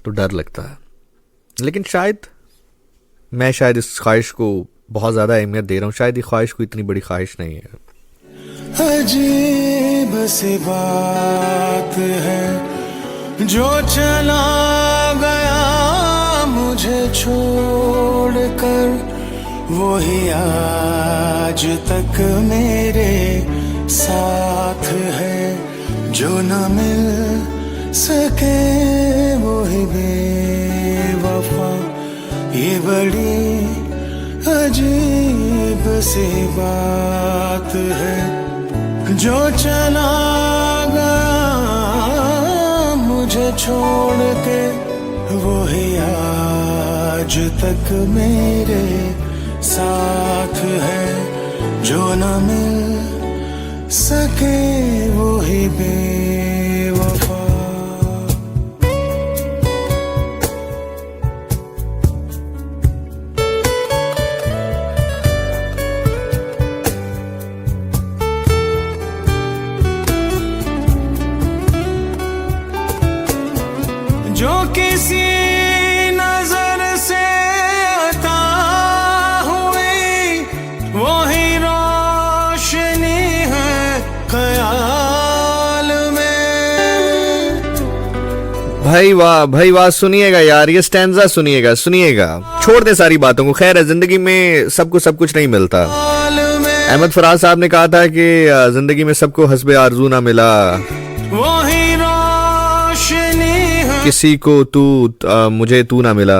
तो डर लगता है। लेकिन मैं शायद इस ख्वाहिश को बहुत ज़्यादा अहमियत दे रहा हूँ। शायद ये ख्वाहिश कोई इतनी बड़ी ख्वाहिश नहीं है। अजीब सी बात है जो चला गया मुझे छोड़कर, वही आज तक मेरे साथ है। जो न मिल सके वही बेवफा, ये बड़ी अजीब सी बात है। जो चला गया मुझे छोड़ के, वही आज तक मेरे साथ है। जो न मिल सके वही बेवफा। जो किसी नजर से अता हुई वही रोशनी है ख्याल में। भाई वाह सुनिएगा यार, ये स्टैंजा सुनिएगा। छोड़ दे सारी बातों को। खैर है, जिंदगी में सबको सब कुछ नहीं मिलता। अहमद फराज साहब ने कहा था कि जिंदगी में सबको हस्बे आरजू ना मिला, वही रोशनी है किसी को मुझे तू ना मिला।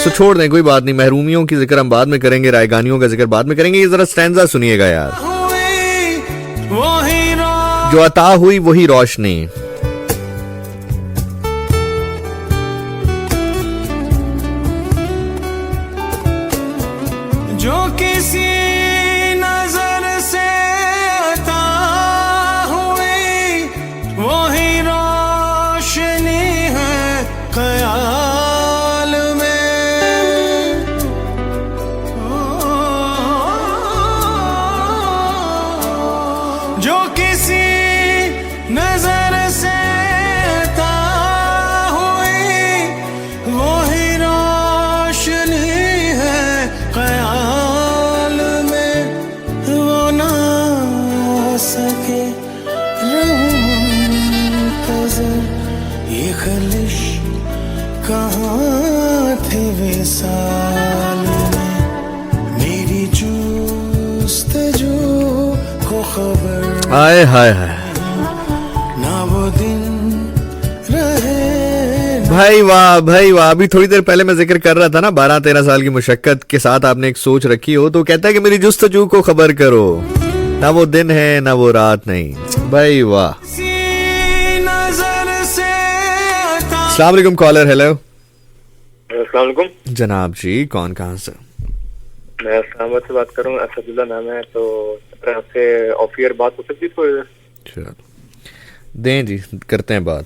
सो छोड़ दें, कोई बात नहीं। महरूमियों की जिक्र हम बाद में करेंगे, रायगानियों का जिक्र बाद में करेंगे। ये जरा स्टैंजा सुनिएगा यार। जो अता हुई वही रोशनी, जो किसी नजर से अता हुई वही रोशनी है ख्याल में। जो किसी नजर से अता हुई वही रोशनी है ख्याल में। वो ना सके रहूं मुंतज़र, ये खलिश कहाँ थे विसाल में। मेरी जुस्तजू को खबर हाय हाय हाय। ना वो दिन रहे। भाई वाह। अभी थोड़ी देर पहले मैं जिक्र कर रहा था ना, 12-13 साल की मुशक्कत के साथ आपने एक सोच रखी हो, तो कहता है कि मेरी जुस्तजू को खबर करो, ना वो दिन है ना वो रात नहीं। भाई वाह। अस्सलाम वालेकुम कॉलर। हेलो अस्सलाम वालेकुम जनाब जी, कौन कहाँ से? मैं इस्लामाबाद से बात कर रहा हूँ, असदुल्ला नाम है। तो आपसे ऑफ ईयर बात हो सकती है थोड़ी देर? चलो दें जी, करते हैं बात।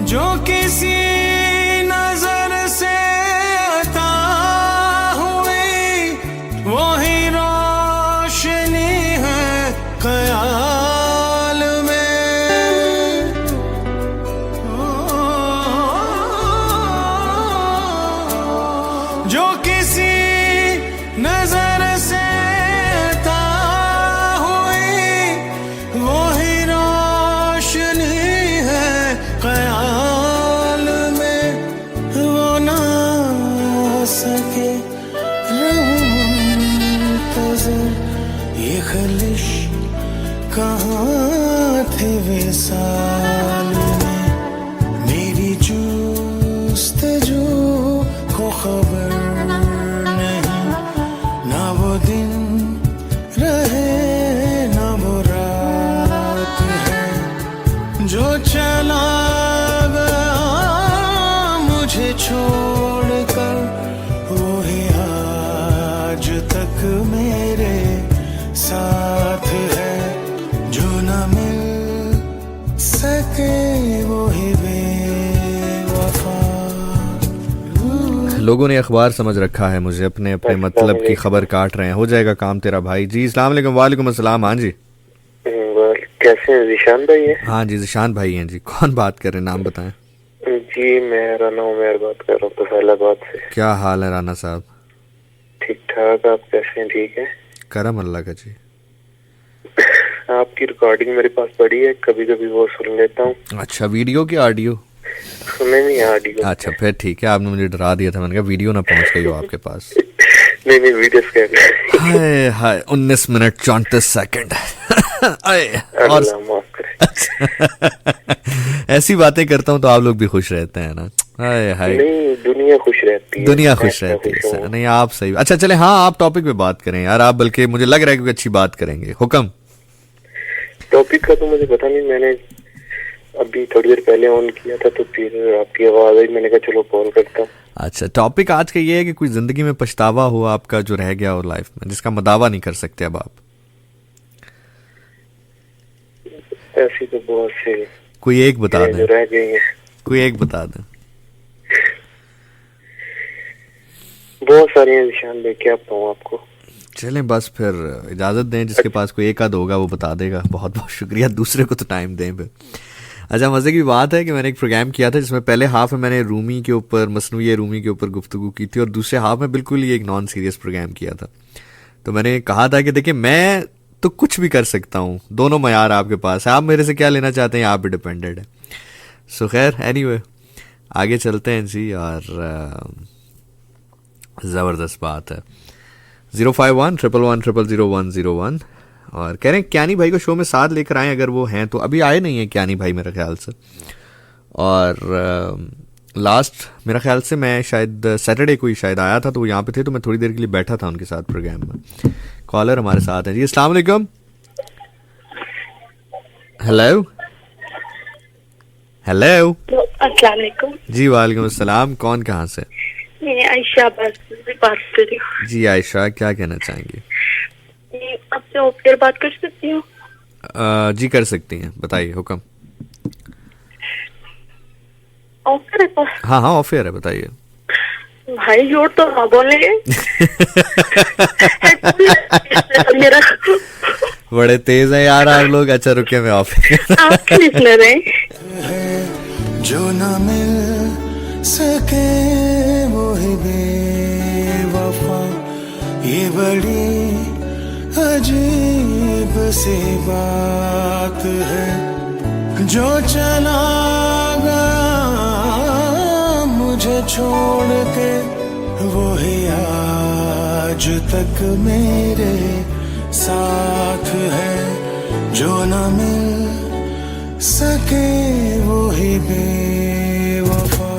जो किसी नजर से अता हुई वही रोशनी है ख्याल में। जो किसी नजर से अता हुई वही रोशनी है ख्याल कहाँ थे विसाल में, मेरी जुस्तजू को खबर नहीं, ना वो दिन रहे ना वो रात है, जो चला गया मुझे छोड़कर, वो ही आज तक मेरे साथ है, जो न मिल सके वो ही बेवफा। लोगों ने अखबार समझ रखा है मुझे, अपने अपने मतलब की खबर काट रहे हैं। हो जाएगा काम तेरा भाई। जी अस्सलाम वालेकुम। वालेकुम अस्सलाम। हाँ जी, कैसे हैं जीशान भाई? है हाँ जी, जिशान भाई हैं जी। कौन बात कर रहे हैं, नाम बताएं। जी, मैं राना उमर बात कर रहा हूँ फैसलाबाद से। क्या हाल है राना साहब? ठीक ठाक, आप कैसे हैं? ठीक है, करम अल्लाह का जी। आपकी रिकॉर्डिंग मेरे पास पड़ी है, कभी कभी वो सुन लेता हूँ। अच्छा, वीडियो की ऑडियो? नहीं, ऑडियो। अच्छा फिर ठीक है, आपने मुझे डरा दिया था, मैंने कहा वीडियो ना पहुंच गई हो आपके पास। नहीं वीडियो स्कैन। हाय हाय 19 मिनट 34 सेकंड। और ऐसी बातें करता हूँ तो आप लोग भी खुश रहते हैं ना। हाय हाय, नहीं दुनिया खुश रहती है, दुनिया खुश रहती है सर। नहीं आप सही। अच्छा चले, हाँ आप टॉपिक पे बात करें यार आप, बल्कि मुझे लग रहा है कि अच्छी बात करेंगे। हुक्म। टॉपिक का तो मुझे पता नहीं, मैंने अभी थोड़ी देर पहले ऑन किया था तो फिर आपकी आवाज आई, मैंने कहा चलो कॉल करता हूँ। अच्छा, टॉपिक आज का ये है कि कोई जिंदगी में पछतावा हुआ आपका जो रह गया हो लाइफ में, जिसका मदावा नहीं कर सकते अब आप। ऐसी तो बहुत से कोई एक बता दें, रह गई है। कोई एक बता दें। बहुत सारी हैं निशान भाई, क्या बताऊँ आपको। चलें बस फिर इजाजत दें, जिसके पास कोई एक आध होगा वो बता देगा। बहुत बहुत शुक्रिया, दूसरे को तो टाइम दें फिर। अच्छा, मज़े की बात है कि मैंने एक प्रोग्राम किया था जिसमें पहले हाफ में मैंने रूमी के ऊपर, मसनूई रूमी के ऊपर गुफ्तगू की थी, और दूसरे हाफ में बिल्कुल ही एक नॉन सीरियस प्रोग्राम किया था। तो मैंने कहा था कि देखिए मैं तो कुछ भी कर सकता हूँ, दोनों मयार आपके पास है, आप मेरे से क्या लेना चाहते हैं, आप भी डिपेंडेड है। सो खैर एनीवे आगे चलते हैं जी। और ज़बरदस्त बात है। 05111000101 और कह रहे हैं क्यानी भाई को शो में साथ लेकर आए अगर वो हैं तो। अभी आए नहीं है क्यानी भाई मेरे ख्याल से। और लास्ट मेरा ख्याल से मैं शायद सैटरडे को ही शायद आया था, तो वो यहाँ पे थे, तो मैं थोड़ी देर के लिए बैठा था उनके साथ प्रोग्राम में। कॉलर हमारे साथ हैं जी। अस्सलाम वालेकुम। Hello hello. अस्सलाम वालेकुम। जी वालेकुम अस्सलाम। कौन कहाँ से? मैं आयशा बात कर रही हूँ। जी आयशा, क्या कहना चाहेंगी? आपसे ऑफियर बात कर सकती हूँ? जी कर सकती हैं, बताइए हुक्म। ऑफियर है? हाँ हाँ ऑफियर है, बताइए। भाई जोर तो ना बोले। मेरा बड़े तेज है यार आप लोग। अच्छा रुके, मैं ऑफियर। आपके लिसनर है। जो न मिल सके वो ही बेवफा, ये बड़ी अजीब सी बात है, जो चला गया मुझे छोड़ के, वो ही आज तक मेरे साथ है, जो न मिल सके वो ही बेवफा।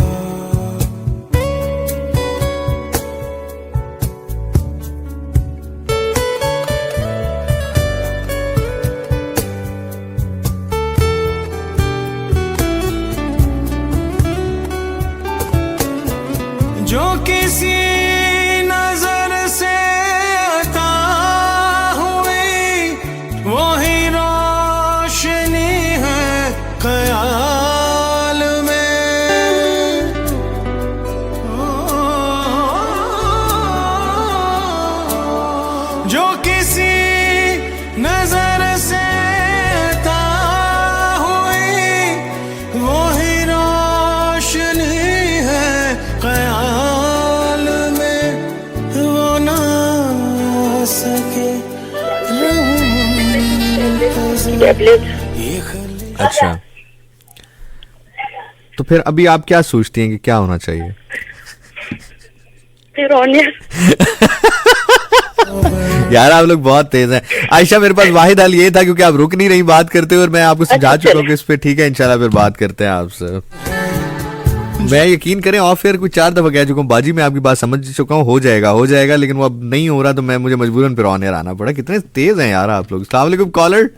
जो किसी नजर से अता हुई वही रोशनी है ख्याल में, जो किसी नजर से अता हुई वही रोशनी है ख्याल में, वो ना सके अच्छा, तो फिर अभी आप क्या सोचती हैं कि क्या होना चाहिए? फिर यार आप लोग बहुत तेज हैं। आयशा मेरे पास वाहिद हल ये था क्योंकि आप रुक नहीं रही बात करते हुए, और मैं आपको समझा चुका हूँ कि इस पे ठीक है, इंशाल्लाह फिर बात करते हैं आपसे। मैं यकीन करें ऑफ एयर कुछ 4 दफा कह चुका हूँ बाजी, मैं आपकी बात समझ चुका हूँ, हो जाएगा, लेकिन वो अब नहीं हो रहा तो मैं मुझे मजबूरन फिर ऑन एयर आना पड़ा। कितने तेज हैं यार आप लोग। अस्सलाम वालेकुम कॉलर।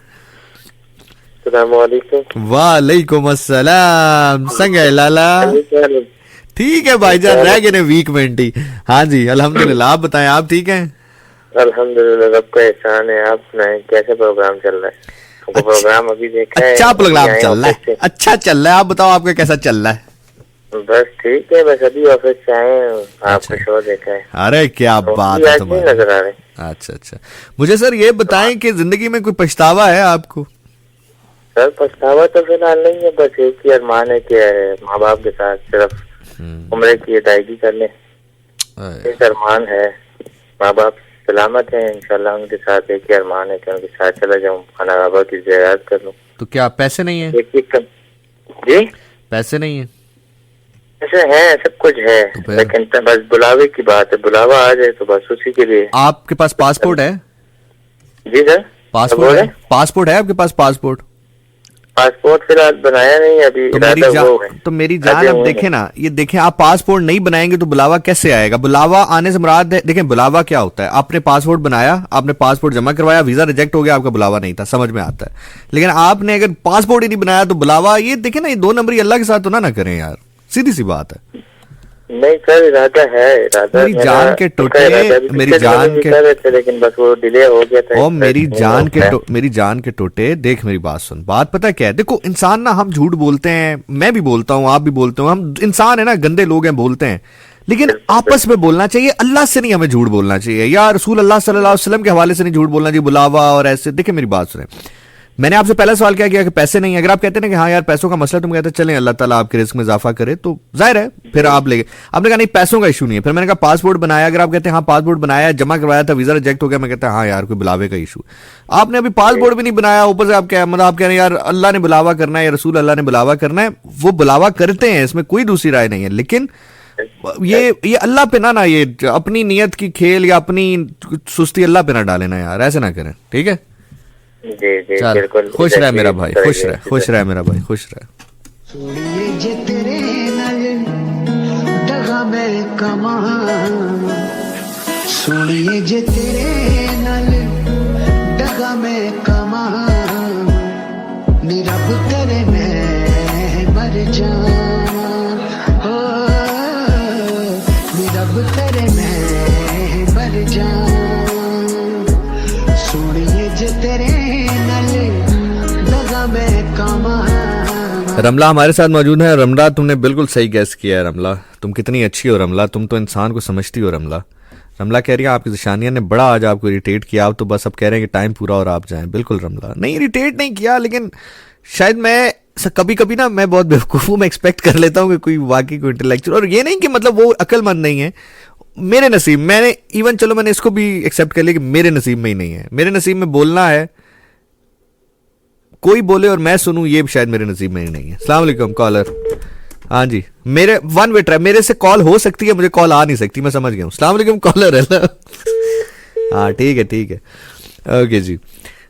वालेकुम अस्सलाम। संगे लाला ठीक है भाईजान, रह गए वीक मेंटी। हाँ जी अल्हम्दुलिल्लाह, आप बताएं आप ठीक हैं? अल्हम्दुलिल्लाह, रब का एहसान है। आप सुनाएं कैसे प्रोग्राम चल रहा है? आपको प्रोग्राम अभी देखा है? अच्छा प्रोग्राम चल रहा है, अच्छा चल रहा है। आप बताओ आपका कैसा चल रहा है? बस ठीक है, बस अभी ऑफिस से आए, आपका शो देखा है। अरे क्या बात है तुम्हारी। नजर आ रहे। अच्छा, मुझे सर ये बताएं कि जिंदगी में कोई पछतावा है आपको? सर पछतावा तो फिलहाल नहीं है, बस एक ही अरमान है कि माँ बाप के साथ सिर्फ उम्र की अदायगी कर ले। एक अरमान है, माँ बाप सलामत है इंशाल्लाह, उनके साथ एक ही अरमान है कि उनके साथ चला जाऊँ, खाना बाबा की ज़ियारत कर लूँ। तो क्या पैसे नहीं है? जी पैसे नहीं है? ऐसे है, सब कुछ है, लेकिन बस बुलावे की बात है, बुलावा आ जाए तो बस उसी के लिए। आपके पास पासपोर्ट है? जी सर पासपोर्ट है? पासपोर्ट है आपके पास? पासपोर्ट फिलहाल बनाया नहीं अभी। तो मेरी जान अब देखें ना, ये देखें, आप पासपोर्ट नहीं बनाएंगे तो बुलावा कैसे आएगा? बुलावा आने से मुराद है, देखें बुलावा क्या होता है, आपने पासपोर्ट बनाया, आपने पासपोर्ट जमा करवाया, वीजा रिजेक्ट हो गया, आपका बुलावा नहीं था, समझ में आता है। लेकिन आपने अगर पासपोर्ट ही नहीं बनाया तो बुलावा, ये देखें ना, ये 2 नंबरी अल्लाह के साथ तो ना करें यार, सीधी सी बात है। नहीं सर इरादा है, मेरी जान के टोटे, मेरी जान के, लेकिन बस वो डिले हो गया था। और मेरी जान के टोटे, देख मेरी बात सुन, बात पता क्या है, देखो इंसान ना, हम झूठ बोलते हैं, मैं भी बोलता हूँ, आप भी बोलते हो, हम इंसान है ना, गंदे लोग हैं, बोलते हैं, लेकिन आपस में बोलना चाहिए, अल्लाह से नहीं हमें झूठ बोलना चाहिए, या रसूल अल्लाह सल्लल्लाहु अलैहि वसल्लम के हवाले से नहीं झूठ बोलना चाहिए, बुलावा और ऐसे। देखिए मेरी बात सुने, मैंने आपसे पहला सवाल क्या किया कि पैसे नहीं है। अगर आप कहते हैं कि हाँ यार पैसों का मसला, तुम कहते चलें अल्लाह ताला आपके रिस्क में इजाफा करे, तो जाहिर है फिर आप ले गए। आपने कहा नहीं पैसों का इशू नहीं है, फिर मैंने कहा पासपोर्ट बनाया, अगर आप कहते हैं हाँ पासपोर्ट बनाया, जमा करवाया था, वीजा रिजेक्ट हो गया, मैं कहता हाँ यार कोई बुलावे का इशू। आपने अभी पासपोर्ट भी नहीं बनाया, ऊपर से आप क्या मतलब आप कह रहे हैं यार अल्लाह ने बुलावा करना है या रसूल अल्लाह ने बुलावा करना है। वो बुलावा करते हैं, इसमें कोई दूसरी राय नहीं है, लेकिन ये अल्लाह पे ना ये अपनी नियत की खेल या अपनी सुस्ती अल्लाह पे ना डालेना यार, ऐसे ना करें, ठीक है? जी बिल्कुल। खुश रहे मेरा भाई, खुश रहे मेरा भाई, खुश रहे। सुनिए जे तेरे नाल दगा में कमा, सुनिए जे तेरे नाल दगा में कमा, निरब तेरे में मर जावा, हो निरब तेरे में मर जावा, सुनिए जे तेरे रमला हमारे साथ मौजूद है। रमला तुमने बिल्कुल सही गैस किया है। रमला तुम कितनी अच्छी हो रमला, तुम तो इंसान को समझती हो रमला। रमला कह रही है आपकी ज़िशानिया ने बड़ा आज आपको इरिटेट किया, आप तो बस अब कह रहे हैं कि टाइम पूरा और आप जाएं। बिल्कुल रमला, नहीं इरिटेट नहीं किया, लेकिन शायद मैं कभी कभी ना मैं बहुत बेवकूफ़ हूँ, मैं एक्सपेक्ट कर लेता हूँ कि कोई वाकई कोई इंटेलेक्चुअल, और ये नहीं कि मतलब वो अक्लमंद नहीं है, मेरे नसीब, मैंने इवन चलो मैंने इसको भी एक्सेप्ट कर लिया कि मेरे नसीब में ही नहीं है। मेरे नसीब में बोलना है, कोई बोले और मैं सुनूं, ये शायद मेरे नसीब में ही नहीं है। अस्सलाम वालेकुम कॉलर। हाँ जी, मेरे वन वे ट्राई, मेरे से कॉल हो सकती है, मुझे कॉल आ नहीं सकती, मैं समझ गया हूँ। अस्सलाम वालेकुम कॉलर है। हाँ ठीक है ओके जी।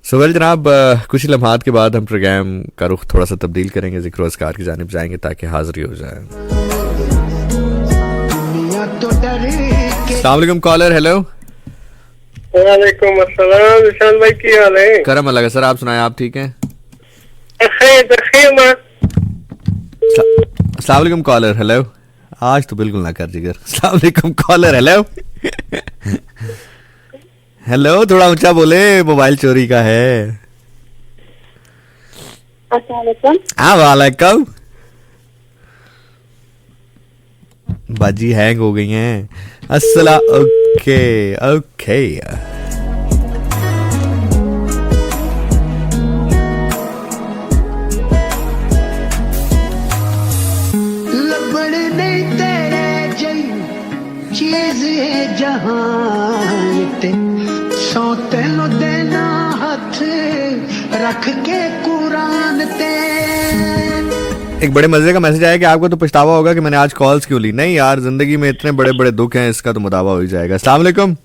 सो वेल जनाब, कुछ ही लम्हात के बाद हम प्रोग्राम का रुख थोड़ा सा तब्दील करेंगे, जिक्र अस्कार की जानिब जाएंगे ताकि हाजिरी हो जाए। अस्सलाम वालेकुम कॉलर। हेलो। वालेकुम अस्सलाम। निशान भाई की हाल है? करम अल्लाह का सर, आप सुनाए, आप ठीक हैं? अस्सलाम वालेकुम कॉलर। हेलो। आज तो बिल्कुल ना कर जिगर। अस्सलाम वालेकुम कॉलर। हेलो। हेलो, थोड़ा ऊंचा बोले, मोबाइल चोरी का है। अस्सलाम वालेकुम। हाँ वालेकुम। बाजी हैंग हो गई हैं। अस्सलाम, ओके चीज है जहां ते सौ तेनो देना हाथ रख के कुरान ते। एक बड़े मजे का मैसेज आया कि आपको तो पछतावा होगा कि मैंने आज कॉल्स क्यों ली। नहीं यार, जिंदगी में इतने बड़े बड़े दुख हैं, इसका तो मुदावा हो ही जाएगा। अस्सलाम वालेकुम।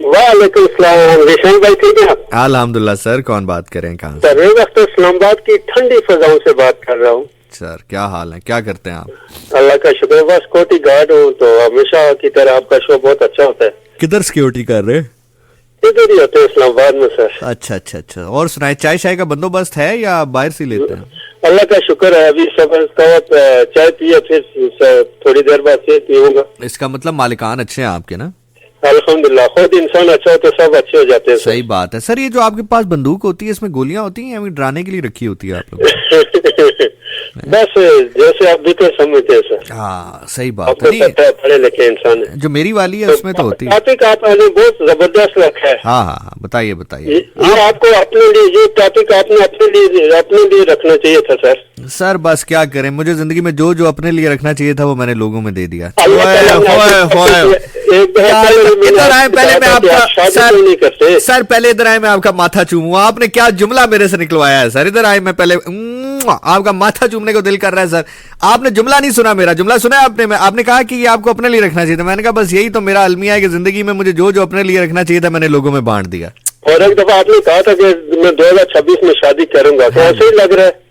वालेकुम सलाम। विशाल भाई ठीक है? अल्हम्दुलिल्लाह सर, कौन बात कर रहे हैं, कहाँ से? सर अख्तर इस्लामाबाद की ठंडी फजाओं से बात कर रहा हूँ। सर क्या हाल है, क्या करते हैं आप? अल्लाह का शुक्र, बस सिक्योरिटी गार्ड हूँ, तो हमेशा की तरह आपका शो बहुत अच्छा होता है। किधर सिक्योरिटी कर रहे हैं? इधर ही होते हैं इस्लामाबाद में सर। अच्छा अच्छा अच्छा। और सुनाए, चाय शाय का बंदोबस्त है या बाहर से लेते हैं? अल्लाह का शुक्र है, अभी सब चाय पिए, फिर थोड़ी देर बाद से पीऊंगा। इसका मतलब मालिकान अच्छे हैं आपके ना? अल्हम्दुलिल्लाह, खुद इंसान अच्छा हो तो सब अच्छे हो जाते हैं। सही बात है सर। ये जो आपके पास बंदूक होती है, इसमें गोलियां होती हैं या अभी डराने के लिए रखी होती है आप लोग? बस जैसे आप भी तो समझते हैं सर। हाँ सही बात आपको है। पता है, पढ़े लिखे इंसान है। जो मेरी वाली है उसमें तो होती है। टॉपिक आपने बहुत जबरदस्त रखा है। हाँ हाँ हाँ, बताइए बताइए। ये आपको अपने लिए, ये टॉपिक आपने अपने लिए रखना चाहिए था सर। सर बस क्या करें, मुझे जिंदगी में जो जो अपने लिए रखना चाहिए था वो मैंने लोगों में दे दिया। इधर आए पहले मैं आपका सर पहले इधर आए मैं आपका माथा चूमूं। आपने क्या जुमला मेरे से निकलवाया है सर। इधर आए मैं पहले आपका माथा चूमने को दिल कर रहा है सर। आपने जुमला नहीं सुना, मेरा जुमला सुना आपने? आपने कहा कि ये आपको अपने लिए रखना चाहिए था। मैंने कहा बस यही तो मेरा अलमिया है कि जिंदगी में मुझे जो जो अपने लिए रखना चाहिए था मैंने लोगों में बांट दिया। और एक दफा आपने कहा था कि मैं 2026 में शादी करूंगा, तो ऐसे ही लग रहा है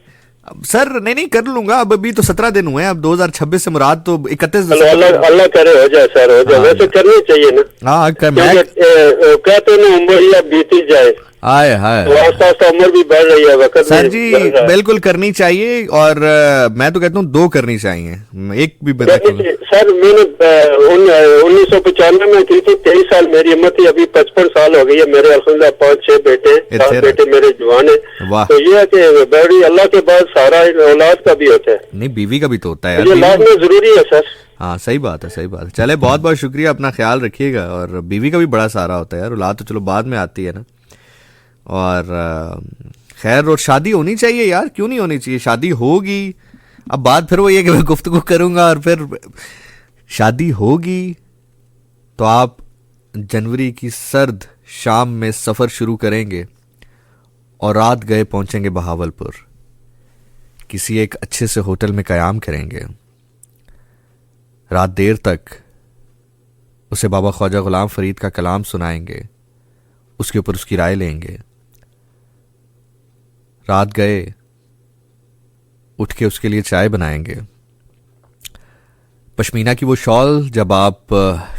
सर। नहीं कर लूंगा, अब अभी तो 17 दिन हुए हैं। अब 2026 से मुराद तो 31। अल्लाह करे हो जाए सर, हो जाए। वैसे करनी चाहिए ना। हाँ कहते ना उम्र या बीती जाए, हाय हाय आस्ता आस्ता उम्र भी बढ़ रही है, वक्त सर जी बिल्कुल करनी चाहिए। और मैं तो कहता हूँ 2 करनी चाहिए, एक भी बता। सर मैंने 1995 में की थी, 23 साल मेरी उम्र थी, अभी 55 साल हो गई है। मेरे अल्हम्दुलिल्लाह 5-6 बेटे, 7 बेटे मेरे जवान है। तो ये है कि बड़ी अल्लाह के बाद सारा औलाद का भी होता है। नहीं, बीवी का भी तो होता है, ये लाभ में जरूरी है सर। हाँ सही बात है, सही बात है। चले बहुत बहुत शुक्रिया, अपना ख्याल रखिएगा। और बीवी का भी बड़ा सहारा होता है यार, औलाद तो चलो बाद में आती है ना। और खैर, और शादी होनी चाहिए यार, क्यों नहीं होनी चाहिए? शादी होगी, अब बात फिर वो ये कि मैं गुफ्तगू करूंगा और फिर शादी होगी तो आप जनवरी की सर्द शाम में सफ़र शुरू करेंगे और रात गए पहुंचेंगे बहावलपुर। किसी एक अच्छे से होटल में क़याम करेंगे, रात देर तक उसे बाबा ख्वाजा गुलाम फरीद का कलाम सुनाएंगे, उसके ऊपर उसकी राय लेंगे। रात गए उठ के उसके लिए चाय बनाएंगे। पश्मीना की वो शॉल जब आप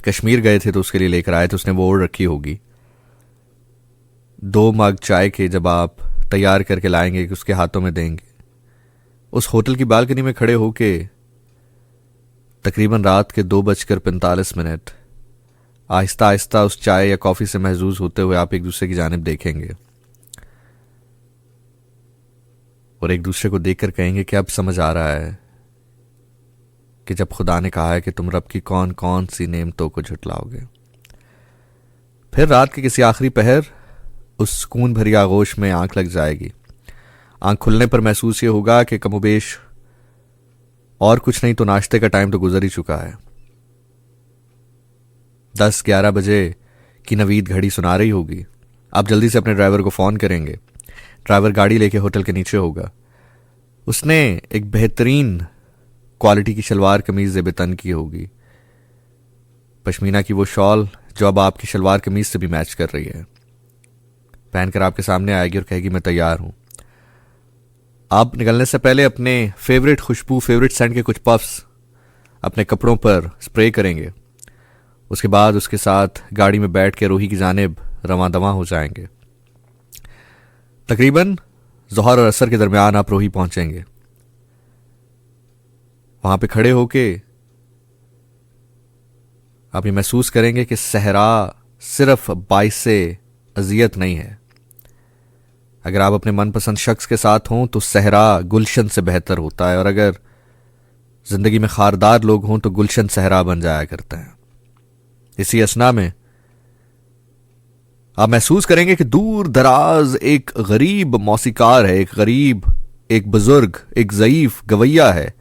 कश्मीर गए थे तो उसके लिए लेकर आए थे, उसने वो ओढ़ रखी होगी। 2 मग चाय के जब आप तैयार करके लाएंगे कि उसके हाथों में देंगे, उस होटल की बालकनी में खड़े होके तकरीबन रात के 2:45 आहिस्ता आहिस्ता उस चाय या कॉफी से महजूज होते हुए आप एक दूसरे की जानिब देखेंगे और एक दूसरे को देखकर कहेंगे कि अब समझ आ रहा है कि जब खुदा ने कहा है कि तुम रब की कौन कौन सी नेमतों को झुटलाओगे। फिर रात के किसी आखिरी पहर उस सुकून भरी आगोश में आंख लग जाएगी। आंख खुलने पर महसूस ये होगा कि कमोबेश और कुछ नहीं तो नाश्ते का टाइम तो गुजर ही चुका है। 10-11 बजे की नवीद घड़ी सुना रही होगी। आप जल्दी से अपने ड्राइवर को फ़ोन करेंगे। ड्राइवर गाड़ी लेके होटल के नीचे होगा। उसने एक बेहतरीन क्वालिटी की शलवार कमीज ज़ेब-ए-तन की होगी, पश्मीना की वो शॉल जो अब आपकी शलवार कमीज से भी मैच कर रही है, पहनकर आपके सामने आएगी और कहेगी मैं तैयार हूं। आप निकलने से पहले अपने फेवरेट खुशबू, फेवरेट सेंट के कुछ पफ्स अपने कपड़ों पर स्प्रे करेंगे। उसके बाद उसके साथ गाड़ी में बैठ के रोही की जानिब रवां दवां हो जाएंगे। तकरीबन ज़ोहर और असर के दरमियान आप रोही पहुंचेंगे। वहां पे खड़े होके आप ये महसूस करेंगे कि सहरा सिर्फ बाइसे अजियत नहीं है। अगर आप अपने मनपसंद शख्स के साथ हों तो सहरा गुलशन से बेहतर होता है, और अगर जिंदगी में खारदार लोग हों तो गुलशन सहरा बन जाया करता है। इसी असना में आप महसूस करेंगे कि दूर दराज एक गरीब मौसीकार है, एक गरीब, एक बुजुर्ग, एक ज़ईफ गवैया है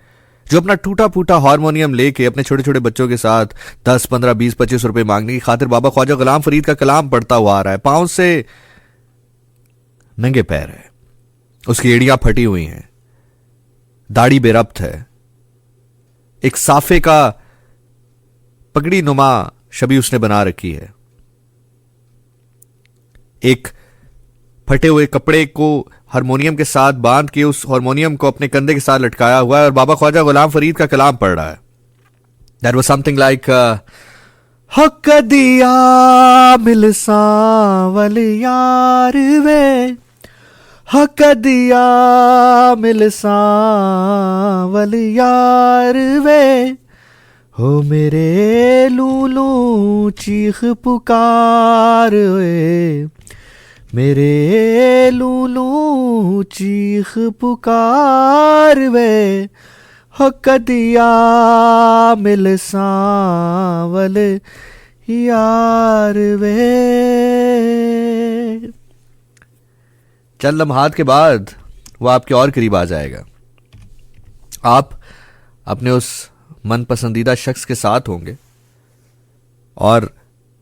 जो अपना टूटा फूटा हारमोनियम लेके अपने छोटे छोटे बच्चों के साथ 10, 15, 20, 25 रुपए मांगने की खातिर बाबा ख्वाजा गुलाम फरीद का कलाम पढ़ता हुआ आ रहा है। पांव से नंगे पैर है, उसकी एड़ियां फटी हुई हैं, दाढ़ी बेरब्त है, एक साफे का पगड़ी नुमा शबी उसने बना रखी है। एक फटे हुए कपड़े को हारमोनियम के साथ बांध के उस हारमोनियम को अपने कंधे के साथ लटकाया हुआ है और बाबा ख्वाजा गुलाम फरीद का कलाम पढ़ रहा है. दैट वाज समथिंग लाइक हक दिया मिल सांवल यार वे, हक दिया मिल सांवल यार वे, हो मेरे लूलू चीख पुकार वे, मेरे लूलू चीख पुकार वे, हक दिया मिल सांवल यार वे. चंद लम्हात के बाद वो आपके और करीब आ जाएगा. आप अपने उस मन पसंदीदा शख्स के साथ होंगे और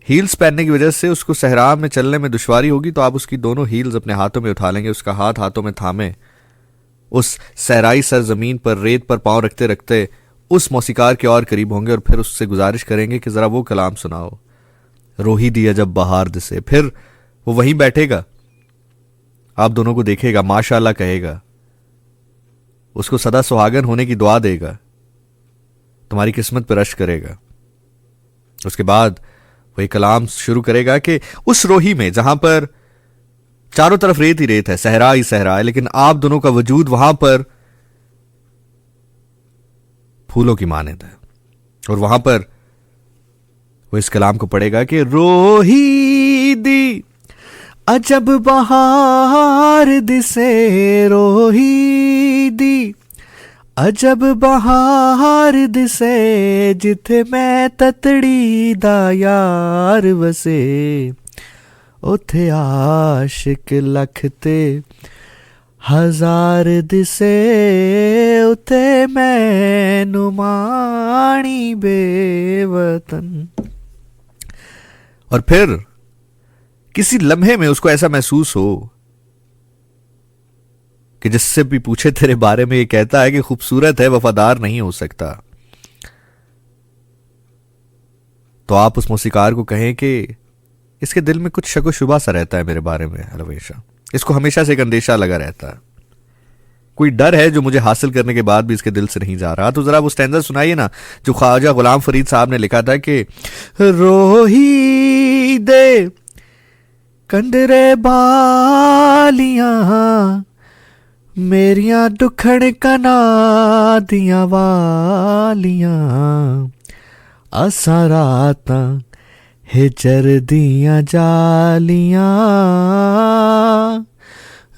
हील्स पहनने की वजह से उसको सहरा में चलने में दुश्वारी होगी, तो आप उसकी दोनों हील्स अपने हाथों में उठा लेंगे, उसका हाथ हाथों में थामे उस सहराई सरजमीन पर रेत पर पांव रखते रखते उस मौसीकार के और करीब होंगे और फिर उससे गुजारिश करेंगे कि जरा वो कलाम सुनाओ, रोही दिया जब बहार दिसे. फिर वो वहीं बैठेगा, आप दोनों को देखेगा, माशाअल्लाह कहेगा, उसको सदा सुहागन होने की दुआ देगा, तुम्हारी किस्मत पर रश्क करेगा. उसके बाद वही कलाम शुरू करेगा कि उस रोही में जहां पर चारों तरफ रेत ही रेत है, सहरा ही सहरा है, लेकिन आप दोनों का वजूद वहां पर फूलों की मानंद है. और वहां पर वो इस कलाम को पढ़ेगा कि रोही दी अजब बहार दिसे, रोही दी अजब बहार दिसे, जिथे मैं ततड़ी दा यार वसे, उथे आशिक लख ते हजार दिसे, उथे मैं नुमानी बेवतन. और फिर किसी लम्हे में उसको ऐसा महसूस हो कि जिससे भी पूछे तेरे बारे में ये कहता है कि खूबसूरत है, वफादार नहीं हो सकता, तो आप उस मौसीकार को कहें कि इसके दिल में कुछ शक व शुबा सा रहता है मेरे बारे में हमेशा, इसको हमेशा से एक अंदेशा लगा रहता है, कोई डर है जो मुझे हासिल करने के बाद भी इसके दिल से नहीं जा रहा. तो जरा वो स्टैंजा सुनाइए ना जो ख्वाजा गुलाम फरीद साहब ने लिखा था कि रोही दे कंडरे बालियां, मेरियां दुखड़ कना दियां वालियां, असां रातां हिजर दियां जालियां,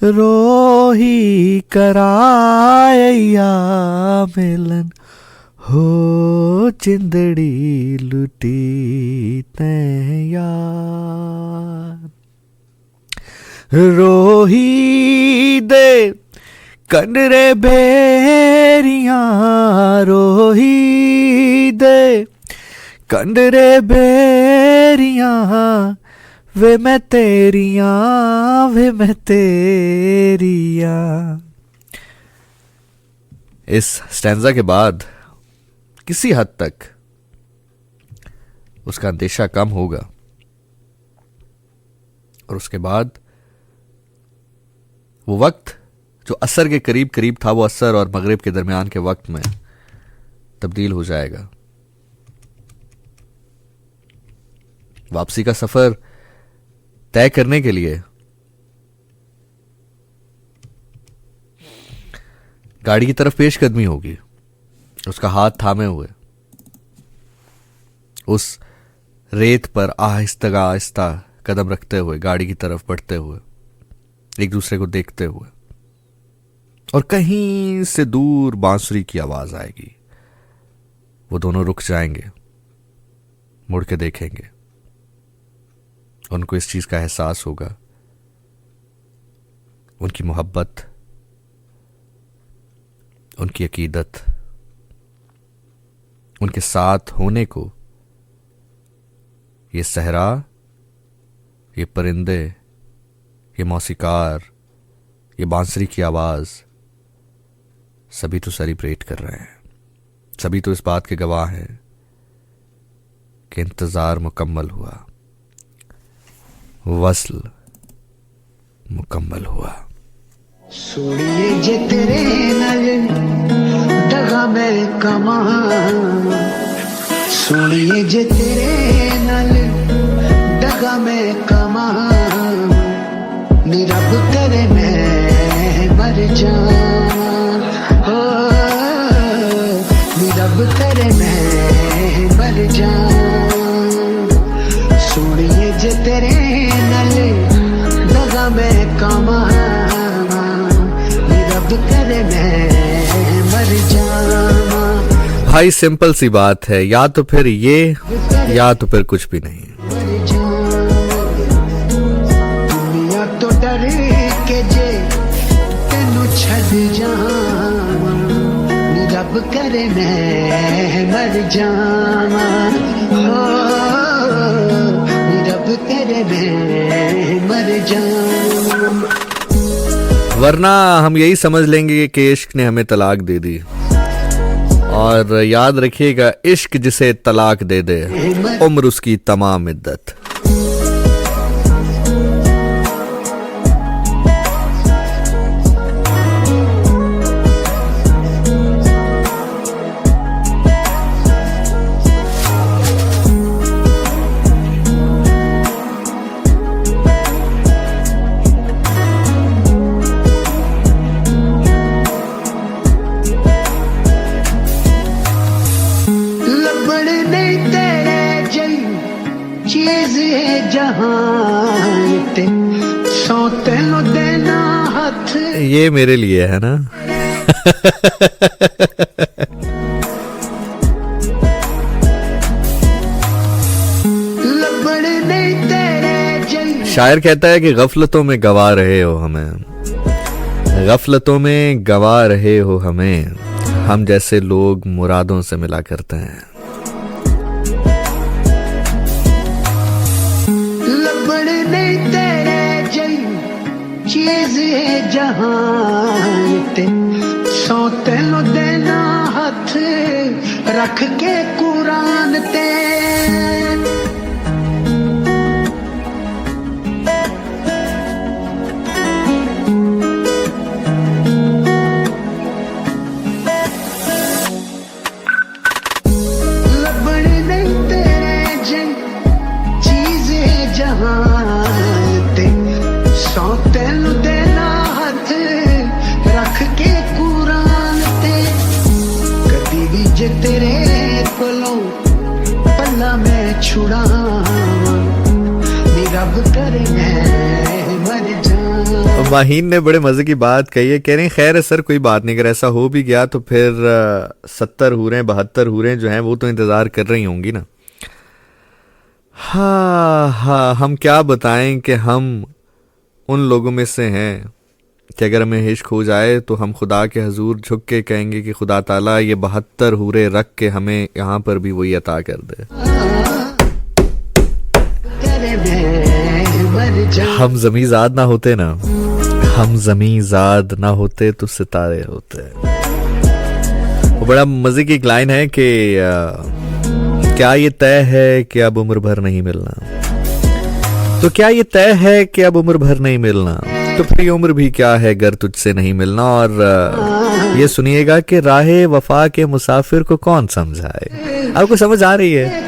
रोही कराया मिलन हो, जिंदड़ी लुटी तैं यार, रोही दे कंडरे बेरियां, रोही दे कंडरे बेरियां, वे मैं तेरियां, वे मैं तेरियां. इस स्टैंजा के बाद किसी हद तक उसका अंदेशा कम होगा और उसके बाद वो वक्त जो असर के करीब करीब था वो असर और मगरिब के दरमियान के वक्त में तब्दील हो जाएगा. वापसी का सफर तय करने के लिए गाड़ी की तरफ पेशकदमी होगी, उसका हाथ थामे हुए उस रेत पर आहिस्ता आहिस्ता कदम रखते हुए गाड़ी की तरफ बढ़ते हुए एक दूसरे को देखते हुए, और कहीं से दूर बांसुरी की आवाज आएगी. वो दोनों रुक जाएंगे, मुड़ के देखेंगे, उनको इस चीज का एहसास होगा, उनकी मोहब्बत, उनकी अकीदत, उनके साथ होने को ये सहरा, ये परिंदे, ये मौसीकार, ये बांसुरी की आवाज सभी तो सेलिब्रेट कर रहे हैं, सभी तो इस बात के गवाह हैं कि इंतजार मुकम्मल हुआ, वस्ल मुकम्मल हुआ। सोड़िए जे तेरे नाल दगा मैं कमा, सोड़िए जे तेरे नाल दगा मैं कमा, नी रब करे मैं मर जावां, ओ नी रब करे मैं मर जावां, सोड़िए जे तेरे नाल दगा मैं कमा, भाई सिंपल सी बात है, या तो फिर ये या तो फिर कुछ भी नहीं। दुनिया तो डर के जे तेनू छड़ जावां, रब करे मैं मर जावां, हो रब करे मैं मर जावां। वरना हम यही समझ लेंगे कि इश्क ने हमें तलाक दे दी। और याद रखिएगा, इश्क जिसे तलाक दे दे उम्र उसकी तमाम इद्दत। ये मेरे लिए है ना। शायर कहता है कि गफलतों में गवा रहे हो हमें, गफलतों में गवा रहे हो हमें, हम जैसे लोग मुरादों से मिला करते हैं। चीज है जहां ते सौ तेनों देना हाथ रख के कुरान ते, लबड़ नहीं तेरे जंग चीज है जहां ते सौ तेनू देना हाथ रख के कुरान ते, कदी भी जे तेरे कोलों पल्ला मैं छुड़ावां, नी रब करे मैं मर जावां। माहीन ने बड़े मजे की बात कही है, कह रहे हैं खैर है सर कोई बात नहीं, अगर ऐसा हो भी गया तो फिर 70 हूरें 72 हूरें जो हैं वो तो इंतजार कर रही होंगी ना। हाँ, हम क्या बताएं कि हम उन लोगों में से हैं कि अगर हमें इश्क हो जाए तो हम खुदा के हजूर झुक के कहेंगे कि खुदा ताला ये 72 हूरे रख के हमें यहाँ पर भी वही अता कर दे। हम ज़मीज़ाद ना होते ना, हम ज़मीज़ाद ना होते तो सितारे होते। वो बड़ा मजे की एक लाइन है कि क्या ये तय है कि अब उम्र भर नहीं मिलना, तो क्या ये तय है कि अब उम्र भर नहीं मिलना, तो फिर ये उम्र भी क्या है अगर तुझसे नहीं मिलना। और ये सुनिएगा कि राहे वफा के मुसाफिर को कौन समझाए। आपको समझ आ रही है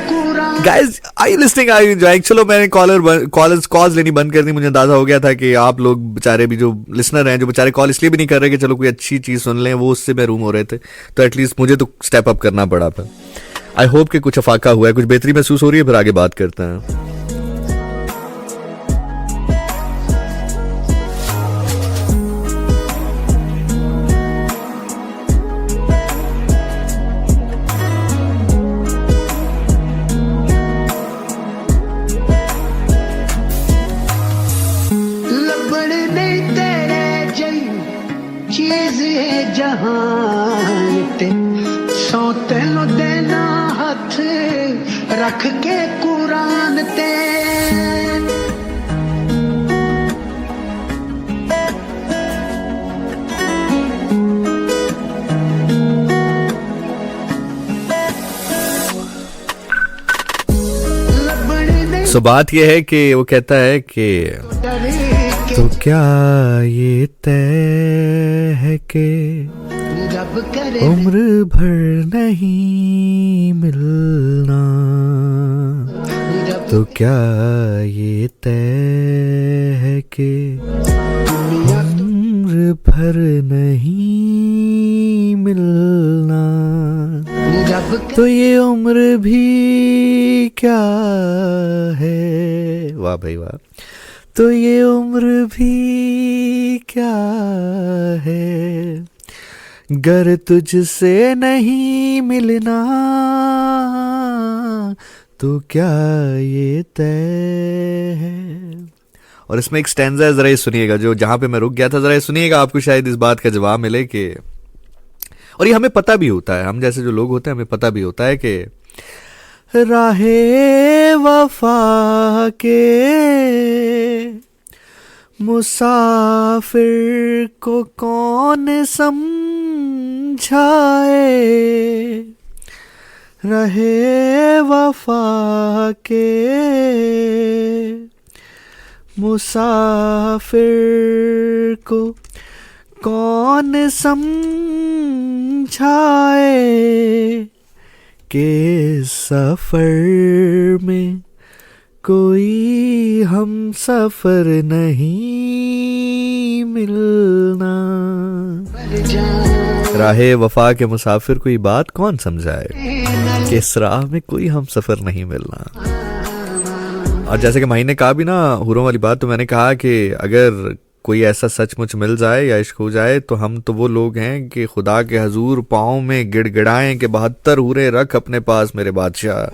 गाइस? आई लिस्टिंग, आई एंजॉयिंग। चलो मैंने कॉल्स लेनी बंद कर दी, मुझे अंदाजा हो गया था कि आप लोग बेचारे भी जो लिसनर हैं जो बेचारे कॉल इसलिए भी नहीं कर रहे कि चलो कोई अच्छी चीज सुन लें, वो उससे महरूम हो रहे थे, तो एटलीस्ट मुझे तो स्टेप अप करना पड़ा था। आई होप कि कुछ अफाका हुआ है, कुछ बेहतरी महसूस हो रही है, फिर आगे बात करते हैं। रख के कुरान ते, सो बात यह है कि वो कहता है कि तो क्या ये तय है कि रब करे उम्र भर नहीं मिलना, तो क्या ये तय है कि उम्र भर नहीं मिलना, तो ये उम्र भी क्या है, वाह भाई वाह, तो ये उम्र भी क्या है, गर तुझसे नहीं मिलना, तो क्या ये तय है। और इसमें एक स्टैंजा है, जरा ये सुनिएगा, जो जहां पे मैं रुक गया था, जरा ये सुनिएगा, आपको शायद इस बात का जवाब मिले कि, और ये हमें पता भी होता है, हम जैसे जो लोग होते हैं हमें पता भी होता है कि राहे वफा के मुसाफिर को कौन समझाए, रहे वफा के मुसाफिर को कौन समझाए, के सफर में कोई हम सफर नहीं मिलना, राहे वफा के मुसाफिर को ये बात कौन समझाए कि इस राह में कोई हम सफर नहीं मिलना। और जैसे कि माही ने कहा भी ना हुरों वाली बात, तो मैंने कहा कि अगर कोई ऐसा सचमुच मिल जाए या इश्क हो जाए तो हम तो वो लोग हैं कि खुदा के हजूर पाँव में गिड़गिड़ाएं कि 72 हूरें रख अपने पास मेरे बादशाह,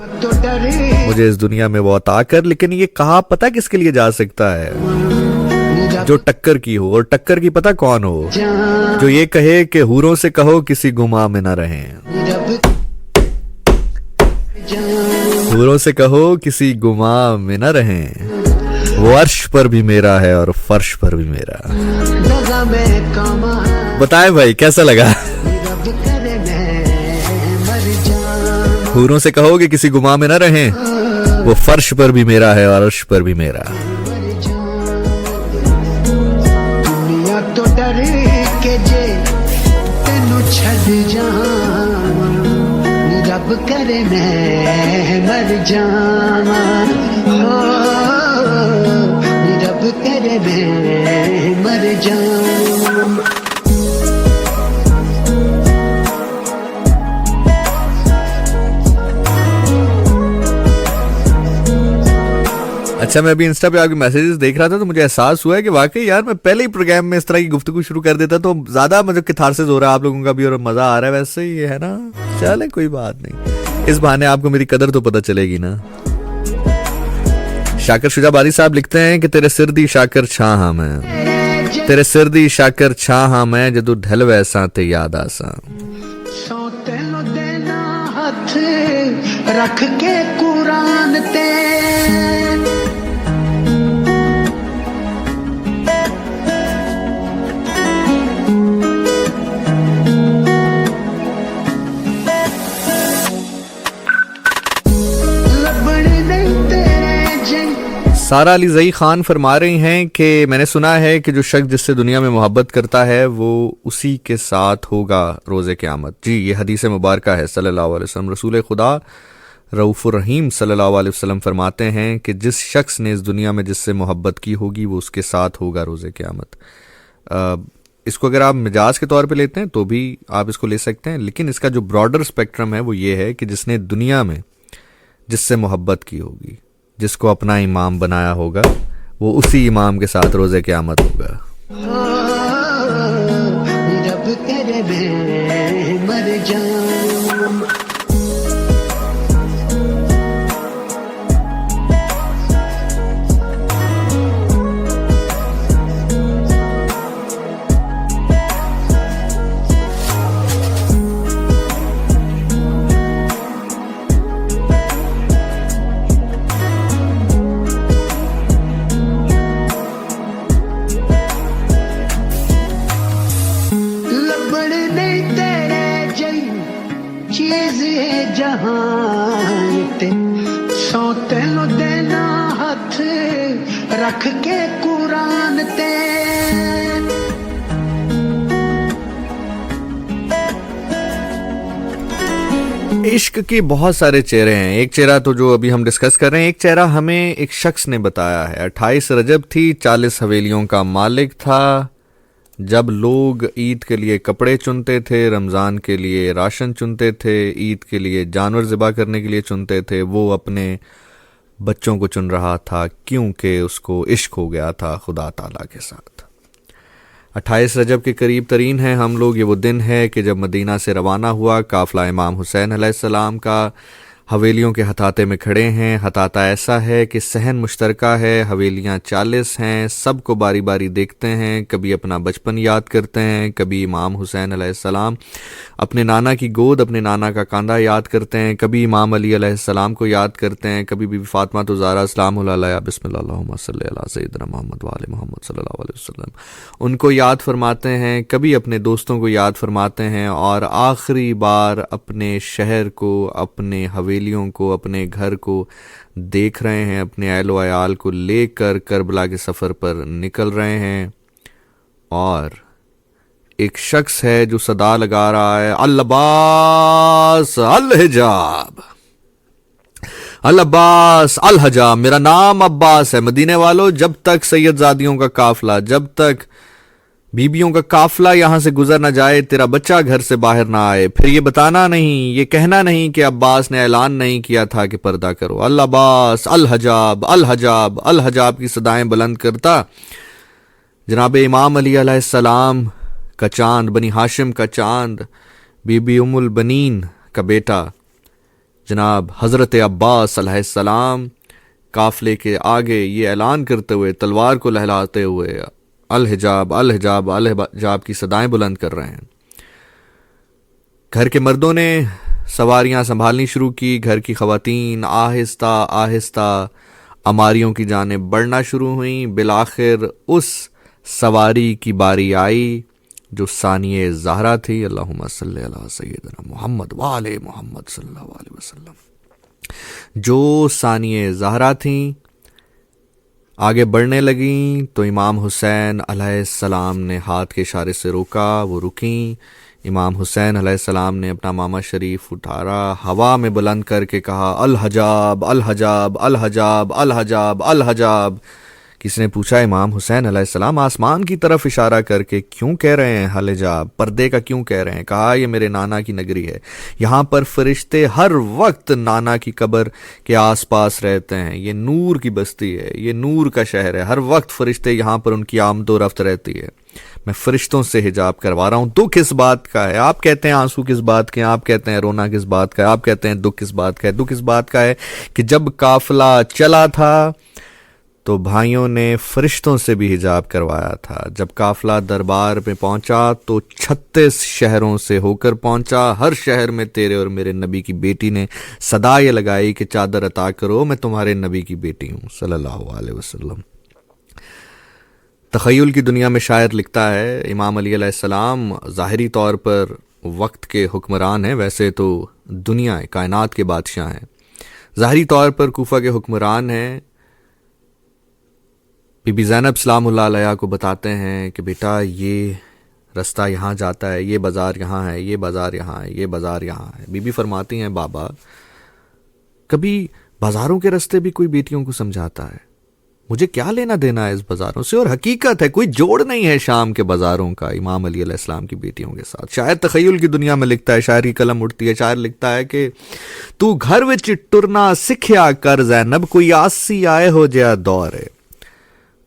मुझे इस दुनिया में वो अता कर। लेकिन ये कहा पता किसके लिए जा सकता है, जो टक्कर की हो, और टक्कर की पता कौन हो, जो ये कहे कि हूरों से कहो किसी गुमा में न रहें, हूरों से कहो किसी गुमा में न रहें, वो अर्श पर भी मेरा है और फर्श पर भी मेरा। बताएं भाई कैसा लगा। हूरों से कहोगे किसी गुमा में न रहें, वो फर्श पर भी मेरा है और अर्श पर भी मेरा। दुनिया तो डर के जे तेनू छड़ जावां, रब करे मैं मर जावां, रब करे मैं मर जाऊं। अच्छा, मैं अभी इंस्टा पे आपके मैसेजेस देख रहा था तो मुझे एहसास हुआ है कि वाकई यार मैं पहले ही प्रोग्राम में इस तरह की गुफ्तगू शुरू कर देता तो ज्यादा मतलब किथारसिस हो रहा है आप लोगों का भी और मजा आ रहा है। वैसे ही है ना, चले कोई बात नहीं, इस बहाने आपको मेरी कदर तो पता चलेगी ना। शाकर शुजाबादी साहब लिखते हैं कि तेरे सिर दी शाकर छा हाँ मैं, तेरे सिर दी शाकर छा हाँ मैं, जदू ढल वैसा ते याद आसा। सो तेनो देना हथ रख के कुरान ते, सारा अली जई खान फरमा रही हैं कि मैंने सुना है कि जो शख्स जिससे दुनिया में मोहब्बत करता है वो उसी के साथ होगा रोज़े क़यामत। जी, ये हदीस मुबारक है सल्लल्लाहु अलैहि वसल्लम। रसूल खुदा रऊफ़ुर रहीम सल्लल्लाहु अलैहि वसल्लम फरमाते हैं कि जिस शख्स ने इस दुनिया में जिससे मोहब्बत की होगी वो उसके साथ होगा रोज़े क़यामत। इसको अगर आप मिजाज के तौर पे लेते हैं तो भी आप इसको ले सकते हैं, लेकिन इसका जो ब्रॉडर स्पेक्ट्रम है वो ये है कि जिसने दुनिया में जिससे मोहब्बत की होगी, जिसको अपना इमाम बनाया होगा, वो उसी इमाम के साथ रोज़े क़यामत होगा। रब तेरे में मर जाऊं। रख के कुरान ते इश्क के बहुत सारे चेहरे हैं। एक चेहरा तो जो अभी हम डिस्कस कर रहे हैं, एक चेहरा हमें एक शख्स ने बताया है। 28 रजब थी, 40 हवेलियों का मालिक था। जब लोग ईद के लिए कपड़े चुनते थे, रमज़ान के लिए राशन चुनते थे, ईद के लिए जानवर ज़िबा करने के लिए चुनते थे, वो अपने बच्चों को चुन रहा था क्योंकि उसको इश्क हो गया था खुदा ताला के साथ। 28 रजब के करीब तरीन है हम लोग। ये वो दिन है कि जब मदीना से रवाना हुआ काफ़िला इमाम हुसैन अलैहिस्सलाम का हवेलियों के हताते में खड़े हैं। हताता ऐसा है कि सहन मुश्तरका है, हवेलियां 40 हैं, सबको बारी बारी देखते हैं। कभी अपना बचपन याद करते हैं, कभी इमाम हुसैन अलैहिस्सलाम अपने नाना की गोद, अपने नाना का कांधा याद करते हैं, कभी इमाम अली अलैहिस्सलाम को याद करते हैं, कभी बीबी फातिमा तो ज़हरा सलामुल्लाह अलैहा बिस्मिल्लाह सल्ली अला सय्यिदना मुहम्मद व आले मुहम्मद सल्लल्लाहु अलैहि वसल्लम उनको याद फरमाते हैं, कभी अपने दोस्तों को याद फरमाते हैं और आखिरी बार अपने शहर को, अपने हवेलियों को, अपने घर को देख रहे हैं, अपने अहलो अयाल को लेकर करबला के सफ़र पर निकल रहे हैं। और एक शख्स है जो सदा लगा रहा है अल अब्बास अल हिजाब, अल अब्बास अल हजाब। मेरा नाम अब्बास है। मदीने वालों, जब तक सैयदजादियों का काफिला, जब तक बीबियों का काफिला यहां से गुजर ना जाए, तेरा बच्चा घर से बाहर ना आए, फिर ये बताना नहीं, ये कहना नहीं कि अब्बास ने ऐलान नहीं किया था कि पर्दा करो। अल अब्बास अल हजाब अल हजाब अल हजाब की सदाएं बुलंद करता जनाब इमाम अली अलैहिस्सलाम का चांद, बनी हाशिम का चांद, बीबी उम्मुल बनीन का बेटा जनाब हज़रत अब्बास अलैहिस्सलाम काफिले के आगे ये ऐलान करते हुए, तलवार को लहलाते हुए अल हिजाब अल हिजाब अल हिजाब की सदाएं बुलंद कर रहे हैं। घर के मर्दों ने सवारियां संभालनी शुरू की, घर की खवातीन आहिस्ता आहिस्ता अमारियों की जानिब बढ़ना शुरू हुई। बिलाखिर उस सवारी की बारी आई जो सानिए ज़हरा थी। अल्लाहुम्मा सल्ली अला सय्यिदना मुहम्मद व आले मुहम्मद सल्लल्लाहु अलैहि वसल्लम। जो सानिए ज़हरा थी आगे बढ़ने लगीं तो इमाम हुसैन अलैहिस्सलाम ने हाथ के इशारे से रोका, वो रुकी। इमाम हुसैन अलैहिस्सलाम ने अपना मामा शरीफ उठारा, हवा में बुलंद करके कहा अल हजाब अल हजाब अल हजाब अल हजाब अल हजाब। किसी ने पूछा इमाम हुसैन अलैहिस्सलाम आसमान की तरफ इशारा करके क्यों कह रहे हैं अल हिजाब, पर्दे का क्यों कह रहे हैं? कहा ये मेरे नाना की नगरी है, यहाँ पर फरिश्ते हर वक्त नाना की कब्र के आसपास रहते हैं, ये नूर की बस्ती है, ये नूर का शहर है, हर वक्त फरिश्ते यहाँ पर उनकी आमदो रफ्त रहती है। मैं फरिश्तों से हिजाब करवा रहा हूँ। दुख किस बात का है? आप कहते हैं आंसू किस बात के हैं, आप कहते हैं रोना किस बात का है, आप कहते हैं दुख किस बात का है। दुख इस बात का है कि जब काफिला चला था तो भाइयों ने फरिश्तों से भी हिजाब करवाया था। जब काफिला दरबार में पहुंचा तो 36 शहरों से होकर पहुंचा। हर शहर में तेरे और मेरे नबी की बेटी ने सदा ये लगाई कि चादर अता करो, मैं तुम्हारे नबी की बेटी हूं सल्लल्लाहु अलैहि वसल्लम। तख़य्युल की दुनिया में शायर लिखता है, इमाम अली अलैहिस्सलाम ज़ाहिरी तौर पर वक्त के हुक्मरान हैं, वैसे तो दुनिया कायनात के बादशाह हैं। ज़ाहिरी तौर पर कूफा के हुक्मरान हैं। बीबी ज़ैनब सलामुल्लाह अलैहा को बताते हैं कि बेटा ये रास्ता यहाँ जाता है, ये बाज़ार यहाँ है, ये बाज़ार यहाँ है, ये बाज़ार यहाँ है। बीबी फरमाती हैं बाबा कभी बाज़ारों के रास्ते भी कोई बेटियों को समझाता है? मुझे क्या लेना देना है इस बाज़ारों से? और हकीकत है कोई जोड़ नहीं है शाम के बाज़ारों का इमाम अली अलैहिस्सलाम की बेटियों के साथ। शायर तख़य्युल की दुनिया में लिखता है, शायर की कलम उठती है, शायर लिखता है कि तू घर विच टुरना सिखिया कर ज़ैनब, कोई आसी आए हो जिया दौरे,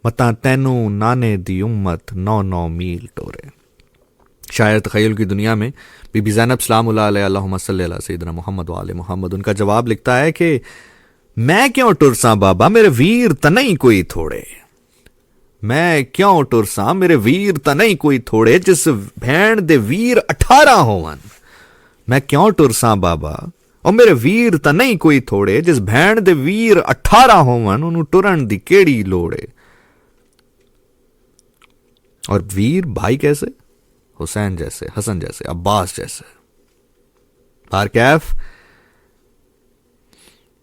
मता तैनू नाने दी उम्मत 9-9 मील टोरे। शायर तख़य्युल की दुनिया में बीबी ज़ैनब सलामुल्लाह अलैहा अल्लाहुम्मा सल्ली अला सय्यिदना मुहम्मद व आले मुहम्मद उनका जवाब लिखता है कि मैं क्यों टुरसा बाबा, मेरे वीर तनई कोई थोड़े। मैं क्यों टुरसा, मेरे वीर तनई कोई थोड़े, जिस भैन दे वीर 18 होवन। मैं क्यों टुरसा बाबा और मेरे वीर तनई कोई थोड़े, जिस भैन दे वीर 18 होवन, उन्हों टुरन दी केड़ी लोड़े। और वीर भाई कैसे? हुसैन जैसे, हसन जैसे, अब्बास जैसे। बारकैफ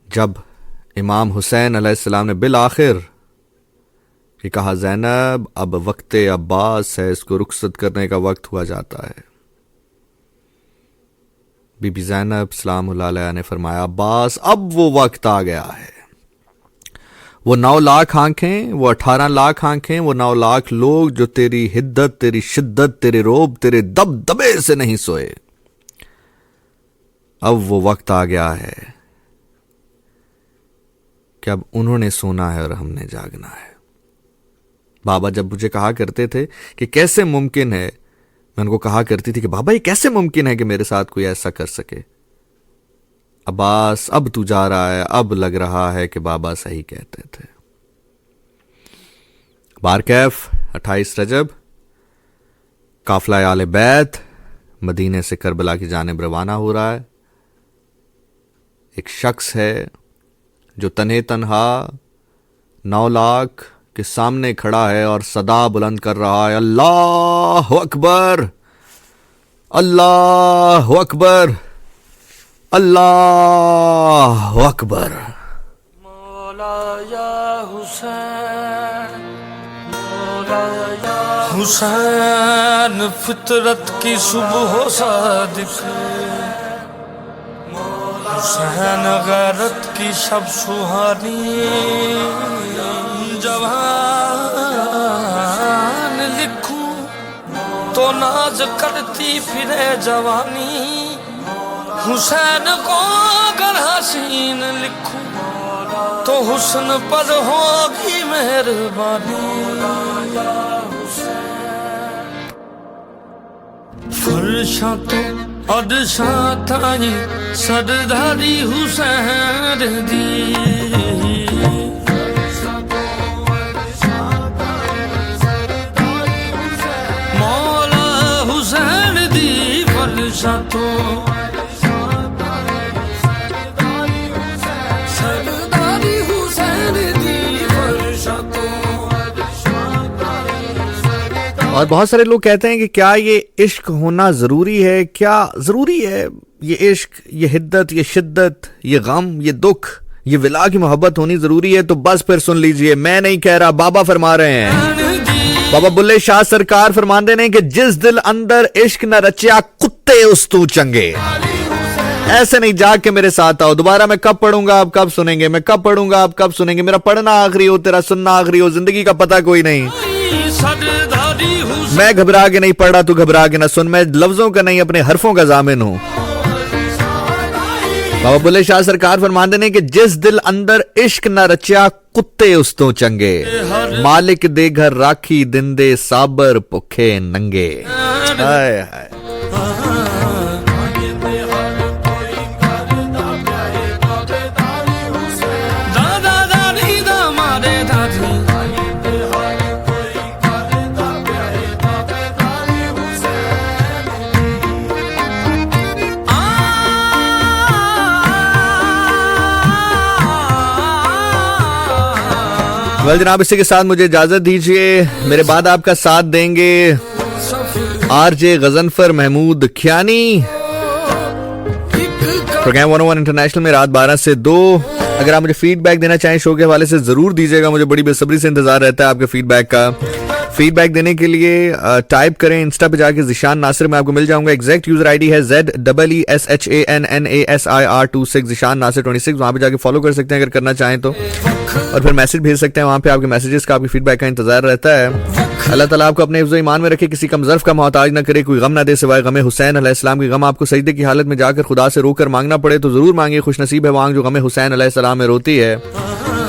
जब इमाम हुसैन अलैहिस्सलाम ने बिल आखिर कि कहा ज़ैनब अब वक्ते अब्बास है, इसको रुखसत करने का वक्त हुआ जाता है। बीबी ज़ैनब सलामुल्लाह अलैहा ने फरमाया अब्बास अब वो वक्त आ गया है। वो 9 लाख आंखें, वो 18 लाख आंखें, वो 9 लाख लोग जो तेरी हिद्दत, तेरी शिद्दत, तेरे रोब, तेरे दबदबे से नहीं सोए, अब वो वक्त आ गया है कि अब उन्होंने सोना है और हमने जागना है। बाबा जब मुझे कहा करते थे कि कैसे मुमकिन है, मैं उनको कहा करती थी कि बाबा ये कैसे मुमकिन है कि मेरे साथ कोई ऐसा कर सके। अब्बास अब तू जा रहा है, अब लग रहा है कि बाबा सही कहते थे। बारकैफ 28 रजब काफिला आले बैत मदीने से करबला की जानिब रवाना हो रहा है। एक शख्स है जो तन्हे तन्हा 9 लाख के सामने खड़ा है और सदा बुलंद कर रहा है अल्लाह अकबर, अल्लाह अकबर, अल्लाह अकबर। मौला या हुसैन, मौला या हुसैन, फितरत की सुबह सादिक, हुसैन गैरत की सब सुहानी, जवान लिखूं तो नाज करती फिरे जवानी, हुसैन को अगर हसीन लिखूं तो हुस्न पर होगी मेहरबानी। फरशा तो अदशा ताई सरदारी हुसैन दी, मौला हुसैन दी फरशा तो और बहुत सारे लोग कहते हैं कि क्या ये इश्क होना जरूरी है, क्या जरूरी है ये इश्क, ये हिद्दत, ये शिद्दत, ये गम, ये दुख, ये विला की मोहब्बत होनी जरूरी है? तो बस फिर सुन लीजिए, मैं नहीं कह रहा, बाबा फरमा रहे हैं। बाबा बुल्ले शाह सरकार फरमाते हैं कि जिस दिल अंदर इश्क न रचिया कुत्ते उस तू चंगे। ऐसे नहीं जाग के मेरे साथ आओ, दोबारा मैं कब पढ़ूंगा आप कब सुनेंगे, मैं कब पढ़ूंगा आप कब सुनेंगे, मेरा पढ़ना आखिरी हो तेरा सुनना आखिरी हो, जिंदगी का पता कोई नहीं। मैं घबरा के नहीं पढ़ रहा, तू घबरा के ना सुन, मैं लफ्जों का नहीं अपने हरफों का जामिन हूं। बाबा बुल्ले शाह सरकार फरमाते हैं कि जिस दिल अंदर इश्क न रचिया कुत्ते उस तो चंगे, मालिक दे घर राखी दिंदे साबर भुखे नंगे। हाय हाय वेल जनाब, इसी के साथ मुझे इजाजत दीजिए। मेरे बाद आपका साथ देंगे RJ Ghazanfar Mahmood Khiyani. Programme 101 international में रात 12 से 2। अगर आप मुझे फीडबैक देना चाहें शो के हवाले से जरूर दीजिएगा, मुझे बड़ी बेसब्री से इंतजार रहता है आपके फीडबैक का। फीडबैक देने के लिए टाइप करें इंस्टा पे जाके ज़िशान नासिर, में आपको मिल जाऊंगा। एग्जैक्ट यूजर आईडी है ZEESHANNASIR26 ज़िशान नासिर 26। वहां पे जाके फॉलो कर सकते हैं अगर करना चाहें तो, और फिर मैसेज भेज सकते हैं। वहां पे आपके मैसेजेस का, आपकी फीडबैक का इंतजार रहता है। अल्लाह ताला आपको अपने हिफ्ज़ ईमान में रखे, किसी कमज़र्फ का मोहताज न करे, कोई गम ना दे सिवाय गम हुसैन अलैहिस्सलाम की। गम आपको सजदे की हालत में जाकर खुदा से रोकर मांगना पड़े तो जरूर मांगिए, खुश नसीब है वांग जो गम हुसैन अलैहिस्सलाम में रोती है।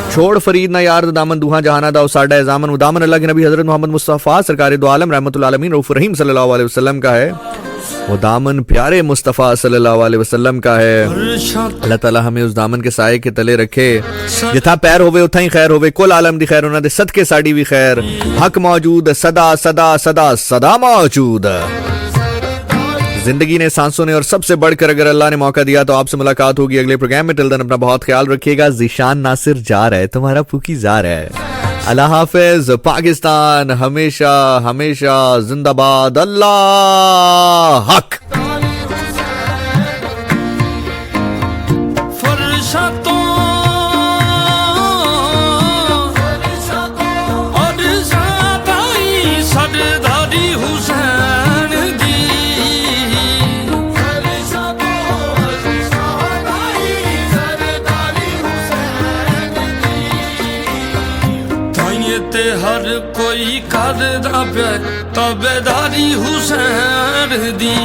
छोड़ फरीद ना यार दामन दुहा जहाना दा साडा जामन उदामन अल्लाह के नबी हजरत मोहम्मद मुस्तफ़ा सरकार दो आलम रहमतुल आलमीन रऊफ रहीम सल्लल्लाहु अलैहि वसल्लम का है। वो दामन प्यारे मुस्तफ़ा सल्लल्लाहु अलैहि वसल्लम का है। अल्लाह ताला हमें उस दामन के साए के तले रखे, जिथा पैर होवे उथा ही खैर होवे, कुल आलम दी खैर, उन्हां दे सदके साडी भी खैर। हक मौजूद सदा सदा सदा सदा मौजूद। जिंदगी ने, सांसों ने, और सबसे बढ़कर अगर अल्लाह ने मौका दिया तो आपसे मुलाकात होगी अगले प्रोग्राम में। टिल देन अपना बहुत ख्याल रखिएगा। ज़िशान नासिर जा रहा है, तुम्हारा फूकी जा रहा है। अल्लाह हाफिज। पाकिस्तान हमेशा हमेशा जिंदाबाद। अल्लाह हक। फरशा तो और ते हर कोई करदा पे ताबेदारी हुसैन दी